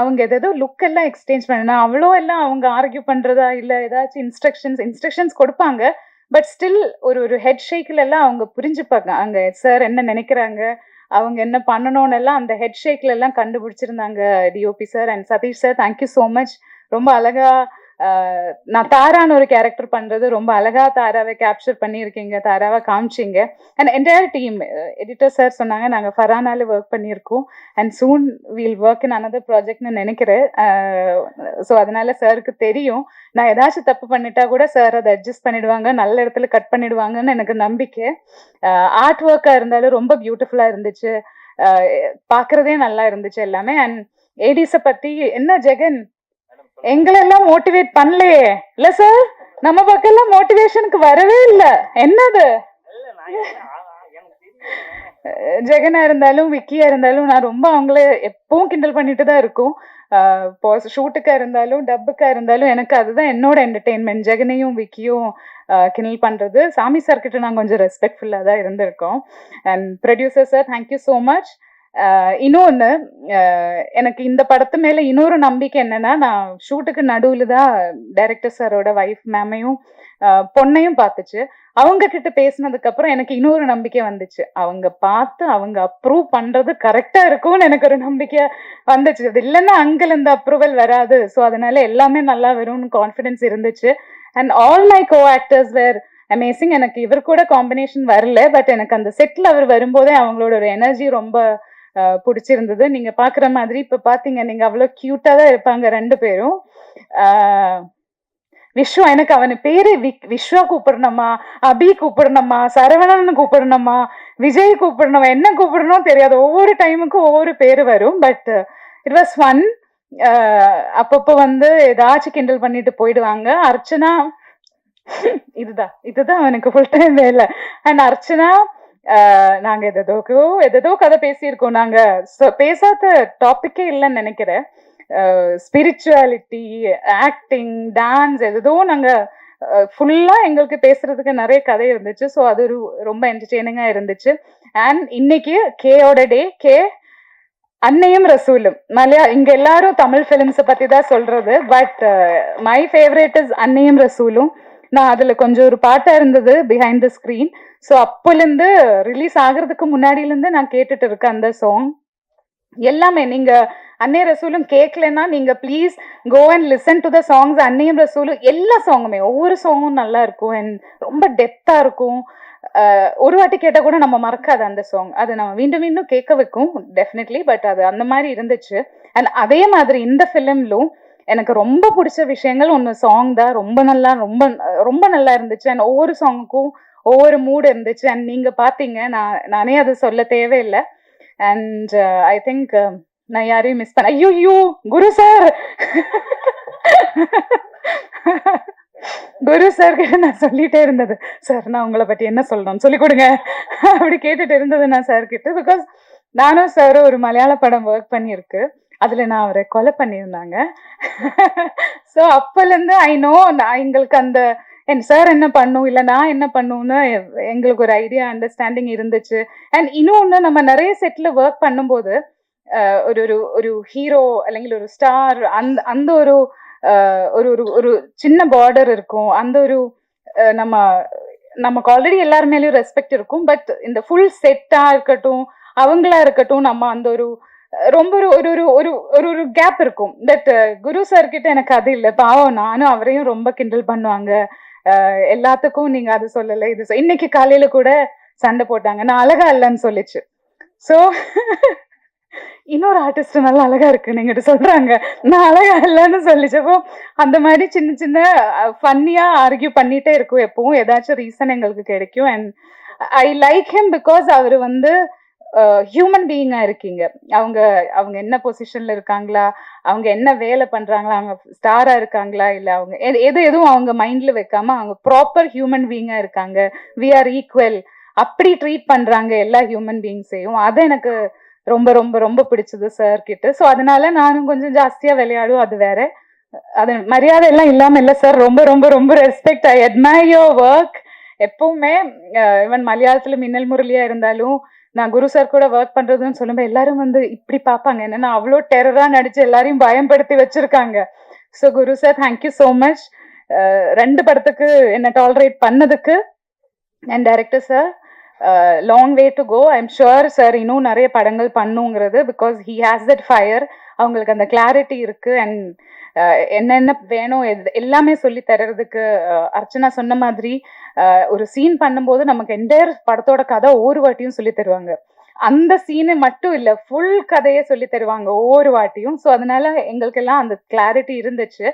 அவங்க ஏதோ லுக் எல்லாம் எக்ஸ்சேஞ்ச் பண்ணா அவ்வளோ எல்லாம் அவங்க ஆர்கியூ பண்றதா இல்ல ஏதாச்சும் இன்ஸ்ட்ரக்ஷன்ஸ் கொடுப்பாங்க. பட் ஸ்டில் ஒரு ஹெட் ஷேக்ல எல்லாம் அவங்க புரிஞ்சுப்பாங்க அங்க சார் என்ன நினைக்கிறாங்க, அவங்க என்ன பண்ணணும்னு எல்லாம் அந்த ஹெட் ஷேக்ல எல்லாம் கண்டுபிடிச்சிருந்தாங்க DOP sir. And Satish sir, thank you so much. ரொம்ப அழகா நான் தாரான்னு ஒரு கேரக்டர் பண்றது ரொம்ப அழகா தாராவை கேப்சர் பண்ணியிருக்கீங்க, தாராவை காமிச்சிங்க. And entire team editor sir சொன்னாங்க நாங்கள் ஃபரானால ஒர்க் பண்ணியிருக்கோம் and soon we'll work in another ப்ராஜெக்ட்னு நினைக்கிறேன். ஸோ அதனால சாருக்கு தெரியும் நான் ஏதாச்சும் தப்பு பண்ணிட்டா கூட சார் அதை அட்ஜஸ்ட் பண்ணிடுவாங்க, நல்ல இடத்துல கட் பண்ணிடுவாங்கன்னு எனக்கு நம்பிக்கை. ஆர்ட் ஒர்க்காக இருந்தாலும் ரொம்ப பியூட்டிஃபுல்லாக இருந்துச்சு, பார்க்குறதே நல்லா இருந்துச்சு எல்லாமே. அண்ட் ஏடிஸை பற்றி என்ன ஜெகன் எங்களெல்லாம் மோட்டிவேட் பண்ணலையே இல்ல சார், நம்ம பக்கம் எல்லாம் மோட்டிவேஷனுக்கு வரவே இல்லை. என்னது ஜெகனா இருந்தாலும் விக்கியா இருந்தாலும் நான் ரொம்ப அவங்கள எப்பவும் கிண்டல் பண்ணிட்டு தான் இருக்கும். ஷூட்டுக்கா இருந்தாலும் டப்புக்கா இருந்தாலும் எனக்கு அதுதான் என்னோட என்டர்டெயின்மெண்ட். ஜெகனையும் விக்கியும் கிண்டல் பண்றது. சாமி சார் கிட்ட நான் கொஞ்சம் ரெஸ்பெக்ட்ஃபுல்லா தான் இருந்திருக்கோம். And producer sir, thank you so much. இன்னொன்று எனக்கு இந்த படத்து மேலே இன்னொரு நம்பிக்கை என்னன்னா, நான் ஷூட்டுக்கு நடுவில் தான் டைரக்டர் சாரோட ஒய்ஃப் மேமையும் பொண்ணையும் பார்த்துச்சு. அவங்க கிட்ட பேசினதுக்கு அப்புறம் எனக்கு இன்னொரு நம்பிக்கை வந்துச்சு. அவங்க பார்த்து அவங்க அப்ரூவ் பண்றது கரெக்டா இருக்கும்னு எனக்கு ஒரு நம்பிக்கை வந்துச்சு. அது இல்லைன்னா அங்கில் இந்த அப்ரூவல் வராது. ஸோ அதனால எல்லாமே நல்லா வரும்னு கான்ஃபிடென்ஸ் இருந்துச்சு. And all my co actors were amazing. எனக்கு இவர் கூட காம்பினேஷன் வரல, பட் எனக்கு அந்த செட்டில் அவர் வரும்போதே அவங்களோட ஒரு எனர்ஜி ரொம்ப பிடிச்சிருந்தது. நீங்க பாக்குற மாதிரி இப்ப பாத்தீங்க, நீங்க அவ்வளவு கியூட்டா தான் இருப்பாங்க ரெண்டு பேரும். விஸ்வா, எனக்கு அவனு பேரு விஸ்வா கூப்பிடணுமா, அபி கூப்பிடணுமா, சரவணன் கூப்பிடணுமா, விஜய் கூப்பிடணுமா, என்ன கூப்பிடணும் தெரியாது. ஒவ்வொரு டைமுக்கும் ஒவ்வொரு பேரு வரும். But it was fun. அப்பப்போ வந்து ஏதாச்சும் கிண்டல் பண்ணிட்டு போயிடுவாங்க. அர்ச்சனா இதுதான் அவனுக்கு ஃபுல் டைம் வேலை. அண்ட் அர்ச்சனா நாங்க எதோ கதை பேசியிருக்கோம். நாங்க பேசாத டாபிக்கே இல்லைன்னு நினைக்கிறேன். ஸ்பிரிச்சுவாலிட்டி, ஆக்டிங், டான்ஸ் எதோ நாங்க ஃபுல்லா எங்களுக்கு பேசுறதுக்கு நிறைய கதை இருந்துச்சு. ஸோ அது ரொம்ப என்டர்டெய்னிங்கா இருந்துச்சு. அண்ட் இன்னைக்கு கேயோட டே. கே அன்னையும் ரசூலும் இங்க எல்லாரும் தமிழ் பிலிம்ஸை பத்தி தான் சொல்றது. பட் மை ஃபேவரேட் இஸ் அன்னையும் ரசூலும். நான் அதுல கொஞ்சம் ஒரு பாட்டா இருந்தது பிஹைண்ட் த ஸ்கிரீன். ஸோ அப்போலேருந்து ரிலீஸ் ஆகுறதுக்கு முன்னாடியிலேருந்து நான் கேட்டுட்டு இருக்கேன் அந்த சாங் எல்லாமே. நீங்க அன்னை ரசூலும் கேட்கலன்னா நீங்க please go and listen to the songs. அன்னையும் ரசூலும் எல்லா சாங்குமே ஒவ்வொரு சாங்கும் நல்லா இருக்கும் அண்ட் ரொம்ப டெப்தா இருக்கும். ஒரு வாட்டி கேட்டால் கூட நம்ம மறக்காது அந்த சாங். அது நம்ம மீண்டும் மீண்டும் கேட்க வைக்கும் டெஃபினெட்லி. பட் அது அந்த மாதிரி இருந்துச்சு. அண்ட் அதே மாதிரி இந்த ஃபிலிம்லும் எனக்கு ரொம்ப பிடிச்ச விஷயங்கள் ஒன்று சாங் தான். ரொம்ப நல்லா இருந்துச்சு. அண்ட் ஒவ்வொரு சாங்குக்கும் ஒவ்வொரு மூடு இருந்துச்சு. அண்ட் நீங்க பாத்தீங்க, நானே அது சொல்ல தேவையில்லை. அண்ட் ஐ திங்க் நான் யாரையும் மிஸ் பண்ண. ஐயோ குரு சார், குரு சார் கிட்ட நான் சொல்லிட்டே இருந்தது, சார் நான் உங்களை பத்தி என்ன சொல்லணும்னு சொல்லி கொடுங்க அப்படி கேட்டுட்டு இருந்தது நான் சார் கிட்ட. பிகாஸ் நானும் சார் ஒரு மலையாள படம் ஒர்க் பண்ணியிருக்கு, அதுல நான் அவரை கொலை பண்ணியிருந்தாங்க. ஸோ அப்போலேருந்து ஐ நோ எங்களுக்கு அந்த சார் என்ன பண்ணும் இல்லை நான் என்ன பண்ணுன்னு எங்களுக்கு ஒரு ஐடியா அண்டர்ஸ்டாண்டிங் இருந்துச்சு. அண்ட் இன்னொன்று, நம்ம நிறைய செட்டில் ஒர்க் பண்ணும்போது ஒரு ஹீரோ അല്ലെങ്കിൽ ஒரு ஸ்டார் அந்த ஒரு சின்ன பார்டர் இருக்கும். அந்த ஒரு நமக்கு ஆல்ரெடி எல்லார் மேலேயும் ரெஸ்பெக்ட் இருக்கும். பட் இந்த ஃபுல் செட்டா இருக்கட்டும், அவங்களா இருக்கட்டும், நம்ம அந்த ரொம்ப ஒரு கேப் இருக்கும். பட் குரு சார் கிட்ட எனக்கு அது இல்லை. பாவம், நானும் அவரையும் ரொம்ப கிண்டல் பண்ணுவாங்க. எல்லாத்துக்கும் நீங்க அது சொல்லலை, இது இன்னைக்கு காலையில கூட சண்டை போட்டாங்க, நான் அழகா இல்லைன்னு சொல்லிச்சு. ஸோ இன்னொரு ஆர்டிஸ்ட் நல்லா அழகா இருக்கு நீங்க சொல்றாங்க, நான் அழகா இல்லைன்னு சொல்லிச்சப்போ அந்த மாதிரி சின்ன சின்ன ஃபன்னியா ஆர்கியூ பண்ணிட்டே இருக்கும். எப்பவும் ஏதாச்சும் ரீசன் எங்களுக்கு கிடைக்கும். And I like him because அவர் வந்து ஹியூமன் பீயிங்கா இருக்கீங்க. அவங்க அவங்க என்ன பொசிஷன்ல இருக்காங்களா, அவங்க என்ன வேலை பண்றாங்களா, அவங்க ஸ்டாரா இருக்காங்களா, இல்ல அவங்க எதுவும் அவங்க மைண்ட்ல வைக்காம அவங்க ப்ராப்பர் ஹியூமன் பீயிங்கா இருக்காங்க. வி ஆர் ஈக்குவல் அப்படி ட்ரீட் பண்றாங்க எல்லா ஹியூமன் பீயிங்ஸையும். அது எனக்கு ரொம்ப ரொம்ப ரொம்ப பிடிச்சது சார் கிட்ட. ஸோ அதனால நானும் கொஞ்சம் ஜாஸ்தியா விளையாடும். அது வேற, அது மரியாதை எல்லாம் இல்லாம இல்ல சார். ரொம்ப ரொம்ப ரொம்ப respect. I admire your work. எப்பவுமே ஈவன் மலையாளத்துல மின்னல் முரளியா இருந்தாலும் நான் குரு சார் கூட ஒர்க் பண்றதுன்னு சொல்லும்போது எல்லாரும் வந்து இப்படி பார்ப்பாங்க. என்னன்னா அவ்வளோ டெரரா நடிச்சு எல்லாரையும் பயன்படுத்தி வச்சிருக்காங்க. So Guru sir, thank you so much. 2 படத்துக்கு என்ன டாலரேட் பண்ணதுக்கு. And director sir, long way to go. I am sure sir இன்னும் நிறைய படங்கள் பண்ணுங்கிறது. Because he has that fire. அவங்களுக்கு அந்த கிளாரிட்டி இருக்கு. அண்ட் என்னென்ன வேணும் எல்லாமே சொல்லி தர்றதுக்கு. அர்ச்சனா சொன்ன மாதிரி ஒரு சீன் பண்ணும்போது நமக்கு என்டையர் படத்தோட கதை ஒவ்வொரு வாட்டியும் சொல்லி தருவாங்க. அந்த சீனை மட்டும் இல்ல, ஃபுல் கதையை சொல்லி தருவாங்க ஒவ்வொரு வாட்டியும். ஸோ அதனால எங்களுக்கெல்லாம் அந்த கிளாரிட்டி இருந்துச்சு.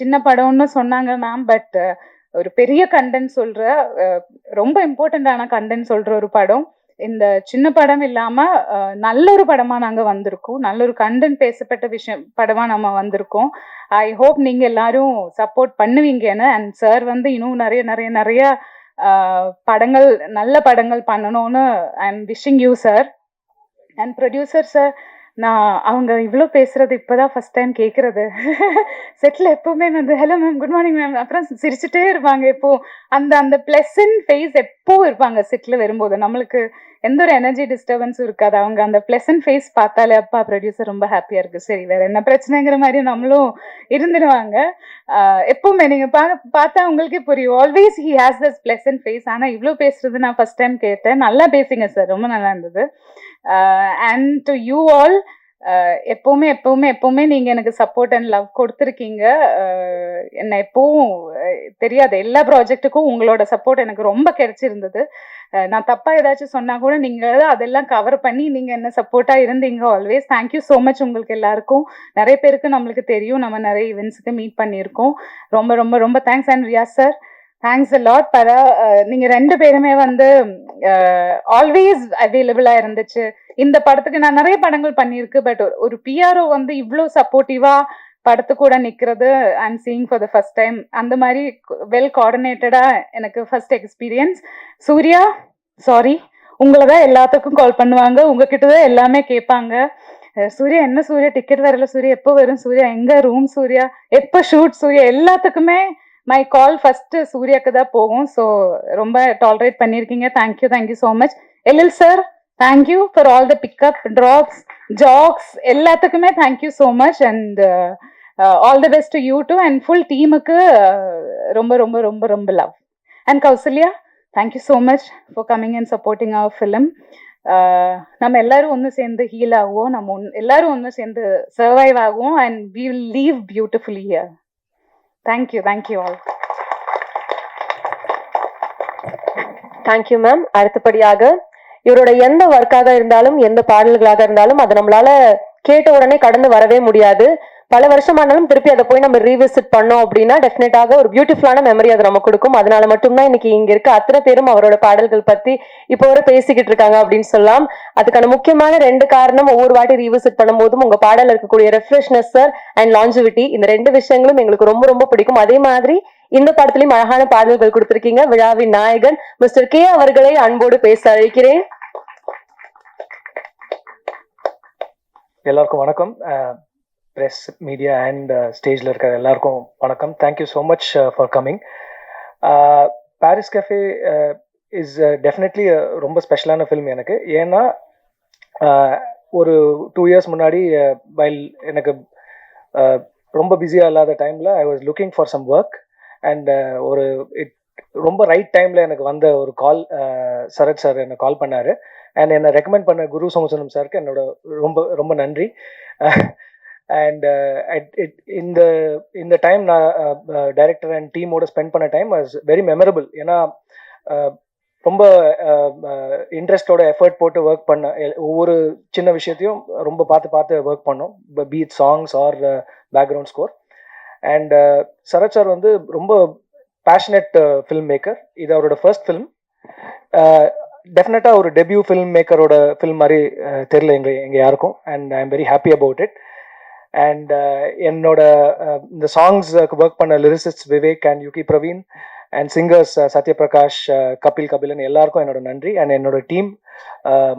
சின்ன படம்னு சொன்னாங்க மேம், பட் ஒரு பெரிய கண்டென்ட் சொல்ற, ரொம்ப இம்பார்ட்டண்டான கண்டென்ட் சொல்ற ஒரு படம். இந்த சின்ன படம் இல்லாம நல்ல ஒரு படமா நாங்க வந்திருக்கோம். நல்ல ஒரு கண்டென்ட் பேசப்பட்ட படமா நம்ம வந்திருக்கோம். ஐ ஹோப் நீங்க எல்லாரும் சப்போர்ட் பண்ணுவீங்கன்னு. அண்ட் சார் வந்து இன்னும் நிறைய நிறைய நிறைய படங்கள், நல்ல படங்கள் பண்ணணும்னு I am wishing you sir. And producer sir, நான் அவங்க இவ்வளோ பேசுறது இப்போதான் ஃபர்ஸ்ட் டைம் கேட்கறது. செட்டில் எப்பவுமே வந்து hello ma'am, good morning ma'am, அப்புறம் சிரிச்சுட்டே இருப்பாங்க. எப்போ அந்த அந்த பிளசன்ட் ஃபேஸ் எப்போ இருப்பாங்க செட்டில் வரும்போது. நம்மளுக்கு எந்த ஒரு எனர்ஜி டிஸ்டர்பன்ஸும் இருக்காது. அவங்க அந்த பிளசன்ட் ஃபேஸ் பார்த்தாலே அப்பா ப்ரொடியூசர் ரொம்ப ஹாப்பியா இருக்கு, சரி வேற என்ன பிரச்சனைங்கிற மாதிரி நம்மளும் இருந்துடுவாங்க. எப்பவுமே நீங்க பார்த்தா உங்களுக்கே புரியும். Always he has this pleasant face. ஆனால் இவ்வளோ பேசுறது நான் ஃபர்ஸ்ட் டைம் கேட்டேன். நல்லா பேசுங்க சார், ரொம்ப நல்லா இருந்தது. அண்ட் டு யூ ஆல், எப்பவுமே எப்பவுமே எப்பவுமே நீங்க எனக்கு சப்போர்ட் அண்ட் லவ் கொடுத்துருக்கீங்க. என்ன எப்பவும் தெரியாது, எல்லா ப்ராஜெக்ட்டுக்கும் உங்களோட சப்போர்ட் எனக்கு ரொம்ப கிடைச்சிருந்தது. நான் தப்பா ஏதாச்சும் சொன்னா கூட நீங்க அதெல்லாம் கவர் பண்ணி நீங்க என்ன சப்போர்ட்டா இருந்தீங்க ஆல்வேஸ். தேங்க்யூ ஸோ மச் உங்களுக்கு எல்லாருக்கும். நிறைய பேருக்கு நம்மளுக்கு தெரியும், நம்ம நிறைய ஈவெண்ட்ஸுக்கு மீட் பண்ணியிருக்கோம். ரொம்ப ரொம்ப ரொம்ப thanks. And Riyaz sir, thanks a lot. நீங்க 2 பேருமே வந்து ஆல்வேஸ் அவைலபிளா இருந்துச்சு. இந்த படத்துக்கு நான் நிறைய படங்கள் பண்ணியிருக்கு, பட் ஒரு பிஆர்ஓ வந்து இவ்வளோ சப்போர்ட்டிவா படத்து கூட நிக்கிறது I am seeing for the first time. அந்த மாதிரி வெல் கோஆர்டினேட்டடா எனக்கு ஃபர்ஸ்ட் எக்ஸ்பீரியன்ஸ். சூர்யா, சாரி, உங்களை தான் எல்லாத்துக்கும் கால் பண்ணுவாங்க, உங்ககிட்ட தான் எல்லாமே கேட்பாங்க. சூர்யா என்ன சூர்யா டிக்கெட் வரல, சூர்யா எப்போ வரும், சூர்யா எங்க ரூம், சூர்யா எப்போ ஷூட், சூர்யா எல்லாத்துக்குமே மை கால் ஃபர்ஸ்ட் சூர்யாக்கு தான் போகும். ஸோ ரொம்ப டாலரேட் பண்ணியிருக்கீங்க. Thank you, thank you so much. LL sir, thank you for all the pickup, drops, jacks எல்லாத்துக்குமே thank you so much. And all the best to you too. And full டீமுக்கு ரொம்ப ரொம்ப ரொம்ப ரொம்ப love. And Kausalya, thank you so much for coming and supporting our film. நம்ம எல்லாரும் ஒன்று சேர்ந்து ஹீல் ஆகுவோம், நம்ம எல்லாரும் ஒன்று சேர்ந்து சர்வைவ் ஆகுவோம். And we will live beautifully here. Thank you, thank you all. Thank you ma'am. அடுத்தபடியாக இவரோட எந்த ஒர்க்காக இருந்தாலும், எந்த பாடல்களாக இருந்தாலும் அதை நம்மளால கேட்ட உடனே கடந்து வரவே முடியாது. பல வருஷமானாலும் திருப்பி அதை போய் நம்ம ரீவிசிட் பண்ணோம் அப்படின்னா டெஃபினட்டாக ஒரு பியூட்டிஃபுல்லான மெமரி அதை நம்ம கொடுக்கும். அதனால மட்டும்தான் இன்னைக்கு இங்க இருக்க அத்தனை பேரும் அவரோட பாடல்கள் பத்தி இப்போ வரை பேசிக்கிட்டு இருக்காங்க அப்படின்னு சொல்லலாம். அதுக்கான முக்கியமான 2 காரணம், ஒவ்வொரு வாட்டி ரீவிசிட் பண்ணும் போதும் உங்க பாடல் இருக்கக்கூடிய ரெஃப்ரெஷ்னஸ் சார் அண்ட் லாஞ்சிவிட்டி, இந்த 2 விஷயங்களும் எங்களுக்கு ரொம்ப ரொம்ப பிடிக்கும். அதே மாதிரி இந்த படத்திலையும் அழகான பாடல்கள் கொடுத்திருக்கீங்க. விழாவின் நாயகன் மிஸ்டர் கே அவர்களை அன்போடு பேச அழைக்கிறேன். எல்லாருக்கும் வணக்கம். ப்ரெஸ், மீடியா அண்ட் ஸ்டேஜில் இருக்கிற எல்லாருக்கும் வணக்கம். Thank you so much for coming. Paris cafe is definitely ரொம்ப ஸ்பெஷலான ஃபில்ம் எனக்கு. ஏன்னா ஒரு 2 இயர்ஸ் முன்னாடி வைல் எனக்கு ரொம்ப பிஸியாக இல்லாத டைமில் I was looking for some work. And ஒரு ரொம்ப ரைட் டைமில் எனக்கு வந்த ஒரு கால், சரத் சார் என்னை கால் பண்ணார். அண்ட் என்னை ரெக்கமெண்ட் பண்ண குரு சோமசுந்தரம் சாருக்கு என்னோட ரொம்ப ரொம்ப நன்றி. அண்ட் இந்த டைம் நான் டைரக்டர் அண்ட் டீமோட ஸ்பெண்ட் பண்ண டைம் வாஸ் வெரி மெமரபிள். ஏன்னா ரொம்ப இன்ட்ரெஸ்டோட எஃபர்ட் போட்டு ஒர்க் பண்ண, ஒவ்வொரு சின்ன விஷயத்தையும் ரொம்ப பார்த்து ஒர்க் பண்ணோம், beat songs or background score. And Sarath sir வந்து ரொம்ப பேஷனேட் ஃபில்ம் மேக்கர். இது அவரோட ஃபர்ஸ்ட் ஃபிலிம். டெஃபினட்டாக ஒரு டெபியூ ஃபில்ம் மேக்கரோட ஃபில்ம் மாதிரி தெரில எங்கள் யாருக்கும். And I am very happy about it. And என்னோட இந்த சாங்ஸ்க்கு ஒர்க் பண்ண lyricist Vivek and Yugi Praveen and singers Sathyaprakash, Kapil Kabilan எல்லாருக்கும் என்னோட நன்றி. அண்ட் என்னோட team,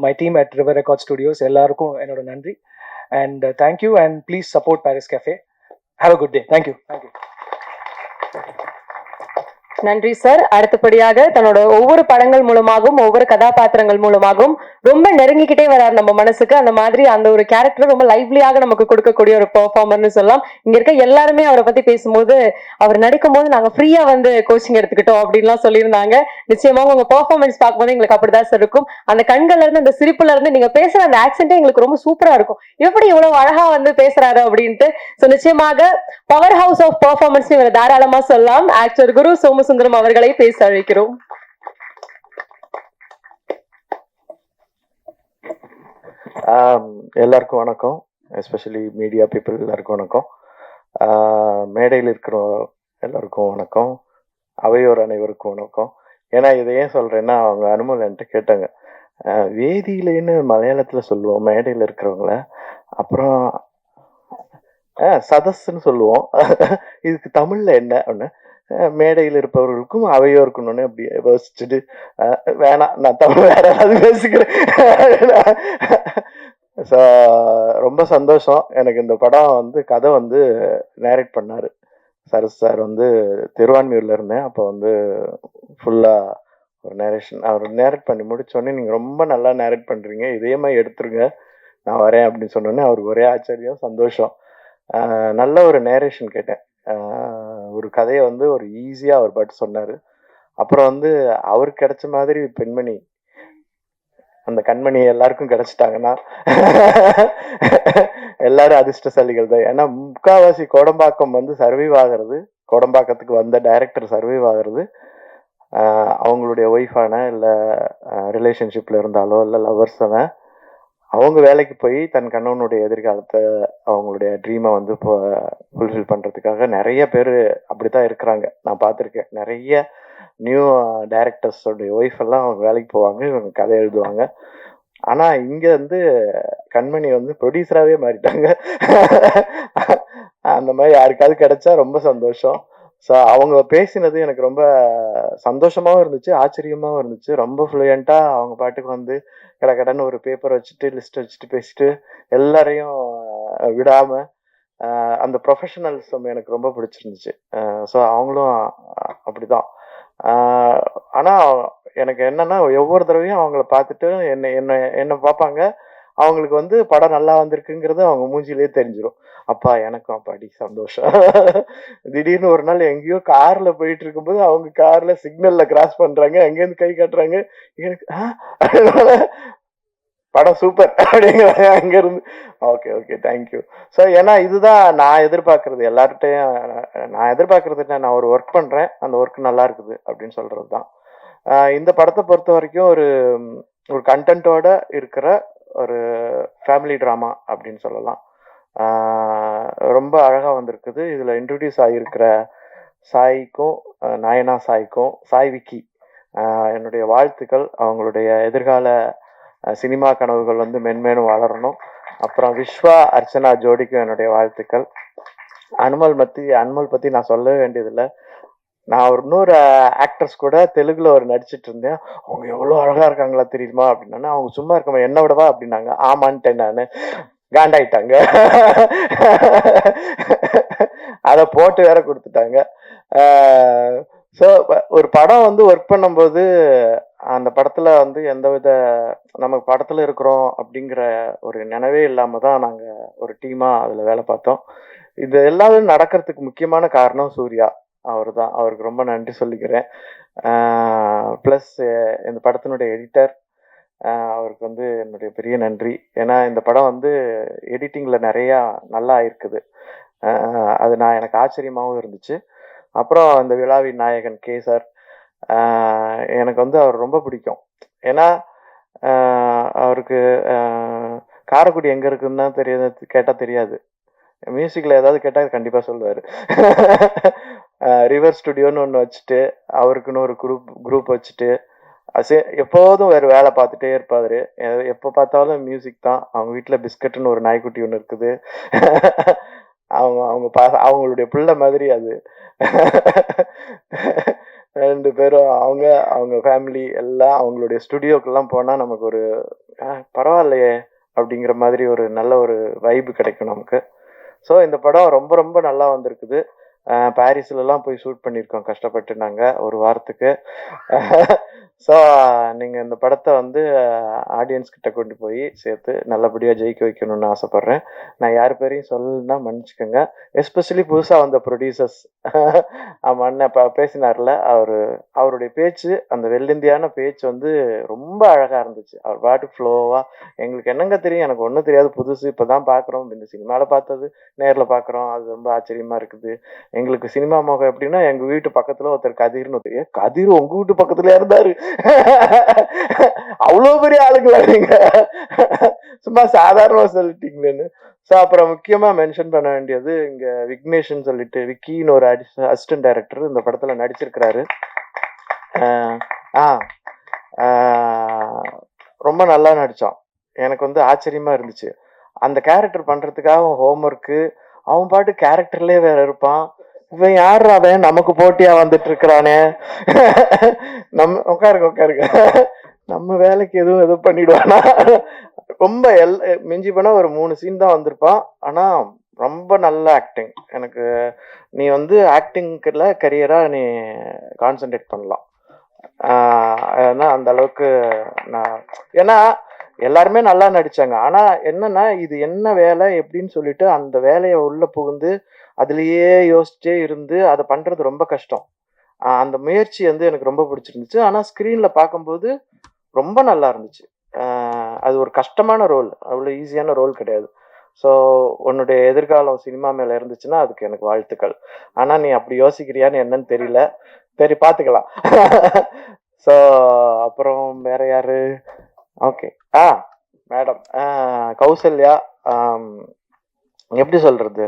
my team at river record studios எல்லாருக்கும் என்னோட நன்றி. And thank you and please support Paris Cafe. Have a good day. Thank you. நன்றி சார். அடுத்தபடியாக தன்னோட ஒவ்வொரு படங்கள் மூலமாகவும் ஒவ்வொரு கதாபாத்திரங்கள் மூலமாகவும் ரொம்ப நெருங்கிக்கிட்டே வராரு நம்ம மனசுக்கு. அந்த மாதிரி அந்த ஒரு கேரக்டர் ரொம்ப லைவ்லியாக நமக்கு கொடுக்கக்கூடிய ஒரு பெர்ஃபார்மர்னு சொல்லலாம். இங்க இருக்க எல்லாருமே அவரை பத்தி பேசும்போது, அவர் நடிக்கும் போது நாங்க ஃப்ரீயா வந்து கோச்சிங் எடுத்துக்கிட்டோம் அப்படின்லாம் சொல்லியிருந்தாங்க. நிச்சயமாக உங்க பெர்ஃபார்மன்ஸ் பார்க்கும்போது எங்களுக்கு அப்படிதான் சார் இருக்கும். அந்த கண்கள்ல இருந்து, அந்த சிரிப்புல இருந்து நீங்க பேசுற அந்த ஆக்சென்டே எங்களுக்கு ரொம்ப சூப்பரா இருக்கும். எப்படி இவ்வளவு அழகா வந்து பேசுறாரு அப்படின்ட்டு. சோ நிச்சயமாக பவர் ஹவுஸ் ஆஃப் பெர்ஃபார்மன்ஸ் இவரை தாராளமா சொல்லலாம். ஆக்டர் குரு சோமசுந்தரம் அவர்களை பேச அழைக்கிறோம். எல்லாருக்கும் வணக்கம். எஸ்பெஷலி மீடியா பீப்புள் எல்லாருக்கும் வணக்கம். மேடையில் இருக்கிற எல்லாருக்கும் வணக்கம். அவையோர் அனைவருக்கும் வணக்கம். ஏன்னா இதை ஏன் சொல்றேன்னா, அவங்க அனுமல் என்கிட்ட கேட்டாங்க, வேதியிலேன்னு மலையாளத்தில் சொல்லுவோம் மேடையில் இருக்கிறவங்கள, அப்புறம் சதஸ்ன்னு சொல்லுவோம், இதுக்கு தமிழ்ல என்ன ஒன்று, மேடையில் இருப்பவர்களுக்கும் அவையோருக்குன்னு அப்படி யோசிச்சுட்டு, வேணாம் நான் தமிழ் வேற ஏதாவது பேசிக்கிறேன். ஸோ ரொம்ப சந்தோஷம். எனக்கு இந்த படம் வந்து கதை வந்து நேரேட் பண்ணாரு சரஸ் சார். வந்து திருவான்மியூர்ல இருந்தேன் அப்போ. வந்து ஃபுல்லா ஒரு நேரேஷன் அவர் நேரேட் பண்ணி முடிச்சோடனே, நீங்க ரொம்ப நல்லா நேரேட் பண்றீங்க, இதே மாதிரி எடுத்துருங்க, நான் வரேன் அப்படின்னு சொன்னோன்னே அவருக்கு ஒரே ஆச்சரியம், சந்தோஷம். நல்ல ஒரு நேரேஷன் கேட்டேன். ஒரு கதையை வந்து ஒரு ஈஸியா அவர் பாட்டு சொன்னாரு. அப்புறம் வந்து அவருக்கு கிடைச்ச மாதிரி பெண்மணி, அந்த கண்மணி எல்லாருக்கும் கிடைச்சிட்டாங்கன்னா எல்லாரும் அதிர்ஷ்டசாலிகள் தான். ஏன்னா முக்காவாசி கோடம்பாக்கம் வந்து சர்வைவ் ஆகிறது, கோடம்பாக்கத்துக்கு வந்த டைரக்டர் சர்வைவ் ஆகிறது அவங்களுடைய ஒய்ஃபான இல்லை ரிலேஷன்ஷிப்ல இருந்தாலோ இல்லை லவர்ஸான அவங்க வேலைக்கு போய் தன் கணவனுடைய எதிர்காலத்தை, அவங்களுடைய ட்ரீமை வந்து இப்போ ஃபுல்ஃபில் பண்ணுறதுக்காக நிறைய பேர் அப்படித்தான் இருக்கிறாங்க. நான் பார்த்துருக்கேன். நிறைய நியூ டைரக்டர்ஸோடைய ஒய்ஃப் எல்லாம் அவங்க வேலைக்கு போவாங்க, இவங்க கதை எழுதுவாங்க. ஆனால் இங்கே வந்து கண்மணி வந்து ப்ரொடியூசராகவே மாறிட்டாங்க. அந்த மாதிரி யாருக்காவது கிடைச்சா ரொம்ப சந்தோஷம். ஸோ அவங்க பேசினது எனக்கு ரொம்ப சந்தோஷமாகவும் இருந்துச்சு, ஆச்சரியமாகவும் இருந்துச்சு. ரொம்ப ஃப்ளூயண்ட்டாக அவங்க பாட்டுக்கு வந்து கடன்னு ஒரு பேப்பர் வச்சுட்டு லிஸ்ட் வச்சுட்டு பேசிட்டு எல்லாரையும் விடாமல், அந்த ப்ரொஃபஷனல்ஸம் எனக்கு ரொம்ப பிடிச்சிருந்துச்சு. ஸோ அவங்களும் அப்படிதான். ஆனால் எனக்கு என்னன்னா, ஒவ்வொரு தடவையும் அவங்கள பார்த்துட்டு என்னை பார்ப்பாங்க. அவங்களுக்கு வந்து படம் நல்லா வந்திருக்குங்கிறது அவங்க மூஞ்சிலேயே தெரிஞ்சிடும். அப்பா எனக்கும் அப்பாடி சந்தோஷம். திடீர்னு ஒரு நாள் எங்கேயோ கார்ல போயிட்டு இருக்கும்போது அவங்க கார்ல சிக்னல்ல கிராஸ் பண்றாங்க, அங்கேருந்து கை காட்டுறாங்க, எனக்கு படம் சூப்பர் அப்படிங்கிறாங்க அங்க இருந்து. Okay okay thank you. ஸோ ஏன்னா இதுதான் நான் எதிர்பார்க்கறது. எல்லார்கிட்டையும் நான் எதிர்பார்க்கறது என்ன, நான் ஒரு ஒர்க் பண்றேன், அந்த ஒர்க் நல்லா இருக்குது அப்படின்னு சொல்றது தான். இந்த படத்தை பொறுத்த வரைக்கும் ஒரு கண்டென்ட்டோட இருக்கிற ஒரு ஃபேமிலி ட்ராமா அப்படின்னு சொல்லலாம். ரொம்ப அழகாக வந்திருக்குது. இதில் இன்ட்ரடியூஸ் ஆகியிருக்கிற சாய்க்கும், நயனா சாய்க்கும், சாய் விக்கி என்னுடைய வாழ்த்துக்கள். அவங்களுடைய எதிர்கால சினிமா கனவுகள் வந்து மென்மேலும் வளரணும். அப்புறம் விஸ்வா அர்ச்சனா ஜோடிக்கும் என்னுடைய வாழ்த்துக்கள். அனுமல் பற்றி நான் சொல்லவே வேண்டியதில்லை. நான் ஒரு இன்னொரு ஆக்டர்ஸ் கூட தெலுங்குல ஒரு நடிச்சிட்டு இருந்தேன். அவங்க எவ்வளோ அழகா இருக்காங்களா தெரியுமா அப்படின்னா, அவங்க சும்மா இருக்கமா என்ன விடவா அப்படின்னாங்க. ஆமான்ட்டேன் நான். காண்டாயிட்டாங்க. அதை போட்டு வேற கொடுத்துட்டாங்க. ஸோ ஒரு படம் வந்து ஒர்க் பண்ணும்போது அந்த படத்துல வந்து எந்தவித நம்ம படத்துல இருக்கிறோம் அப்படிங்கிற ஒரு நினைவே இல்லாம தான் நாங்க ஒரு டீமா அதுல வேலை பார்த்தோம். இது எல்லாமே நடக்கிறதுக்கு முக்கியமான காரணம் சூர்யா அவர் தான். அவருக்கு ரொம்ப நன்றி சொல்லிக்கிறேன். ப்ளஸ் இந்த படத்தினுடைய எடிட்டர், அவருக்கு வந்து என்னுடைய பெரிய நன்றி. ஏன்னா இந்த படம் வந்து எடிட்டிங்கில் நிறையா நல்லா இருக்குது. அது எனக்கு ஆச்சரியமாகவும் இருந்துச்சு. அப்புறம் இந்த விழாவின் நாயகன் கே சார், எனக்கு வந்து அவர் ரொம்ப பிடிக்கும். ஏன்னா அவருக்கு காரைக்குடி எங்கே இருக்குன்னு தான் தெரியாது, கேட்டால் தெரியாது. மியூசிக்கில் ஏதாவது கேட்டால் கண்டிப்பாக சொல்லுவார். ரிவர் ஸ்டுடியோன்னு ஒன்று வச்சுட்டு, அவருக்குன்னு ஒரு குரூப் வச்சுட்டு, எப்போதும் வேறு வேலை பார்த்துட்டே இருப்பாரு. எப்போ பார்த்தாலும் மியூசிக் தான். அவங்க வீட்டில் பிஸ்கட்னு ஒரு நாய்க்குட்டி ஒன்று இருக்குது. அவங்க அவங்க அவங்களுடைய பிள்ளை மாதிரி அது. 2 பேரும் அவங்க அவங்க ஃபேமிலி எல்லாம் அவங்களுடைய ஸ்டுடியோக்கெல்லாம் போனால் நமக்கு ஒரு பரவாயில்லையே அப்படிங்கிற மாதிரி ஒரு நல்ல ஒரு வைப்பு கிடைக்கும் நமக்கு. ஸோ இந்த படம் ரொம்ப ரொம்ப நல்லா வந்திருக்குது. பாரிஸ்லலாம் போய் ஷூட் பண்ணியிருக்கோம் கஷ்டப்பட்டு நாங்கள் ஒரு வாரத்துக்கு. ஸோ நீங்கள் இந்த படத்தை வந்து ஆடியன்ஸ் கிட்ட கொண்டு போய் சேர்த்து நல்லபடியாக ஜெயிக்க வைக்கணும்னு ஆசைப்பட்றேன். நான் யார் பேரையும் சொல்லணும்னா மன்னிச்சுக்கோங்க. எஸ்பெஷலி புதுசாக வந்த ப்ரொடியூசர்ஸ். ஆமாம், அண்ணன் இப்போ பேசினார்ல, அவருடைய பேச்சு, அந்த வெள்ளிந்தியான பேச்சு வந்து ரொம்ப அழகாக இருந்துச்சு. அவர் பாட்டு ஃப்ளோவாக, எங்களுக்கு என்னங்க தெரியும், எனக்கு ஒன்றும் தெரியாது, புதுசு இப்போ தான் பார்க்குறோம், இந்த சினிமாவில் பார்த்தது நேரில் பார்க்குறோம், அது ரொம்ப ஆச்சரியமாக இருக்குது. எங்களுக்கு சினிமா முகம் எப்படின்னா, எங்கள் வீட்டு பக்கத்தில் ஒருத்தர் கதிர்னு ஒருத்தர், கதிர் உங்கள் வீட்டு பக்கத்துல இருந்தாரு, அவ்வளோ பெரிய ஆளுங்களா நீங்க, சும்மா சாதாரணமாக சொல்லிட்டீங்களேன்னு. ஸோ அப்புறம் முக்கியமாக மென்ஷன் பண்ண வேண்டியது, இங்கே விக்னேஷ்னு சொல்லிட்டு விக்கின்னு ஒரு அசிஸ்டன்ட் டைரக்டர் இந்த படத்தில் நடிச்சிருக்கிறாரு. ரொம்ப நல்லா நடித்தான். எனக்கு வந்து ஆச்சரியமாக இருந்துச்சு. அந்த கேரக்டர் பண்ணுறதுக்காக ஹோம்ஒர்க்கு, அவன் பாட்டு கேரக்டர்லேயே வேற இருப்பான். இவன் யார் அவன் நமக்கு போட்டியா வந்துட்டு இருக்கிறானே, நம்ம உட்காருங்க நம்ம வேலைக்கு எதுவும் பண்ணிடுவானா. ரொம்ப மிஞ்சி போனா ஒரு 3 சீன் தான் வந்திருப்பான். ஆனா ரொம்ப நல்ல ஆக்டிங். எனக்கு நீ வந்து ஆக்டிங்ல கரியரா நீ கான்சென்ட்ரேட் பண்ணலாம். ஏன்னா அந்த அளவுக்கு ஏன்னா எல்லாருமே நல்லா நடிச்சாங்க. ஆனா என்னன்னா, இது என்ன வேலை எப்படின்னு சொல்லிட்டு அந்த வேலையை உள்ள புகுந்து அதுலயே யோசிச்சே இருந்து அதை பண்றது ரொம்ப கஷ்டம். அந்த முயற்சி வந்து எனக்கு ரொம்ப பிடிச்சிருந்துச்சு. ஆனா ஸ்கிரீன்ல பார்க்கும்போது ரொம்ப நல்லா இருந்துச்சு. அது ஒரு கஷ்டமான ரோல், அவ்வளோ ஈஸியான ரோல் கிடையாது. ஸோ உன்னுடைய எதிர்காலம் சினிமா மேல இருந்துச்சுன்னா அதுக்கு எனக்கு வாழ்த்துக்கள். ஆனா நீ அப்படி யோசிக்கிறியான்னு என்னன்னு தெரியல, சரி பார்த்துக்கலாம். ஸோ அப்புறம் வேற யாரு? ஓகே, மேடம் கௌசல்யா, எப்படி சொல்றது,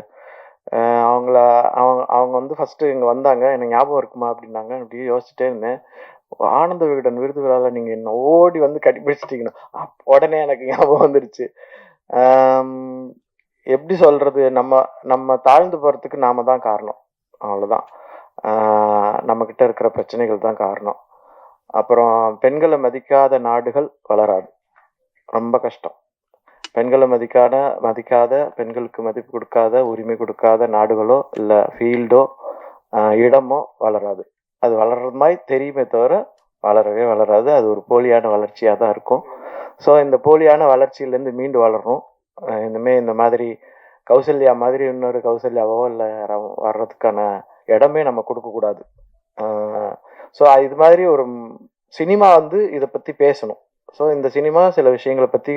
அவங்க வந்து ஃபர்ஸ்ட் இங்க வந்தாங்க, எனக்கு ஞாபகம் இருக்குமா அப்படின்னாங்க. அப்படியே யோசிச்சுட்டே இருந்தேன். ஆனந்த விகடன் விருது விழாவில் நீங்க என்ன ஓடி வந்து கட்டிப்பிடிச்சிட்டீங்கன்னா உடனே எனக்கு ஞாபகம் வந்துருச்சு. எப்படி சொல்றது, நம்ம தாழ்ந்து போறதுக்கு நாம தான் காரணம், அவ்வளவுதான். நம்ம கிட்ட இருக்கிற பிரச்சனைகள் தான் காரணம். அப்புறம் பெண்களை மதிக்காத நாடுகள் வளராது, ரொம்ப கஷ்டம். பெண்களை மதிக்காத, பெண்களுக்கு மதிப்பு கொடுக்காத, உரிமை கொடுக்காத நாடுகளோ இல்லை ஃபீல்டோ இடமோ வளராது. அது வளர்றது மாதிரி தெரியுமே தவிர வளரவே வளராது. அது ஒரு போலியான வளர்ச்சியாக தான் இருக்கும். ஸோ இந்த போலியான வளர்ச்சியிலேருந்து மீண்டு வளரணும். இனிமேல் இந்த மாதிரி கௌசல்யா மாதிரி இன்னொரு கௌசல்யாவோ இல்லை வர்றதுக்கான இடமே நம்ம கொடுக்கக்கூடாது. ஸோ இது மாதிரி ஒரு சினிமா வந்து இதை பற்றி பேசணும். ஸோ இந்த சினிமா சில விஷயங்களை பற்றி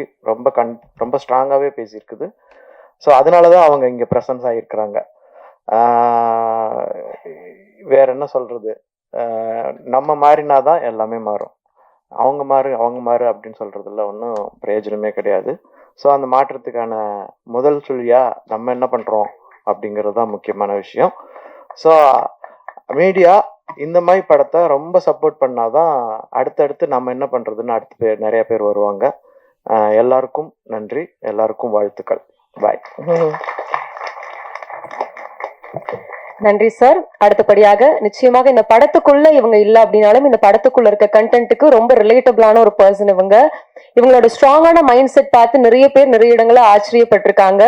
ரொம்ப ஸ்ட்ராங்காகவே பேசியிருக்குது. ஸோ அதனால தான் அவங்க இங்கே ப்ரெசன்ஸ் ஆகியிருக்கிறாங்க. வேற என்ன சொல்கிறது, நம்ம மாறினாதான் எல்லாமே மாறும். அவங்க மாறு அப்படின்னு சொல்கிறதுல ஒன்றும் பிரயோஜனமே கிடையாது. ஸோ அந்த மாற்றத்துக்கான முதல் சொல்லியாக நம்ம என்ன பண்ணுறோம் அப்படிங்கிறது தான் முக்கியமான விஷயம். ஸோ மீடியா இந்த மாதிரி படத்தை ரொம்ப சப்போர்ட் பண்ணாதான் அடுத்தடுத்து நம்ம என்ன பண்ணுறதுன்னு அடுத்து நிறைய பேர் வருவாங்க. எல்லாருக்கும் நன்றி, எல்லாருக்கும் வாழ்த்துக்கள். பாய். நன்றி சார். அடுத்தபடியாக நிச்சயமாக இந்த படத்துக்குள்ள இவங்க இல்ல அப்படின்னாலும் இந்த படத்துக்குள்ள இருக்க கண்டென்ட்டுக்கு ரொம்ப ரிலேட்டபிளான ஒரு பர்சன் இவங்க. இவங்களோட ஸ்ட்ராங்கான மைண்ட் செட் பார்த்து நிறைய பேர் நிறைய இடங்கள்ல ஆச்சரியப்பட்டிருக்காங்க.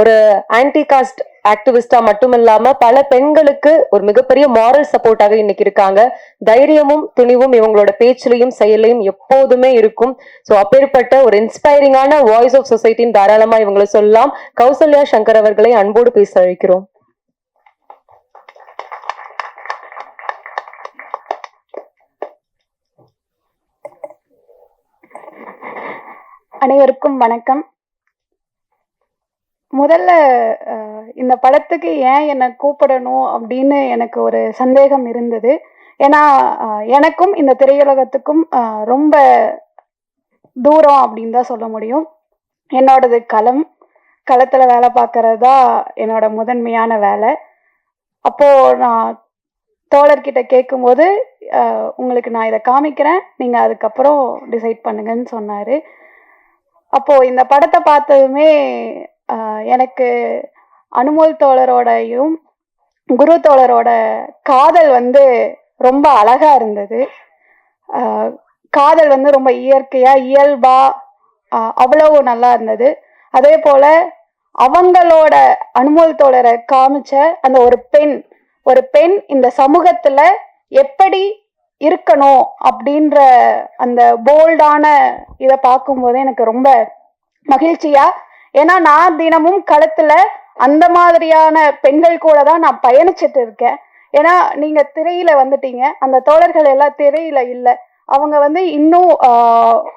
ஒரு ஆன்டி காஸ்ட் ஆக்டிவிஸ்டா மட்டும் இல்லாம பல பெண்களுக்கு ஒரு மிகப்பெரிய மாரல் சப்போர்ட்டாக இன்னைக்கு இருக்காங்க. தைரியமும் துணிவும் இவங்களோட பேச்சிலையும் செயலையும் எப்போதுமே இருக்கும். சோ அப்பேற்பட்ட ஒரு இன்ஸ்பைரிங்கான வாய்ஸ் ஆஃப் சொசைட்டின்னு தாராளமா இவங்களை சொல்லலாம். கௌசல்யா சங்கர் அவர்களை அன்போடு பேச அழைக்கிறோம். அனைவருக்கும் வணக்கம். முதல்ல இந்த படத்துக்கு ஏன் என்னை கூப்பிடணும் அப்படின்னு எனக்கு ஒரு சந்தேகம் இருந்தது. ஏன்னா எனக்கும் இந்த திரையுலகத்துக்கும் ரொம்ப தூரம் அப்படின்னு தான் சொல்ல முடியும். என்னோடது களத்தில் வேலை பார்க்கறது தான் என்னோட முதன்மையான வேலை. அப்போது நான் தோழர்கிட்ட கேட்கும்போது உங்களுக்கு நான் இதை காமிக்கிறேன், நீங்கள் அதுக்கப்புறம் டிசைட் பண்ணுங்கன்னு சொன்னார். அப்போது இந்த படத்தை பார்த்ததுமே எனக்கு அனுமோல் தோழரோடையும் குரு தோழரோட காதல் வந்து ரொம்ப அழகா இருந்தது. காதல் வந்து ரொம்ப இயற்கையா இயல்பா அவ்வளவு நல்லா இருந்தது. அதே போல அவங்களோட அனுமோல் தோழரை காமிச்ச அந்த ஒரு பெண் இந்த சமூகத்துல எப்படி இருக்கணும் அப்படின்ற அந்த போல்டான இதை பார்க்கும்போது எனக்கு ரொம்ப மகிழ்ச்சியா, ஏன்னா நான் தினமும் களத்துல அந்த மாதிரியான பெண்கள் கூட தான் நான் பயணிச்சுட்டு இருக்கேன். ஏன்னா நீங்க திரையில வந்துட்டீங்க, அந்த தோழர்கள் எல்லாம் திரையில இல்லை. அவங்க வந்து இன்னும்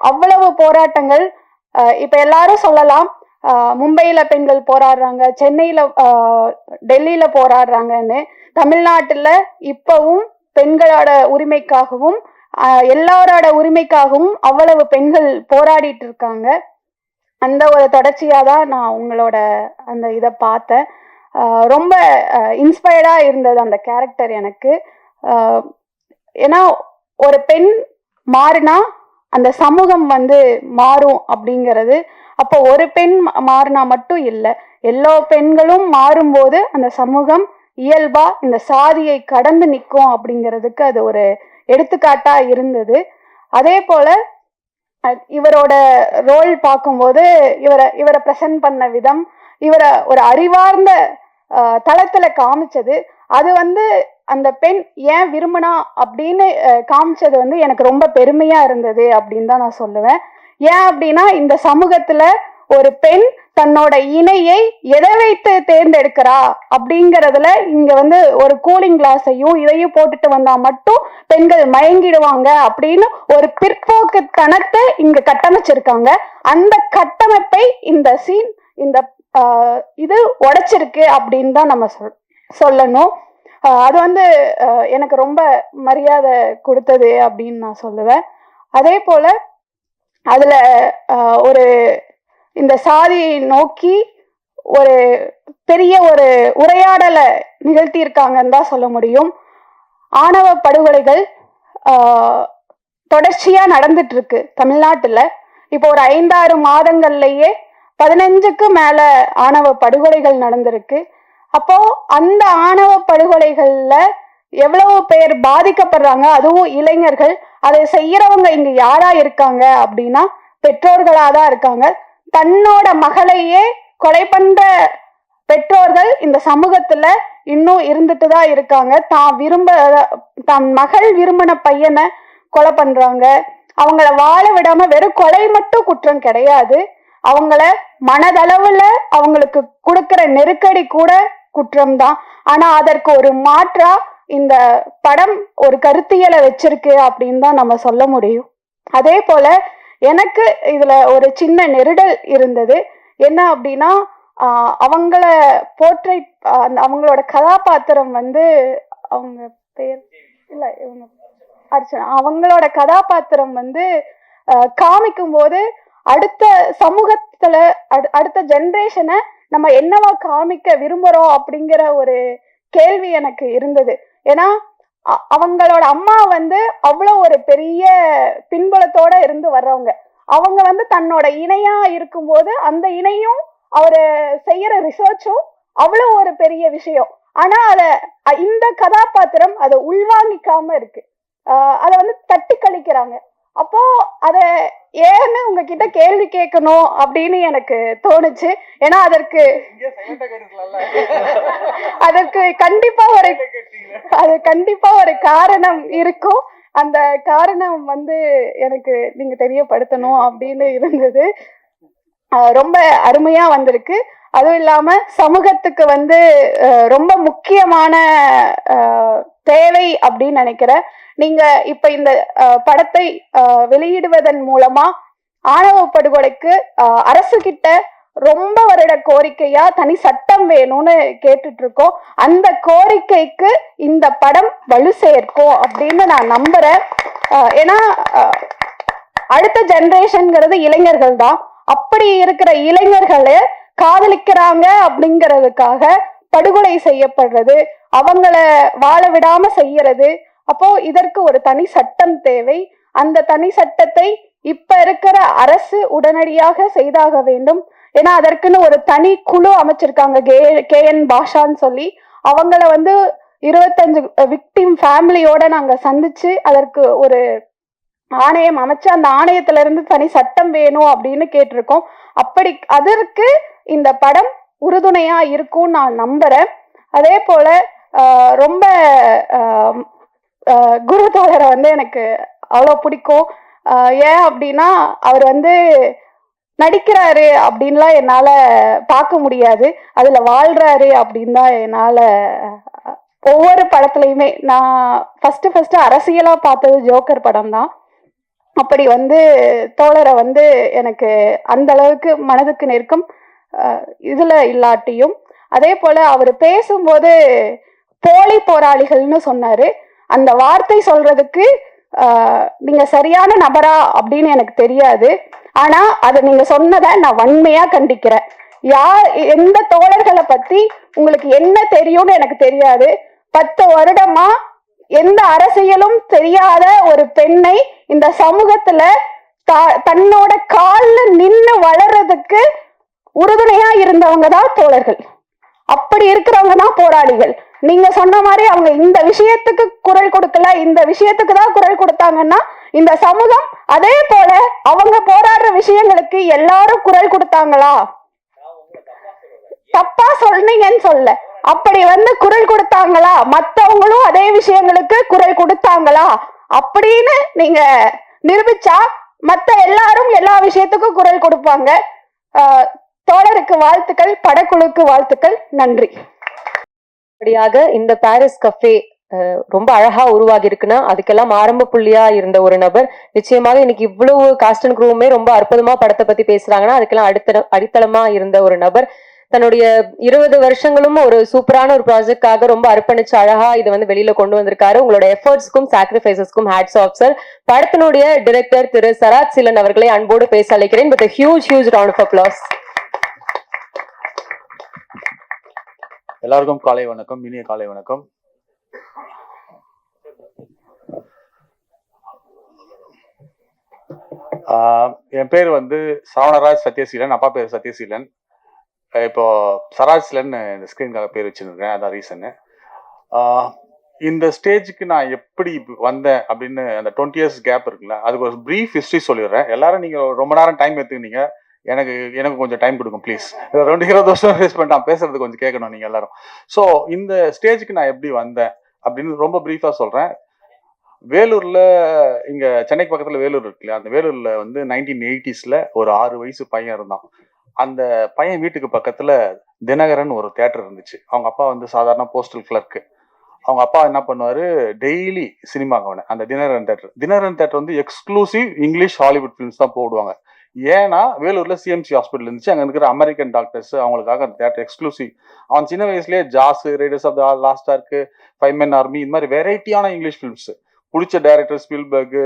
அவ்வளவு போராட்டங்கள், இப்ப எல்லாரும் சொல்லலாம் மும்பையில பெண்கள் போராடுறாங்க, சென்னையில டெல்லியில போராடுறாங்கன்னு. தமிழ்நாட்டுல இப்பவும் பெண்களோட உரிமைக்காகவும் எல்லாரோட உரிமைக்காகவும் அவ்வளவு பெண்கள் போராடிட்டு இருக்காங்க. அந்த ஒரு தொடர்ச்சியா தான் நான் உங்களோட அந்த இதை பார்த்தேன். ரொம்ப இன்ஸ்பயர்டா இருந்தது அந்த கேரக்டர் எனக்கு. ஏன்னா ஒரு பெண் மாறினா அந்த சமூகம் வந்து மாறும் அப்படிங்கிறது. அப்போ ஒரு பெண் மாறினா மட்டும் இல்லை, எல்லா பெண்களும் மாறும்போது அந்த சமூகம் இயல்பா இந்த சாதியை கடந்து நிற்கும் அப்படிங்கிறதுக்கு அது ஒரு எடுத்துக்காட்டா இருந்தது. அதே போல இவரோட ரோல் பார்க்கும்போது இவரை பிரசன்ட் பண்ண விதம், இவரை ஒரு அறிவார்ந்த தளத்துல காமிச்சது, அது வந்து அந்த பெண் ஏன் விரும்பினா அப்படின்னு காமிச்சது வந்து எனக்கு ரொம்ப பெருமையா இருந்தது அப்படின்னு தான் நான் சொல்லுவேன். ஏன் அப்படின்னா இந்த சமூகத்துல ஒரு பெண் தன்னோட இணையை எதை வைத்து தேர்ந்தெடுக்கிறா அப்படிங்கறதுல இங்க வந்து ஒரு கூலிங் கிளாஸையும் இதையும் போட்டுட்டு வந்தா மட்டும் பெண்கள் மயங்கிடுவாங்க அப்படின்னு ஒரு பிற்போக்குத்தனத்தை இங்க கட்டமைச்சிருக்காங்க. அந்த கட்டமைப்பை இந்த சீன் இந்த இது உடைச்சிருக்கு அப்படின்னு தான் நம்ம சொல்லணும். அது வந்து எனக்கு ரொம்ப மரியாதை கொடுத்தது அப்படின்னு நான் சொல்லுவேன். அதே போல அதுல ஒரு இந்த சாதியை நோக்கி ஒரு பெரிய ஒரு உரையாடலை நிகழ்த்தி இருக்காங்கன்னு தான் சொல்ல முடியும். ஆணவ படுகொலைகள் தொடர்ச்சியா நடந்துட்டு இருக்கு தமிழ்நாட்டுல. இப்போ ஒரு 5-6 மாதங்கள்லயே 15க்கு மேல ஆணவ படுகொலைகள் நடந்திருக்கு. அப்போ அந்த ஆணவ படுகொலைகள்ல எவ்வளவு பேர் பாதிக்கப்படுறாங்க, அதுவும் இளைஞர்கள். அதை செய்யறவங்க இங்க யாரா இருக்காங்க அப்படின்னா பெற்றோர்களாதான் இருக்காங்க. தன்னோட மகளையே கொலை பண்ற பெற்றோர்கள் இந்த சமூகத்துல இன்னும் இருந்துட்டு தான் இருக்காங்க. தன் மகள் விரும்பின பையனை கொலை பண்றாங்க. அவங்கள வாழ விடாம வெறும் கொலை மட்டும் குற்றம் கிடையாது, அவங்கள மனதளவுல அவங்களுக்கு கொடுக்கிற நெருக்கடி கூட குற்றம்தான். ஆனா அதற்கு ஒரு மாற்றா இந்த படம் ஒரு கருத்தியலை வச்சிருக்கு அப்படின்னு தான் நம்ம சொல்ல முடியும். அதே போல எனக்கு இதுல ஒரு சின்ன நெருடல் இருந்தது. என்ன அப்படின்னா அவங்கள போர்ட்ரேட் அவங்களோட கதாபாத்திரம் வந்து அவங்க பேர் இல்ல இவங்க அர்ச்சனா, அவங்களோட கதாபாத்திரம் வந்து காமிக்கும் போது அடுத்த சமூகத்துல அடுத்த ஜெனரேஷனை நம்ம என்னவா காமிக்க விரும்புறோம் அப்படிங்கிற ஒரு கேள்வி எனக்கு இருந்தது. ஏன்னா அவங்களோட அம்மா வந்து அவ்வளவு ஒரு பெரிய பின்புலத்தோட இருந்து வர்றவங்க. அவங்க வந்து தன்னோட இணையா இருக்கும்போது அந்த இணையும் அவரு செய்யற ரிசர்ச்சும் அவ்வளவு ஒரு பெரிய விஷயம். ஆனா இந்த கதாபாத்திரம் அதை உள்வாங்கிக்காம இருக்கு, அதை வந்து தட்டி கழிக்கிறாங்க. அப்போ அத ஏன்னு உங்ககிட்ட கேள்வி கேட்கணும் அப்படின்னு எனக்கு தோணுச்சு. ஏன்னா அதற்கு கண்டிப்பா ஒரு காரணம் இருக்கும். அந்த காரணம் வந்து எனக்கு நீங்க தெரியப்படுத்தணும் அப்படின்னு இருந்தது. ரொம்ப அருமையா வந்திருக்கு. அதுவும் இல்லாம சமூகத்துக்கு வந்து ரொம்ப முக்கியமான தேவை அப்படின்னு நினைக்கிறேன். நீங்க இப்ப இந்த படத்தை வெளியிடுவதன் மூலமா ஆணவ படுகொலைக்கு அரசு கிட்ட ரொம்ப வருட கோரிக்கையா தனி சட்டம் வேணும்னு கேட்டுட்டு இருக்கோம். அந்த கோரிக்கைக்கு இந்த படம் வலு சேர்க்கும் அப்படின்னு நான் நம்புறேன். ஏன்னா அடுத்த ஜெனரேஷன்ங்கிறது இளைஞர்கள் தான். அப்படி இருக்கிற இளைஞர்களை காதலிக்கிறாங்க அப்படிங்கிறதுக்காக படுகொலை செய்யப்படுறது, அவங்கள வாழ விடாம செய்யறது, அப்போ இதற்கு ஒரு தனி சட்டம் தேவை. அந்த தனி சட்டத்தை இப்ப இருக்கிற அரசு உடனடியாக செய்தாக வேண்டும். ஏன்னா அதற்குன்னு ஒரு தனி குழு அமைச்சிருக்காங்க, KN பாஷான்னு சொல்லி. அவங்கள 25 விக்டிம் ஃபேமிலியோட நாங்க சந்திச்சு அதற்கு ஒரு ஆணையம் அமைச்சு அந்த ஆணையத்துல இருந்து தனி சட்டம் வேணும் அப்படின்னு கேட்டிருக்கோம். அப்படி அதற்கு இந்த படம் உறுதுணையா இருக்கும் நான் நம்புறேன். அதே போல ரொம்ப குரு தோழரை எனக்கு அவ்வளோ பிடிக்கும். ஏன் அப்படின்னா அவர் நடிக்கிறாரு அப்படின்லாம் என்னால பார்க்க முடியாது, அதுல வாழ்றாரு அப்படின்னு தான் என்னால ஒவ்வொரு படத்துலையுமே. நான் ஃபர்ஸ்ட் அரசியலா பார்த்தது ஜோக்கர் படம் தான். அப்படி தோழரை எனக்கு அந்த அளவுக்கு மனதுக்கு நெருக்கம் இதுல இல்லாட்டியும். அதே போல அவர் பேசும்போது போலி போராளிகள்னு சொன்னாரு. அந்த வார்த்தை சொல்றதுக்கு நீங்க சரியான நபரா அப்படின்னு எனக்கு தெரியாது. ஆனா அதை நீங்க சொன்னதை நான் வன்மையா கண்டிக்கிறேன். எந்த தோழர்களை பத்தி உங்களுக்கு என்ன தெரியும்னு எனக்கு தெரியாது. 10 வருடமா எந்த அரசியலும் தெரியாத ஒரு பெண்ணை இந்த சமூகத்துல தன்னோட கால்ல நின்னு வளர்றதுக்கு உறுதுணையா இருந்தவங்க தான் தோழர்கள். அப்படி இருக்கிறவங்க தான் போராளிகள். நீங்க சொன்ன மாதிரி அவங்க இந்த விஷயத்துக்கு குரல் கொடுக்கல, இந்த விஷயத்துக்கு தான் குரல் கொடுத்தாங்கன்னா இந்த சமூகம் அதே போல அவங்க போராடுற விஷயங்களுக்கு எல்லாரும் குரல் கொடுத்தாங்களா? தப்பா சொன்னீங்கன்னு சொல்ல, அப்படி குரல் கொடுத்தாங்களா? மத்தவங்களும் அதே விஷயங்களுக்கு குரல் கொடுத்தாங்களா அப்படின்னு நீங்க நிரூபிச்சா மத்த எல்லாரும் எல்லா விஷயத்துக்கும் குரல் கொடுப்பாங்க. தோழருக்கு வாழ்த்துக்கள், படக்குழுக்கு வாழ்த்துக்கள், நன்றி. அப்படியாக இந்த பாரிஸ் கஃபே ரொம்ப அழகா உருவாகி இருக்குன்னா அதுக்கெல்லாம் ஆரம்ப புள்ளியா இருந்த ஒரு நபர். நிச்சயமாக இன்னைக்கு இவ்வளவு காஸ்ட் அண்ட் க்ரூவுமே ரொம்ப அற்புதமா படத்தை பத்தி பேசுறாங்கன்னா அதுக்கெல்லாம் அடித்தளமா இருந்த ஒரு நபர். தன்னுடைய 20 வருஷங்களும் ஒரு சூப்பரான ஒரு ப்ராஜெக்டாக ரொம்ப அர்ப்பணிச்சு அழகா இதை வெளியில கொண்டு வந்திருக்காரு. உங்களோட எஃபர்ட்ஸ்க்கும் சாக்ரிஃபைசஸ்க்கும் ஹேட்ஸ் ஆஃப் சார். படத்தினுடைய டைரக்டர் திரு சராஜ் சீலன் அவர்களை அன்போடு பேச அழைக்கிறேன். With huge round of applause. எல்லாருக்கும் காலை வணக்கம், இனிய காலை வணக்கம். என் பேர் சரவணராஜ் சத்யசீலன். அப்பா பேர் சத்யசீலன். இப்போ சராஜ் சீலன் இந்த ஸ்கிரீனுக்காக பேர் வச்சுருக்கேன், அதான் ரீசனு. இந்த ஸ்டேஜுக்கு நான் எப்படி வந்தேன் அப்படின்னு அந்த 20 years கேப் இருக்குல்ல, அதுக்கு ஒரு ப்ரீஃப் ஹிஸ்ட்ரி சொல்லிடுறேன். எல்லாரும் நீங்கள் ரொம்ப நேரம் டைம் எடுத்துக்கிட்டீங்க, எனக்கு கொஞ்சம் டைம் கொடுக்கும் ப்ளீஸ். 20 வருஷம் வேஸ்ட் பண்ணிட்டு நான் பேசுறது கொஞ்சம் கேட்கணும் நீங்கள் எல்லாரும். ஸோ இந்த ஸ்டேஜுக்கு நான் எப்படி வந்தேன் அப்படின்னு ரொம்ப ப்ரீஃபாக சொல்கிறேன். வேலூரில், இங்கே சென்னைக்கு பக்கத்தில் வேலூர் இருக்குல்லையா, அந்த வேலூரில் 1980s ஒரு 6 வயசு பையன் இருந்தான். அந்த பையன் வீட்டுக்கு பக்கத்தில் தினகரன் ஒரு தேட்டர் இருந்துச்சு. அவங்க அப்பா சாதாரண போஸ்டல் கிளர்க்கு. அவங்க அப்பா என்ன பண்ணுவார், டெய்லி சினிமாக்கு அந்த Dinakaran theatre exclusive English Hollywood films தான் போடுவாங்க. ஏன்னா வேலூரில் CMC ஹாஸ்பிட்டல் இருந்துச்சு, அங்கே இருக்கிற அமெரிக்கன் டாக்டர்ஸ் அவங்களுக்காக அந்த தேட்டர் எக்ஸ்க்ளூசிவ். அவன் சின்ன வயசுலேயே Jaws, raiders of the lost ark, 5 Men Army, இந்த மாதிரி வெரைட்டியான இங்கிலீஷ் ஃபிலிம்ஸ் பிடிச்ச டைரக்டர் ஸ்பீல்பர்க்,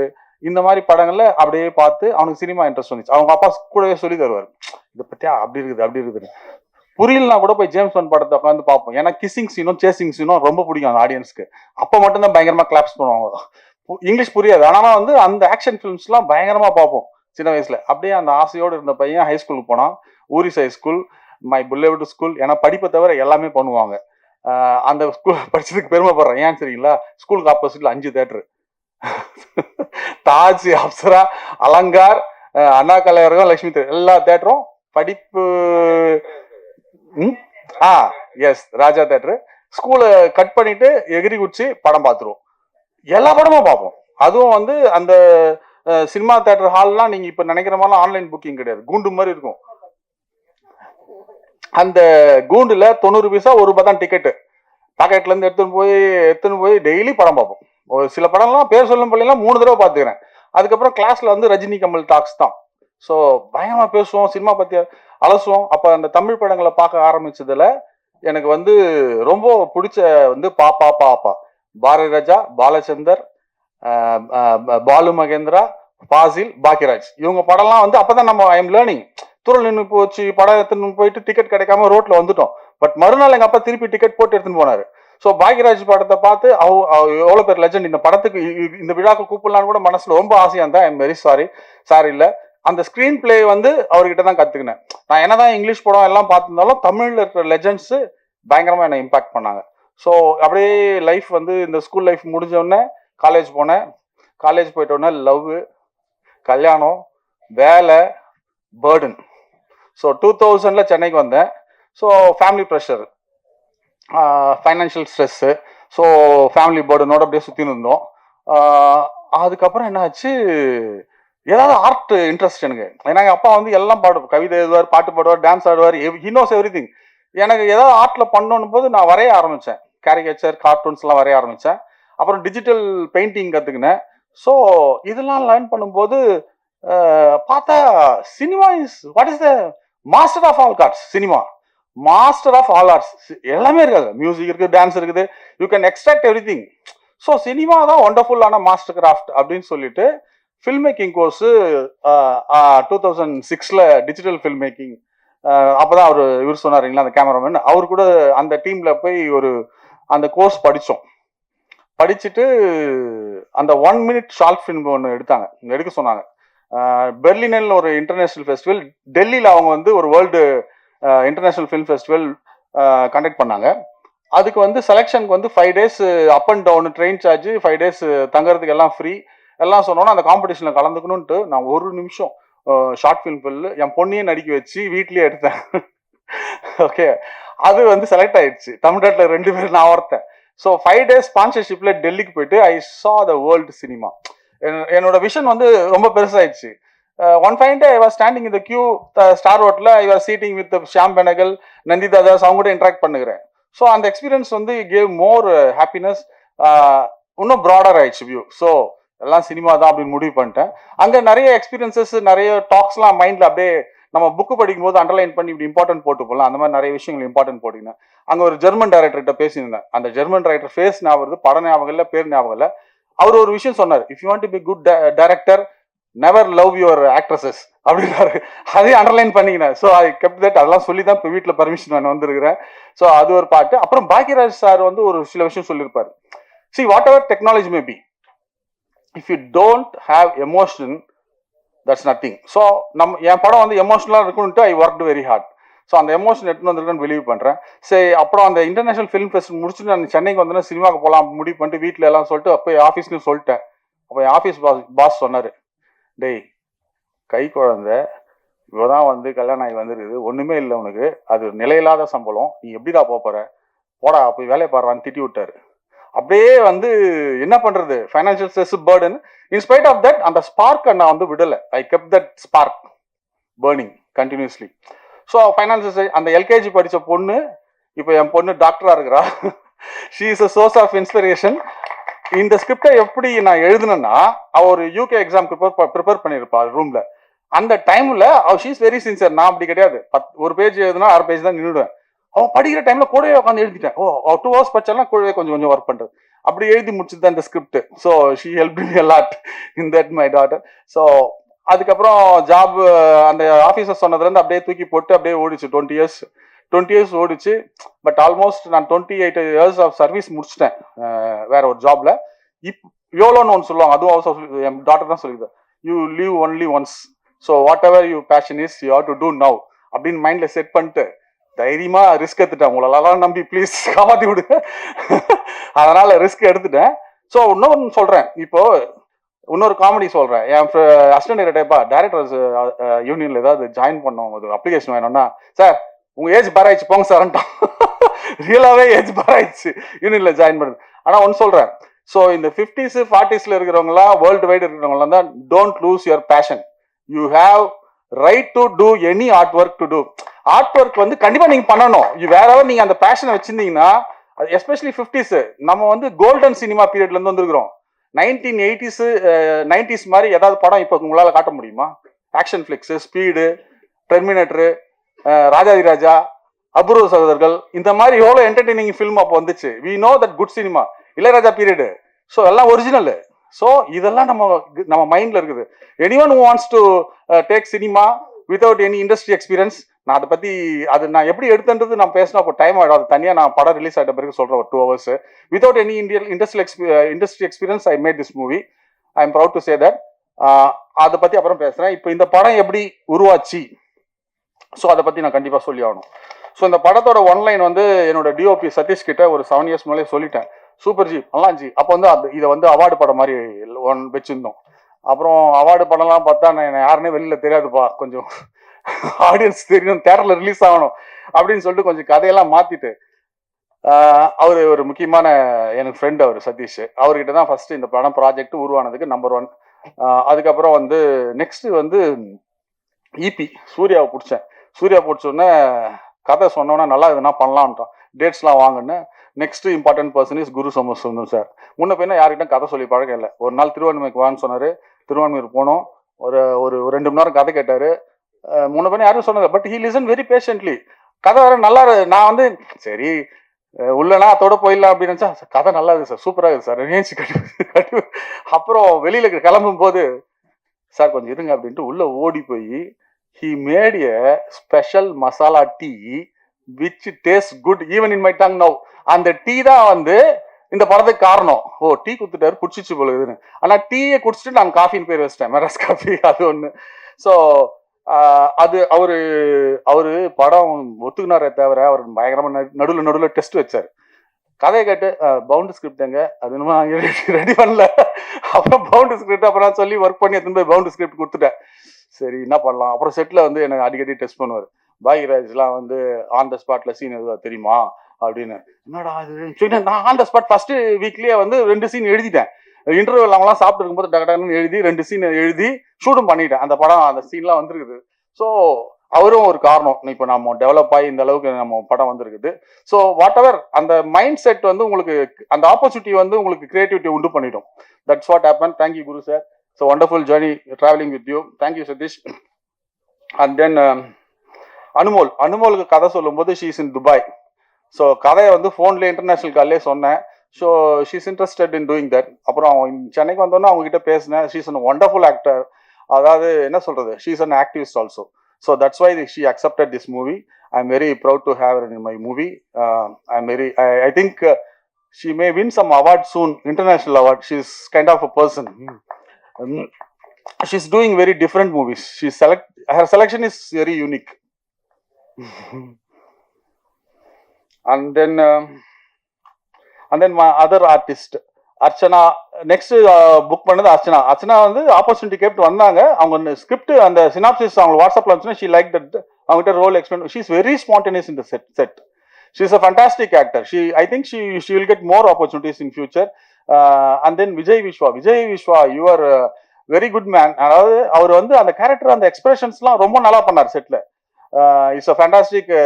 இந்த மாதிரி படங்கள்ல அப்படியே பார்த்து அவனுக்கு சினிமா இன்ட்ரெஸ்ட் வந்துச்சு. அவங்க அப்பா கூடவே சொல்லி தருவார், இதை பத்தியா அப்படி இருக்குது. புரியலனா கூட போய் ஜேம்ஸ் பாண்ட் படத்தை உட்காந்து பார்ப்போம். ஏன்னா கிசிங் சீனும் சேசிங் சீனும் ரொம்ப பிடிக்கும் அந்த ஆடியன்ஸ்க்கு. அப்போ மட்டும்தான் பயங்கரமா கிளாப்ஸ் பண்ணுவாங்க. இங்கிலீஷ் புரியாது, ஆனால் அந்த ஆக்ஷன் ஃபிலிம்ஸ்லாம் பயங்கரமா பார்ப்போம் சின்ன வயசுல. அப்படியே அந்த ஆசையோடு இருந்த பையன் ஹை ஸ்கூலுக்கு போனான். ஊரிஸ் ஹை ஸ்கூல், மை புல்லேவுட் ஸ்கூல். ஏன்னா படிப்பை தவிர எல்லாமே பண்ணுவாங்க. அந்த ஸ்கூல் படிச்சதுக்கு பெருமைப்படுறேன். ஏன் சரிங்களா, ஸ்கூலுக்கு ஆப்போசிட்ல 5 தேட்டரு, தாஜ், அப்சரா, அலங்கார், அண்ணா கலையரங்கம், லட்சுமி தேட்டர், எல்லா தேட்டரும் படிப்பு. எஸ், ராஜா தேட்டரு. ஸ்கூலை கட் பண்ணிட்டு எகிரி குச்சி படம் பார்த்துருவோம். எல்லா படமும் பார்ப்போம். அதுவும் அந்த சினிமா தேட்டர் ஹால்லாம் நீங்க இப்ப நினைக்கிற மாதிரிலாம் ஆன்லைன் புக்கிங் கிடையாது, கூண்டு மாதிரி இருக்கும். அந்த கூண்டுல 90 பைசா 1 ரூபாய் தான் டிக்கெட்டு. பாக்கெட்ல இருந்து எடுத்துன்னு போய் டெய்லி படம் பார்ப்போம். ஒரு சில படம்லாம் பேர் சொல்லும் பள்ளியெல்லாம் 3 தடவை பார்த்துக்கிறேன். அதுக்கப்புறம் கிளாஸ்ல ரஜினி கமல் டாக்ஸ் தான். ஸோ பயங்கரமா பேசுவோம், சினிமா பத்தி அலசுவோம். அப்ப அந்த தமிழ் படங்களை பார்க்க ஆரம்பிச்சதுல எனக்கு ரொம்ப பிடிச்ச பாப்பா பாரதி ராஜா, பாலச்சந்தர், பாலு மகேந்திரா, ஃபாசில், பாக்கியராஜ், இவங்க படம்லாம் அப்பதான் நம்ம ஐ எம் லேர்னிங். துறல் நின்று போச்சு, படம் எடுத்துன்னு போயிட்டு டிக்கெட் கிடைக்காம ரோட்ல வந்துட்டோம். பட் மறுநாள் எங்க அப்பா திருப்பி டிக்கெட் போட்டு எடுத்துன்னு போனாரு. ஸோ பாக்யராஜ் படத்தை பார்த்து எவ்வளோ பேர் லெஜண்ட் இந்த படத்துக்கு இந்த விழாக்கு கூப்பிடலான்னு கூட மனசுல ரொம்ப ஆசையாக இருந்தா. ஐம் வெரி சாரி இல்லை. அந்த ஸ்க்ரீன் பிளே வந்து அவர்கிட்ட தான் கற்றுக்கினேன். நான் என்னதான் இங்கிலீஷ் படம் எல்லாம் பார்த்துருந்தாலும் தமிழில் இருக்கிற லெஜண்ட்ஸு பயங்கரமாக என்னை இம்பாக்ட் பண்ணாங்க. ஸோ அப்படியே லைஃப் வந்து இந்த ஸ்கூல் லைஃப் முடிஞ்சோடனே காலேஜ் போனேன். காலேஜ் போயிட்டோடனே லவ், கல்யாணம், வேலை, பேர்டன். ஸோ 2000 சென்னைக்கு வந்தேன். So family pressure, financial stress, so family பேர்டனோட அப்படியே சுற்றின்னு இருந்தோம். அதுக்கப்புறம் என்ன ஆச்சு, ஏதாவது ஆர்ட் இன்ட்ரெஸ்ட் எனக்கு. ஏன்னா எங்கள் அப்பா வந்து எல்லாம் கவிதை எழுதுவார், பாட்டு பாடுவார், டான்ஸ் ஆடுவார், ஹி நோஸ் எவ்ரிதிங். எனக்கு ஏதாவது ஆர்ட்டில் பண்ணணும் போது நான் வரைய ஆரம்பித்தேன். கேரிகேச்சர், கார்ட்டூன்ஸ்லாம் வரைய ஆரம்பித்தேன். அப்புறம் டிஜிட்டல் பெயிண்டிங் கற்றுக்கினேன். ஸோ இதெல்லாம் லேர்ன் பண்ணும்போது பார்த்தா cinema what is the master of all arts. Cinema master of all arts. எல்லாமே இருக்காது, மியூசிக் இருக்குது, டான்ஸ் இருக்குது, you can extract everything. So cinema தான் ஒண்டர்ஃபுல்லான மாஸ்டர் கிராஃப்ட் அப்படின்னு சொல்லிட்டு film making course 2006 digital film making. அப்போதான் இவர் சொன்னாருங்களா அந்த கேமராமேன், அவர் கூட அந்த டீமில் போய் அந்த கோர்ஸ் படித்தோம். படிச்சுட்டு அந்த 1 minute ஷார்ட் ஃபிலிம் ஒன்று எடுக்க சொன்னாங்க. பெர்லினில் ஒரு இன்டர்நேஷ்னல் ஃபெஸ்டிவல், டெல்லியில் அவங்க வந்து ஒரு world international film festival conduct பண்ணாங்க. அதுக்கு வந்து செலெக்ஷனுக்கு வந்து 5 days up and down, train charge, 5 days தங்கறதுக்கு எல்லாம் ஃப்ரீ எல்லாம் சொன்னோன்னா அந்த காம்படிஷனில் கலந்துக்கணுன்ட்டு நான் 1 நிமிஷம் ஷார்ட் ஃபிலிம் என் பொண்ணையே நடிக்க வச்சு வீட்லேயே எடுத்தேன். ஓகே, அது வந்து செலக்ட் ஆயிடுச்சு. தமிழ்நாட்டில் 2 பேர், நான் ஒருத்தன். ஸோ 5 days ஸ்பான்சர்ஷிப்பில் டெல்லிக்கு போயிட்டு I saw the world cinema. என்னோட விஷன் வந்து ரொம்ப பெருசாயிடுச்சு. One fine day I was standing in the queue star ஹோட்டலில். I was sitting with Shyam Benegal, Nandita Das, அவங்க கூட இன்ட்ராக்ட் பண்ணுகிறேன். ஸோ அந்த எக்ஸ்பீரியன்ஸ் வந்து கேவ் மோர் ஹாப்பினஸ். இன்னும் ப்ராடர் ஆயிடுச்சு வியூ. ஸோ எல்லாம் சினிமா தான் அப்படின்னு முடிவு பண்ணிட்டேன். அங்கே நிறைய எக்ஸ்பீரியன்சஸ், நிறைய டாக்ஸ்லாம் மைண்டில் அப்படியே நம்ம புக்கு படிக்கும்போது அண்டர்லைன் பண்ணி இப்படி இம்பார்ட்டன்ட் போட்டு போகலாம். அந்த மாதிரி நிறைய விஷயங்கள் இம்பார்ட்டன்ட் போட்டிங்கன்னா அங்கே ஒரு ஜெர்மன் டைரக்டர்கிட்ட பேசியிருந்தேன். அந்த ஜெர்மன் டைரக்டர் ஃபேஸ் ஞாபகம் வருது, படம் ஞாபகம் இல்லை, பேர் ஞாபகம் இல்லை. அவர் ஒரு விஷயம் சொன்னார், if you want to be good director never love your actresses அப்படின்னாரு. அதையும் அண்டர்லைன் பண்ணிக்கினேன். So I kept that. அதெல்லாம் சொல்லி தான் இப்போ வீட்டில் பர்மிஷன் நான் வந்திருக்கிறேன். ஸோ அது ஒரு பாட்டு. அப்புறம் பாக்யராஜ் சார் வந்து ஒரு சில விஷயம் சொல்லியிருப்பார். See, whatever technology may be, if you don't have emotion, that's nothing. So என் படம் வந்து எமோஷனலாக இருக்குன்ட்டு ஐ ஒர்க்டு வெரி ஹார்ட். ஸோ அந்த எமோஷன் எடுத்துன்னு வந்திருக்குன்னு பிலீவ் பண்ணுறேன். சரி, அப்புறம் அந்த இன்டர்நேஷனல் ஃபிலிம் ஃபெஸ்ட் முடிச்சுட்டு நான் சென்னைக்கு வந்தேன்னா சினிமாவுக்கு போகலாம் முடிவு பண்ணிட்டு வீட்டில் எல்லாம் சொல்லிட்டு அப்போ ஆஃபீஸ்லையும் சொல்லிட்டேன். அப்போ என் ஆஃபீஸ் பாஸ் சொன்னார், டேய் கை குழந்தை இவதான் வந்து கல்யாணம் ஆகி வந்துருக்குது, ஒன்றுமே இல்லை உனக்கு, அது நிலையில்லாத சம்பளம், நீ எப்படிடா போகிற, போடா போய் வேலையை பாடுறான்னு திட்டி விட்டாரு. அப்படியே வந்து என்ன பண்றது, financial stress, burden. In spite of that அந்த ஸ்பார்க்கை நான் வந்து விடலை. I kept that spark burning continuously. So financial அந்த எல்கேஜி படித்த பொண்ணு இப்போ என் பொண்ணு டாக்டராக இருக்கிறா. She is a source of inspiration. இந்த ஸ்கிரிப்டை எப்படி நான் எழுதுனேன்னா, அவள் ஒரு யூகே எக்ஸாம்க்கு ப்ரிப்பேர் பண்ணியிருப்பா ரூம்ல. அந்த டைம்ல ஷீ இஸ் வெரி சின்சியர். நான் அப்படி கிடையாது. 1 பேஜ் எழுதுனா 6 பேஜ் தான் நின்றுடுவேன். அவன் படிக்கிற டைம்ல கூடவே உட்காந்து எழுதிட்டேன். 2 hours படிச்சாலும் கூடவே கொஞ்சம் ஒர்க் பண்றது. அப்படி எழுதி முடிச்சது தான் இந்த script. So she help me a lot in that my daughter. So அதுக்கப்புறம் ஜாப் அந்த ஆஃபீஸர் சொன்னதுலேருந்து அப்படியே தூக்கி போட்டு அப்படியே ஓடிச்சு. 20 years ஓடிச்சு. பட் ஆல்மோஸ்ட் நான் 28 years ஆஃப் சர்வீஸ் முடிச்சிட்டேன் வேற ஒரு ஜாப்ல. யோலோன்னு ஒன்று சொல்லுவாங்க, அதுவும் என் டாக்டர் தான் சொல்லிது, you live only once, so whatever you passion is you have to do now அப்படின்னு மைண்ட்ல செட் பண்ணிட்டு தைரியமா ரிஸ்க் எடுத்துட்டேன். உங்களெல்லாம் நம்பி ப்ளீஸ் காப்பாற்றி விடுங்க. அதனால ரிஸ்க் எடுத்துட்டேன். ஸோ இன்னொன்று சொல்றேன், இப்போ இன்னொரு காமெடி சொல்றேன். என் அசிஸ்டன்ட் டைரக்டர்ப்பா டைரக்டர்ஸ் யூனியன்ல ஏதாவது ஜாயின் பண்ணோம், ஒரு அப்ளிகேஷன் வேணும்னா, சார் உங்க ஏஜ் பார் ஆயிடுச்சு போங்க சார்ன்ட்டான். ரியலாவே ஏஜ் பார் ஆயிடுச்சு யூனியன்ல ஜாயின் பண்ணுது. ஆனா ஒன்னு சொல்றேன், ஸோ இந்த 50s 40s இருக்கிறவங்களாம், வேர்ல்டு வைடு இருக்கிறவங்களாம் தான், don't lose your passion. You have right to do any art work to do. Art work வந்து கண்டிப்பா நீங்க பண்ணணும். வேற நீங்க அந்த பேஷனை வச்சிருந்தீங்கன்னா, எஸ்பெஷலி 50s நம்ம வந்து கோல்டன் சினிமா பீரியட்ல இருந்து வந்துருக்கிறோம். 1980s 90s மாதிரி ஏதாவது படம் இப்போ உங்களால காட்ட முடியுமா? Action flicks, speed, Terminator, Rajadhiraja, Apoorva Sagodharargal, இந்த மாதிரி எவ்வளோ என்டர்டெய்னிங் ஃபிலிம் அப்போ வந்துச்சு. We know that good cinema, Ilaiyaraaja period. So எல்லாம் ஒரிஜினல். ஸோ இதெல்லாம் நம்ம மைண்ட்ல இருக்குது. Anyone who wants to take cinema without any industry experience. நான் அதை பற்றி நான் எப்படி எடுத்துன்றது நான் பேசினா அப்போ டைம் ஆகிடும். அது தனியாக நான் படம் ரிலீஸ் ஆகிட்ட பிறகு சொல்கிறேன் ஒரு 2 hours. Without any industry experience I made this movie. I am proud to say that. அதை பற்றி அப்புறம் பேசுகிறேன். இப்போ இந்த படம் எப்படி உருவாச்சு, ஸோ அதை பற்றி நான் கண்டிப்பாக சொல்லி ஆகணும். ஸோ இந்த படத்தோட ஒன்லைன் வந்து என்னோட டிஓபி சதீஷ் கிட்ட ஒரு 7 years மேலே சொல்லிட்டேன். சூப்பர் ஜி நல்லாம் ஜி. அப்போ வந்து இதை வந்து அவார்டு படம் மாதிரி வச்சுருந்தோம். அப்புறம் அவார்டு படம்லாம் பார்த்தா நான் யாருன்னே வெளியில் தெரியாதுப்பா, கொஞ்சம் ஆடியன்ஸ் தெரியும், தேட்டரில் ரிலீஸ் ஆகணும் அப்படின்னு சொல்லிட்டு கொஞ்சம் கதையெல்லாம் மாற்றிட்டு அவர் ஒரு முக்கியமான எனக்கு ஃப்ரெண்ட் அவர் சதீஷ். அவர்கிட்ட தான் ஃபர்ஸ்ட் இந்த படம் ப்ராஜெக்ட் உருவானதுக்கு நம்பர் 1. அதுக்கப்புறம் வந்து நெக்ஸ்ட் வந்து இபி சூர்யாவை பிடிச்சேன். சூர்யா பிடிச்சோடனே கதை சொன்னோன்னா நல்லா இதுனா பண்ணலான்ட்டான். டேட்ஸ்லாம் வாங்கினு. Next important person is Guru Somasundaram sir. முன்ன பின்ன யார்கிட்ட கதை சொல்லி பழக்கம் இல்லை. ஒரு நாள் திருவான்மைக்கு வான்னு சொன்னார். திருவான்மையூர் போனோம். ஒரு 2 மணி நேரம் கதை கேட்டார். முன்ன பின்ன யாரும் சொன்னது, but he listen very patiently. கதை வேற நல்லா. நான் வந்து சரி உள்ளனா அதோட போயிடலாம் அப்படின்னு நினச்சா, கதை நல்லா இருக்குது சார், சூப்பராக இருக்குது சார், ஏஞ்சி கட்டு. அப்புறம் வெளியில் கிளம்பும் போது சார் கொஞ்சம் இருங்க அப்படின்ட்டு உள்ளே ஓடி போய் he made a special masala tea which tastes good even in my tongue now. அந்த டீ தான் வந்து இந்த படத்துக்கு காரணம். ஓ டீ குத்துட்டாரு, பிடிச்சிச்சு போல இதுன்னு. ஆனால் டீயை குடிச்சிட்டு நான் காஃபின்னு பேர் வச்சிட்டேன், மெராஸ் காஃபி. அது ஒன்று. ஸோ அது அவரு படம் ஒத்துக்கினாரே தவிர அவர் பயங்கரமாக நடுவில் டெஸ்ட் வச்சார். கதையை கேட்டு பவுண்டு ஸ்கிரிப்ட் எங்க அது என்னமோ ரெடி பண்ணல. அப்புறம் பவுண்டு ஸ்கிரிப்ட் அப்புறம் சொல்லி ஒர்க் பண்ணி எடுத்துன்னு போய் பவுண்டு ஸ்கிரிப்ட் கொடுத்துட்டேன். சரி என்ன பண்ணலாம். அப்புறம் செட்டில் வந்து எனக்கு அடிக்கடி டெஸ்ட் பண்ணுவார். பாகிராஜ்லாம் வந்து ஆன் த ஸ்பாட்ல சீன் எதுவா தெரியுமா அப்படின்னு. என்னடா அது நான் ஆன் த ஸ்பாட் ஃபர்ஸ்ட் வீக்லேயே வந்து 2 சீன் எழுதிட்டேன். இன்டர்வியூ அவங்களாம் சாப்பிட்டு இருக்கும்போது டக்குன்னு எழுதி 2 சீன் எழுதி ஷூட்டும் பண்ணிட்டேன். அந்த படம் அந்த சீன்லாம் வந்துருக்குது. ஸோ அவரும் ஒரு காரணம். இப்போ நம்ம டெவலப் ஆகி இந்த அளவுக்கு நம்ம படம் வந்திருக்குது. ஸோ வாட் எவர் அந்த மைண்ட் செட் வந்து உங்களுக்கு அந்த ஆப்பர்ச்சுனிட்டி வந்து உங்களுக்கு கிரியேட்டிவிட்டி உண்டு பண்ணிடும். That's what happen. Thank you Guru sir. So wonderful journey travelling with you. Thank you Satish. And then அனுமோலுக்கு கதை சொல்லும்போது ஷீஸ் இன் துபாய். ஸோ கதையை வந்து ஃபோன்லேயே இன்டர்நேஷ்னல் கால்லே சொன்னேன். So she's interested in doing that. அப்புறம் சென்னைக்கு வந்தோன்னே அவங்ககிட்ட பேசினேன். She's an wonderful actor. அதாவது என்ன சொல்றது, she's an activist also. So that's why she accepted this movie. I'm very proud to have her in my movie. I think she may win some award soon, international award. She's kind of a person. She's doing very different movies. Her selection is very unique. And then my other artist, Archana. Next book பண்ணது அர்ச்சனா. அர்ச்சனா வந்து ஆப்பர்ச்சுனிட்டி கேட்டு வந்தாங்க. அவங்க ஸ்கிரிப்ட் அந்த சினாப்சிஸ் அவங்க வாட்ஸ்அப்ல வந்துச்சுன்னா ஷீ லைக் தட். அவங்ககிட்ட role explain. She is very spontaneous in the set. She is a fantastic actor. I think she will get more opportunities in future. And then Vijay Vishwa you are very good man. அதாவது அவர் வந்து அந்த கேரக்டர் அந்த எக்ஸ்பிரஷன்ஸ்லாம் ரொம்ப நல்லா பண்ணார் செட்ல. Is a fantastic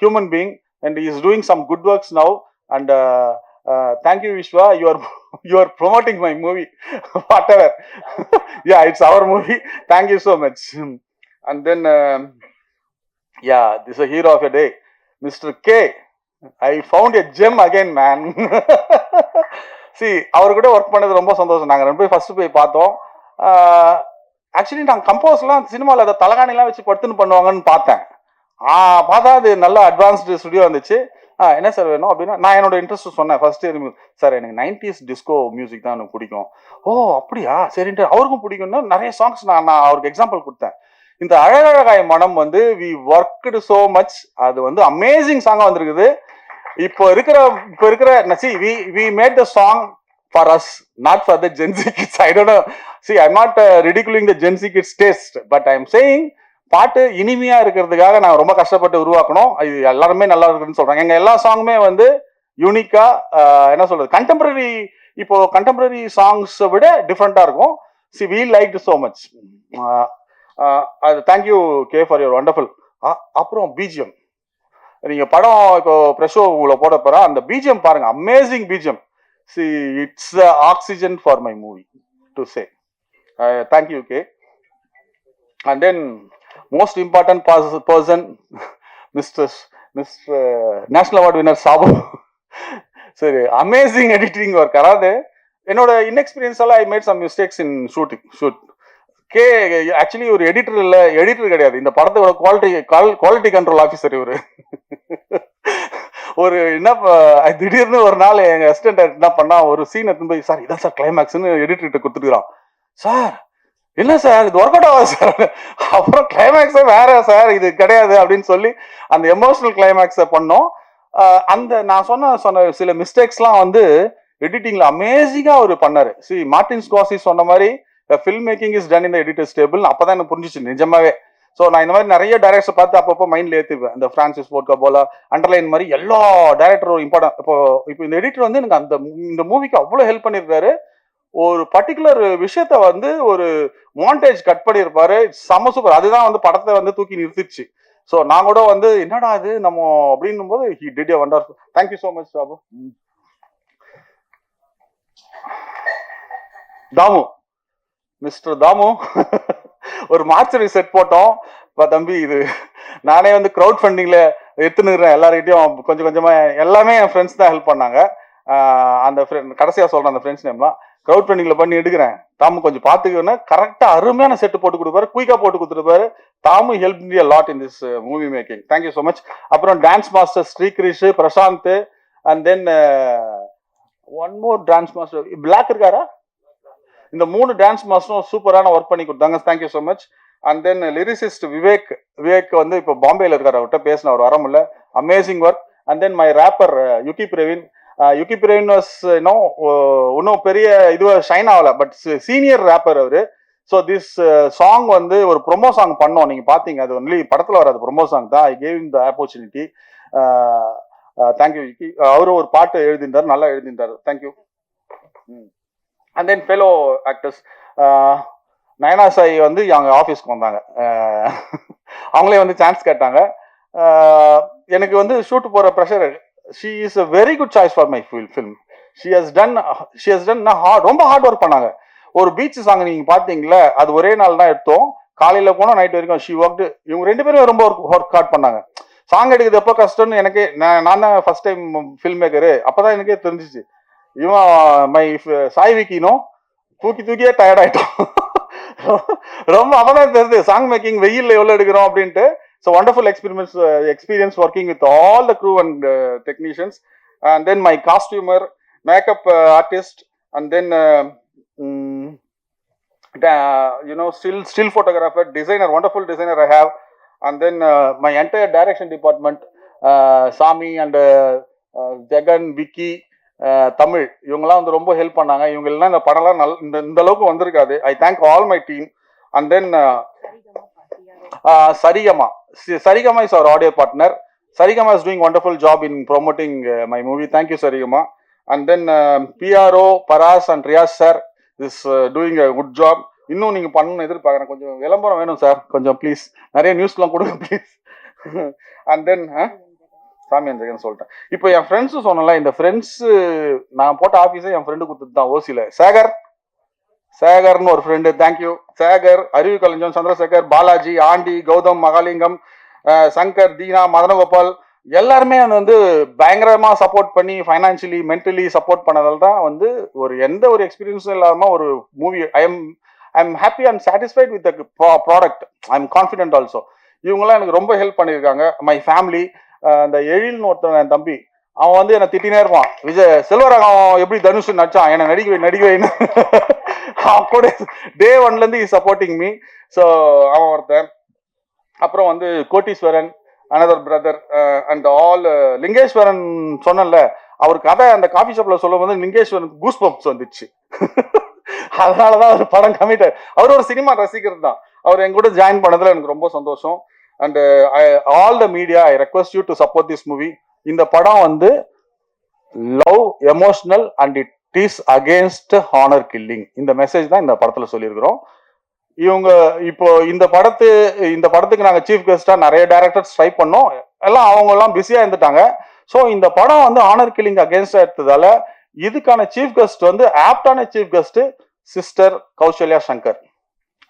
human being and is doing some good works now. And thank you Vishwa, you are promoting my movie. Whatever. Yeah, it's our movie. Thank you so much. And then this is a hero of a day, Mr. K. I found a gem again, man. See, அவர் கூட ஒர்க் பண்ணது ரொம்ப சந்தோஷம். நாங்கள் 2 பேரும் ஃபர்ஸ்ட் போய் பார்த்தோம். ஆக்சுவலி நாங்கள் கம்போஸ்லாம் சினிமாவில் அதை தலகாணிலாம் வச்சு படுத்துன்னு பண்ணுவாங்கன்னு பார்த்தேன். பார்த்தா அது நல்லா அட்வான்ஸ்டு ஸ்டுடியோ வந்துச்சு. என்ன சார் வேணும் அப்படின்னா நான் என்னோட இன்ட்ரெஸ்ட் சொன்னேன். ஃபர்ஸ்ட் சார் எனக்கு 90s டிஸ்கோ மியூசிக் தான் எனக்கு பிடிக்கும். ஓ அப்படியா சரின்ட்டு அவருக்கும் பிடிக்கும்னா நிறைய சாங்ஸ் நான் அவருக்கு எக்ஸாம்பிள் கொடுத்தேன். இந்த அழகழகாய் மனம் வந்து வி ஒர்க்டு சோ மச். அது வந்து அமேசிங் சாங்காக வந்திருக்குது. இப்போ இருக்கிற we made the song for us, not for the Gen Z kids. I don't know. See, I'm not ridiculing the Gen Z kids taste, but I'm saying பாட்டு இனிமையா இருக்கிறதுக்காக நான் ரொம்ப கஷ்டப்பட்டு உருவாக்கணும். இது எல்லாருமே நல்லா இருக்குன்னு சொல்றாங்க. எங்க எல்லா சாங்குமே வந்து யூனிக்கா என்ன சொல்றது, கண்டெம்பரரி சாங்ஸை விட டிஃப்ரெண்டா இருக்கும். See we like so much. அது thank you K for your wonderful. அப்புறம் பிஜிஎம் நீங்க படம் இப்போ ப்ரெஷோ உங்களை போட போற அந்த பிஜிஎம் பாருங்க, amazing BGM. See it's oxygen for my movie to say. Thank you K. And then most important person, Mr. National Award winner Sabu. சரி, அமேசிங் எடிட்டிங் ஒர்க். அதாவது என்னோட இன்எக்ஸ்பீரியன்ஸால I made some mistakes in shoot. கே ஆக்சுவலி ஒரு எடிட்டர் இல்ல, எடிட்டர் கிடையாது, இந்த படத்தோட குவாலிட்டி கண்ட்ரோல் ஆஃபீஸர் இவரு. ஒரு என்ன திடீர்னு ஒரு நாள் எங்க அசிஸ்டன்ட் என்ன பண்ணா, ஒரு சீன் எடுத்து போய், சார் இதான் சார் கிளைமேக்ஸ்னு எடிட்டர்கிட்ட கொடுத்துருக்கான். சார் என்ன சார் இது ஒர்க் அவுட் ஆகாது சார், அப்புறம் கிளைமேக்ஸே வேற சார், இது கிடையாது அப்படின்னு சொல்லி அந்த எமோஷனல் கிளைமேக்ஸை பண்ணோம். அந்த நான் சொன்ன சில மிஸ்டேக்ஸ்லாம் வந்து எடிட்டிங்ல அமேசிங்கா அவர் பண்ணாரு. மார்டின் ஸ்கார்சி சொன்ன மாதிரி film making is done in the editors table. அப்பதான் எனக்கு புரிஞ்சிச்சு நிஜமாவே. ஸோ நான் இந்த மாதிரி நிறைய டைரக்டர் பார்த்து அப்பப்போ மைண்ட்ல ஏற்றுவேன். இந்த பிரான்சிஸ் ஃபோர்ட் கப்போலா, அண்டர்லைன் மாதிரி எல்லா டைரக்டரும் இம்பார்ட்டன்ட். இப்போ இந்த எடிட்டர் வந்து எனக்கு இந்த மூவிக்கு அவ்வளோ ஹெல்ப் பண்ணியிருக்காரு. ஒரு பர்டிகுலர் விஷயத்த வந்து ஒரு மாண்டேஜ் கட் பண்ணியிருப்பாரு, செம சூப்பர். அதுதான் வந்து படத்தை வந்து தூக்கி நிறுத்திடுச்சு. ஸோ நான் கூட வந்து என்னடா அது நம்ம அப்படின்னும் போது he did a wonderful. Thank you so much Babu. Dhamu, mister Dhamu, ஒரு மார்ச்சரி செட் போட்டோம். தம்பி இது நானே வந்து க்ரௌட் ஃபண்டிங்ல எடுத்துனுக்கிறேன், எல்லார்கிட்டையும் கொஞ்சம் கொஞ்சமா எல்லாமே என் ஃப்ரெண்ட்ஸ் தான் ஹெல்ப் பண்ணாங்க. அந்த கடைசியா சொல்றேன் அந்த ஃப்ரெண்ட்ஸ் நேம்லாம். க்ரௌட் ஃபண்டிங்ல பண்ணி எடுக்கிறேன், தாமு கொஞ்சம் பாத்துக்கோன்னு கரெக்டா அருமையான செட்டு போட்டு கொடுப்பாரு, குயிக்கா போட்டு கொடுத்துருப்பாரு. Thamu help me a lot in this movie making. Thank you so much. அப்புறம் dance master Srikrish, Prasanth, and then one more dance master Black இருக்காரா, இந்த 3 டான்ஸ் மாஸ்டரும் சூப்பரான ஒர்க் பண்ணி கொடுத்தாங்க. Thank you so much. And then lyricist Vivek வந்து இப்போ பாம்பேல இருக்காரு, அவர்கிட்ட பேசின அவர் வர முடியல. Amazing work. And then my rapper Yugi Praveen. Yugi Praveen was இன்னும் பெரிய இது ஷைன் ஆகல, பட் சீனியர் ரேப்பர் அவரு. ஸோ திஸ் சாங் வந்து ஒரு ப்ரொமோ சாங் பண்ணோம், நீங்க பாத்தீங்க, அது ஒன்லி படத்துல வராது, ப்ரொமோ சாங் தான். I gave him the opportunity. Thank you Yugi. அவரும் ஒரு பாட்டு எழுதியிருந்தார், நல்லா எழுதியிருந்தார். Thank you. And then fellow actors Nayana Sai வந்து எங்கள் ஆஃபீஸ்க்கு வந்தாங்க. அவங்களே வந்து சான்ஸ் கேட்டாங்க. எனக்கு வந்து ஷூட் போகிற pressure. She is a very good choice for my film. She has done ரொம்ப ஹார்ட் ஒர்க் பண்ணாங்க. ஒரு பீச் சாங் நீங்கள் பார்த்தீங்களா, அது ஒரே நாள் தான் எடுத்தோம். காலையில் போனோம், நைட் வரைக்கும் ஷி ஒர்க். இவங்க 2 பேரும் ரொம்ப ஒர்க் ஹார்ட் பண்ணாங்க. சாங் எடுக்கிறது எப்போ கஷ்டம்னு எனக்கு நான் தான் ஃபர்ஸ்ட் டைம் ஃபில்ம் மேக்கரு, அப்போ தான் எனக்கே தெரிஞ்சிச்சு. இவன் மை சாய் விக்கினோ தூக்கியே டயர்ட் ஆயிட்டோம். ரொம்ப அப்பதான் தெரியுது சாங் மேக்கிங் வெயில்ல எவ்வளவு எடுக்கிறோம் அப்படின்ட்டு. So wonderful experience working with all the crew and technicians. And then my costumer, makeup artist, and then still photographer, designer, wonderful designer I have. And then my entire direction department, Sami and Jagan, Vicky, Tamil, இவங்கெல்லாம் வந்து ரொம்ப ஹெல்ப் பண்ணாங்க. இவங்க எல்லாம் இந்த படம்லாம் இந்த அளவுக்கு வந்திருக்காது. I thank all my team. And then Saregama is our audio partner. Saregama is doing wonderful job in promoting my movie. Thank you Saregama. And then PRO Paras and Riyaz sir is doing a good job. இன்னும் நீங்க பண்ணணும்னு எதிர்பார்க்குறேன். கொஞ்சம் விளம்பரம் வேணும் சார், கொஞ்சம் ப்ளீஸ் நிறைய நியூஸ்லாம் கொடுங்க ப்ளீஸ். அண்ட் தென் சாமி அந்த சொல்லிட்டேன். இப்போ என் ஃப்ரெண்ட்ஸும் சொன்னல, இந்த ஃப்ரெண்ட்ஸு நான் போட்ட ஆஃபீஸே என் ஃப்ரெண்டு கொடுத்துட்டு தான் ஓசியில். சேகர்னு ஒரு ஃப்ரெண்டு. தேங்க்யூ சேகர். அறிவு கலைஞன், சந்திரசேகர், பாலாஜி, ஆண்டி, கௌதம், மகாலிங்கம், சங்கர், தீனா, மதனகோபால் எல்லாருமே வந்து பயங்கரமா சப்போர்ட் பண்ணி ஃபைனான்சியலி மென்டலி சப்போர்ட் பண்ணதால் தான் வந்து எந்த ஒரு எக்ஸ்பீரியன்ஸும் இல்லாமல் ஒரு movie I am happy and satisfied with the product. I am confident also. இவங்கெல்லாம் எனக்கு ரொம்ப ஹெல்ப் பண்ணியிருக்காங்க. My family. அந்த எழில்னு ஒருத்தன் என் தம்பி, அவன் வந்து என்னை திட்டினே இருப்பான். செல்வராகவன் எப்படி தனுஷ் நடிச்சான், என்னை நடிக்க வைன்னு. அவன் கூட டே 1லேருந்து இஸ் சப்போர்ட்டிங் மீ. ஸோ அவன் ஒருத்தன். அப்புறம் வந்து Koteeswaran, another brother, and all. Lingeswaran சொன்னல, அவர் கதை அந்த காஃபி ஷாப்ல சொல்லும் போது லிங்கேஸ்வரன் கூஸ் பம்ப்ஸ் வந்துச்சு. அதனாலதான் அவர் படம் கமிட்டட். அவர் ஒரு சினிமா ரசிகர் தான். அவர் என் கூட ஜாயின் பண்ணதுல எனக்கு ரொம்ப சந்தோஷம். And all the media, I request you to support this movie. இந்த படம் வந்து love, emotional and it is against honour killing. இந்த மெசேஜ் தான் இந்த படத்துல சொல்லியிருக்கிறோம். இவங்க இப்போ இந்த படத்துக்கு நாங்கள் சீஃப் கெஸ்டா நிறைய டைரக்டர்ஸ் ட்ரை பண்ணோம், எல்லாம் அவங்க எல்லாம் பிஸியா இருந்துட்டாங்க. ஸோ இந்த படம் வந்து ஹானர் கில்லிங் அகேன்ஸ்டா எடுத்ததால இதுக்கான சீஃப் கெஸ்ட் வந்து ஆப்டான chief guest sister Kausalya Shankar.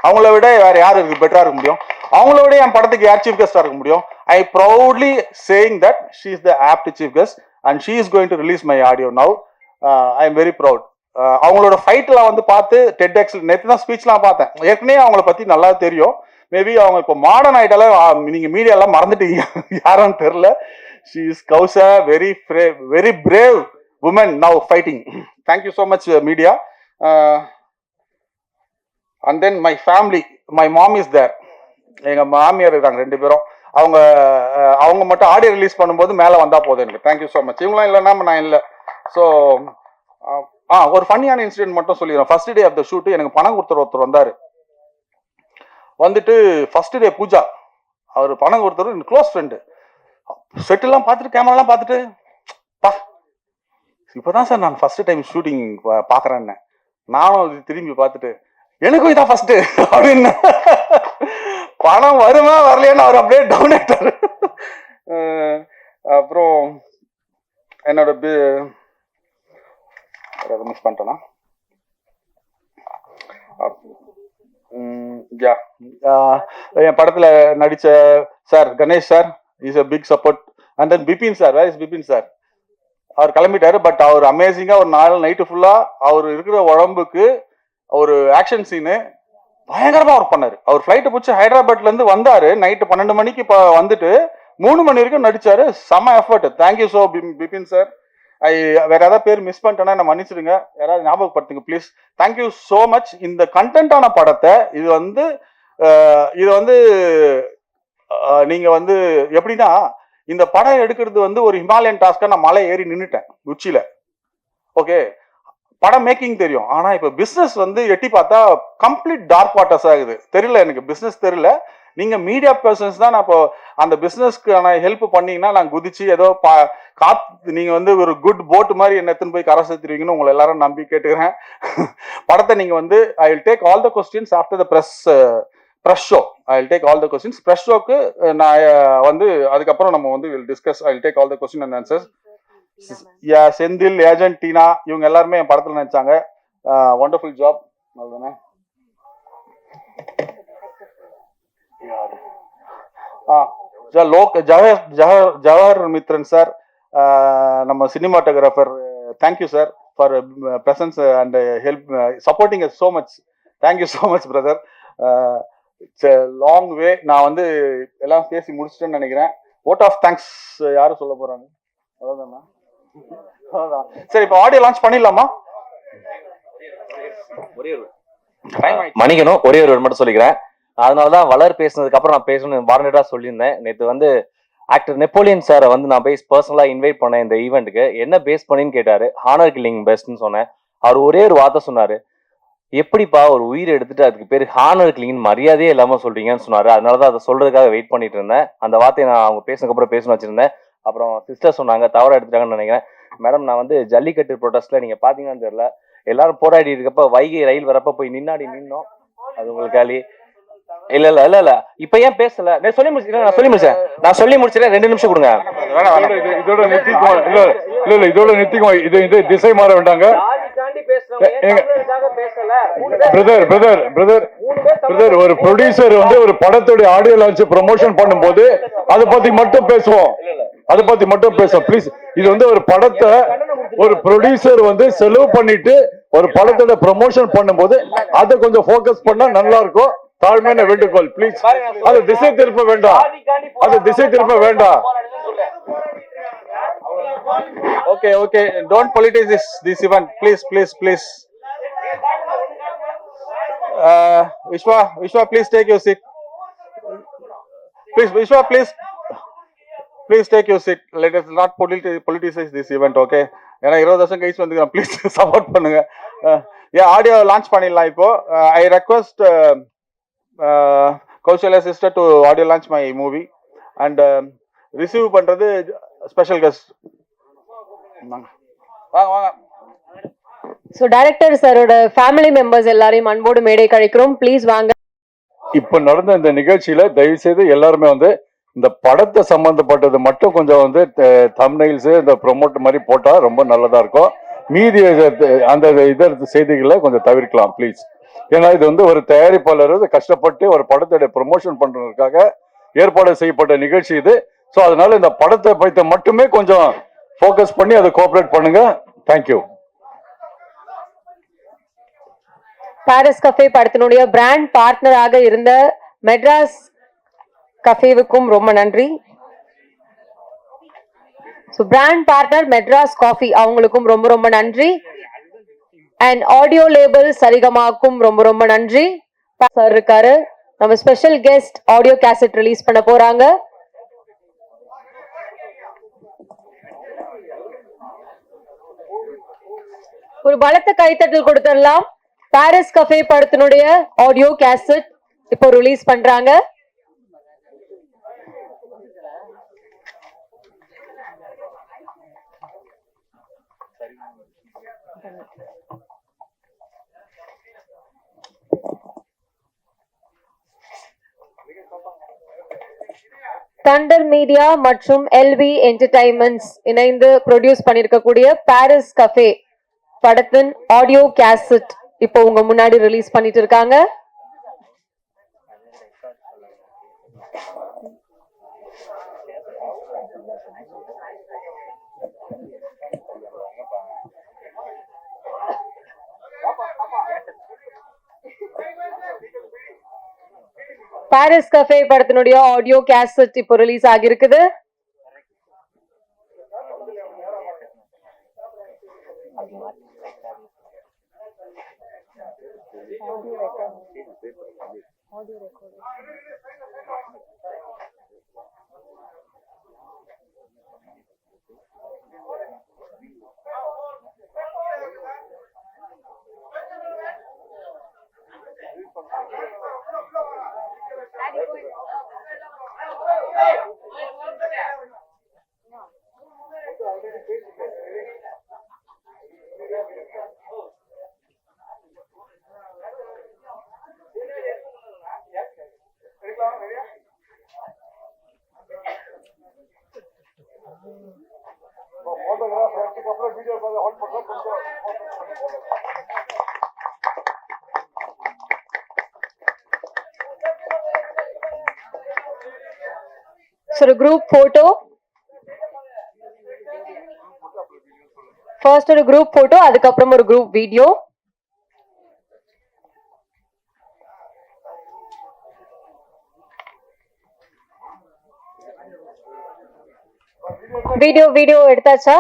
அவங்கள விட வேற யார் இருக்கு பெட்டரா இருக்க முடியும்? அவங்கள விட என் படத்துக்கு யார் சீஃப் கெஸ்டா இருக்க முடியும்? I proudly saying that she is the apt chief guest and she is going to release my audio now. I am very proud. அவங்களோட ஃபைட்லாம் வந்து பார்த்து டெட்எக்ஸ் நேற்று தான் ஸ்பீச்லாம் பார்த்தேன். ஏற்கனவே அவங்கள பற்றி நல்லா தெரியும். மேபி அவங்க இப்போ மாடர்ன் ஆகிட்டாலும் நீங்கள் மீடியாலாம் மறந்துட்டீங்க யாரும் தெரில. She is Kausa very brave woman now fighting. Thank you so much media. And then my family, my mom is there. எங்கள் மாமியார் இருக்காங்க 2 பேரும். அவங்க மட்டும் ஆடியோ ரிலீஸ் பண்ணும்போது மேலே வந்தால் போதும் எனக்கு. Thank you so much. இவங்களாம் இல்லைன்னா நான் இல்லை. ஸோ ஒரு ஃபன்னியான இன்சிடென்ட் மட்டும் சொல்லிடுறேன். First day of the shoot எனக்கு பணம் ஒருத்தர் வந்தார். வந்துட்டு ஃபர்ஸ்ட் டே பூஜா, அவர் பணம் ஒருத்தர் க்ளோஸ் ஃப்ரெண்டு. செட்டெல்லாம் பார்த்துட்டு கேமராலாம் பார்த்துட்டு, பா இப்போதான் சார் நான் ஃபர்ஸ்ட் டைம் ஷூட்டிங் பார்க்குறேன்னு. நானும் திரும்பி பார்த்துட்டு எனக்கும் இதான் ஃபர்ஸ்ட் அப்படின்னு. பணம் வருமா வரலையான்னு அவர் அப்படியே டவுன் ஆயிட்டாரு. அப்புறம் என்னோட மிஸ் பண்ணிட்டேனா? என் படத்துல நடிச்ச sir Ganesh sir is a big support. And then Bipin sir, where is Bipin sir? அவர் கிளம்பிட்டாரு. பட் அவர் அமேசிங்கா ஒரு நாள் நைட்டு ஃபுல்லா அவர் இருக்கிற உடம்புக்கு ஒரு ஆக்ஷன் சீனு பயங்கரமா ஒர்க் பண்ணாரு. அவர் ஃபிளைட்டை பிடிச்சி ஹைதராபாத்ல இருந்து வந்தாரு. நைட்டு 12 மணிக்கு வந்துட்டு 3 மணி வரைக்கும் நடிச்சாரு. செம effort. Thank you so Bipin sir. வேற ஏதாவது பேர் மிஸ் பண்ணிட்டேன்னா நான் மன்னிச்சிடுங்க, யாராவது ஞாபகப்படுத்துங்க ப்ளீஸ். Thank you so much. இந்த கண்டென்ட்டான படத்தை இது வந்து நீங்க வந்து எப்படின்னா, இந்த படம் எடுக்கிறது வந்து ஒரு ஹிமாலயன் டாஸ்கா நான் மலை ஏறி நின்றுட்டேன் உச்சியில. ஓகே, படம் மேக்கிங் தெரியும். ஆனா இப்ப பிசினஸ் வந்து எட்டி பார்த்தா கம்ப்ளீட் டார்க் வாட்டர்ஸ் ஆகுது. தெரியல எனக்கு பிசினஸ் தெரியல. நீங்க மீடியா பர்சன்ஸ் தான். நான் இப்போ அந்த பிசினஸ்க்கு ஹெல்ப் பண்ணீங்கன்னா நான் குதிச்சு ஏதோ நீங்க வந்து ஒரு குட் போட் மாதிரி என்ன எடுத்துன்னு போய் கரை சேர்த்துருவீங்கன்னு உங்களை எல்லாரும் நம்பி கேட்டுக்கிறேன். படத்தை நீங்க வந்து I will take all the questions after the press show. I will take all the questions. Press ஷோக்கு நான் வந்து அதுக்கப்புறம் நம்ம வந்து will discuss. I will take all the question and answers. Senthil, agent, Teena இவங்க எல்லாருமே என் படத்துல நினைச்சாங்க. Wonderful job. அதுதானே ஜவஹர் மித்ரன் சார், நம்ம cinematographer. Thank you sir for presence and help supporting as so much. Thank you so much brother. It's long வே. நான் வந்து எல்லாம் பேசி முடிச்சிட்டேன்னு நினைக்கிறேன். ஓட் ஆஃப் தேங்க்ஸ் யாரும் சொல்ல போறாங்க? அவ்வளோதானா? அவ்வளோதான். சரி, இப்போ ஆடியோ லான்ச் பண்ணிடலாமா? மணிக்கணும் ஒரே ஒரு மட்டும் சொல்லிக்கிறேன். அதனாலதான் வளர் பேசினதுக்கு அப்புறம் நான் பேசணும்னு வாரண்டா சொல்லியிருந்தேன். நேற்று வந்து ஆக்டர் நெப்போலியன் சாரை வந்து நான் பர்சனலா இன்வைட் பண்ணேன் இந்த ஈவெண்ட்டுக்கு. என்ன பேஸ் பண்ணின்னு கேட்டாரு. ஹானர் கில்லிங் பெஸ்ட்னு சொன்னேன். அவர் ஒரே ஒரு வார்த்தை சொன்னாரு, எப்படிப்பா ஒரு உயிரை எடுத்துட்டு அதுக்கு பேர் ஹானர் கில்லிங் மரியாதையே இல்லாம சொல்றீங்கன்னு சொன்னாரு. அதனாலதான் அதை சொல்றதுக்காக வெயிட் பண்ணிட்டு இருந்தேன். அந்த வார்த்தையை நான் அவங்க பேசினதுக்கு அப்புறம் பேசணும் வச்சிருந்தேன். அப்புறம் சிஸ்டர் சொன்னாங்க தவறா எடுத்துட்டாங்கன்னு நினைக்கிறேன். மேடம், நான் வந்து ஜல்லிக்கட்டு ப்ரொடெஸ்ட்ல நீங்க பாத்தீங்கன்னு தெரியல, எல்லாரும் போராடி இருக்கப்ப வைகை ரயில் வரப்ப போய் நின்னோம். அது உங்களுக்கு இல்ல இப்ப ஏன் பேசல? நான் சொல்லி முடிச்சிட்டேன். 2 நிமிஷம் கொடுங்க. இதோட நிறுத்திக்குவோம். இதோட நிறுத்திக்குவோம். இது திசை மாற வேண்டாங்க. பிரதர், ஒரு ப்ரொடியூசர் வந்து ஒரு படத்தோட ஆடியோ லான்ச் ப்ரமோஷன் பண்ணும்போது அதை பத்தி மட்டும் பேசுவோம். ப்ளீஸ். இது வந்து ஒரு படத்தை ஒரு ப்ரொடியூசர் வந்து செலவு பண்ணிட்டு ஒரு படத்தோட ப்ரமோஷன் பண்ணும்போது அதை கொஞ்சம் ஃபோக்கஸ் பண்ணா நல்லா இருக்கும். தாழ்மையான வேண்டுகோள் ப்ளீஸ். அதை திசை திருப்ப வேண்டாம். Okay, don't politicize this event, please. Vishwa, please take your seat. Vishwa, please take your seat. Let us not politicize this event, okay? ஏன்னா 20 வருஷம் கழிச்சு வந்து ப்ளீஸ் சப்போர்ட் பண்ணுங்க. ஆடியோ லான்ச் பண்ணிடலாம் இப்போ. ஐ request Kausalya sister to audio launch my movie and receive பண்றது ஸ்பெஷல் கெஸ்ட். வாங்க. சோ டைரக்டர் சாரோட ஃபேமிலி மெம்பர்ஸ் எல்லாரையும் அன்போடு மேடை கழிக்கிறோம். ப்ளீஸ் வாங்க. இப்ப நடந்த இந்த நிகழ்ச்சியில தயவு செய்து எல்லாருமே வந்து இந்த படத்தை சம்பந்தப்பட்டது மட்டும் கொஞ்சம் வந்து தம்ப்நெயில்ஸ் இந்த ப்ரொமோட் மாதிரி போட்டா ரொம்ப நல்லதா இருக்கும். மீதி அந்த செய்திகளை கொஞ்சம் தவிர்க்கலாம் ப்ளீஸ். ஏன்னா இது வந்து ஒரு தயாரிப்பாளர் கஷ்டப்பட்டு ஒரு படத்தோட ப்ரொமோஷன் பண்றதுக்காக ஏற்பாடு செய்யப்பட்ட நிகழ்ச்சி இது. ஸோ அதனால இந்த படத்தை பற்றி மட்டுமே கொஞ்சம் ஃபோக்கஸ் பண்ணி அதை கோஆப்ரேட் பண்ணுங்க. தேங்க்யூ. பாரிஸ் கஃபே படத்தினுடைய பிராண்ட் பார்ட்னராக இருந்த மெட்ராஸ் கஃபேவுக்கும் ரொம்ப நன்றி. So brand partner Madras coffee அவங்களுக்கும் ரொம்ப ரொம்ப நன்றி. அண்ட் ஆடியோ லேபிள் சரிகமாக்கும் ரொம்ப ரொம்ப நன்றி. சார் இருக்காரு, நம்ம special guest audio cassette release பண்ண போறாங்க. ஒரு பலத்த கைத்தட்டல் கொடுத்துடலாம். பாரிஸ் கஃபே படத்தினுடைய ஆடியோ கேசட் இப்போ ரிலீஸ் பண்றாங்க. தண்டர் மீடியா மற்றும் எல்வி என்டர்டைன்மெண்ட்ஸ் இணைந்து ப்ரொடியூஸ் பண்ணிருக்கக்கூடிய பாரிஸ் கஃபே படத்தின் ஆடியோ கேசட் இப்போ உங்க முன்னாடி ரிலீஸ் பண்ணிட்டு இருக்காங்க. பாரிஸ் கஃபே படத்தினுடைய ஆடியோ கேசட் இப்போ ரிலீஸ் ஆகிருக்குது. So a group photo. First ஒரு group photo, அதுக்கப்புறம் ஒரு group video. வீடியோ எடுத்தாச்சா?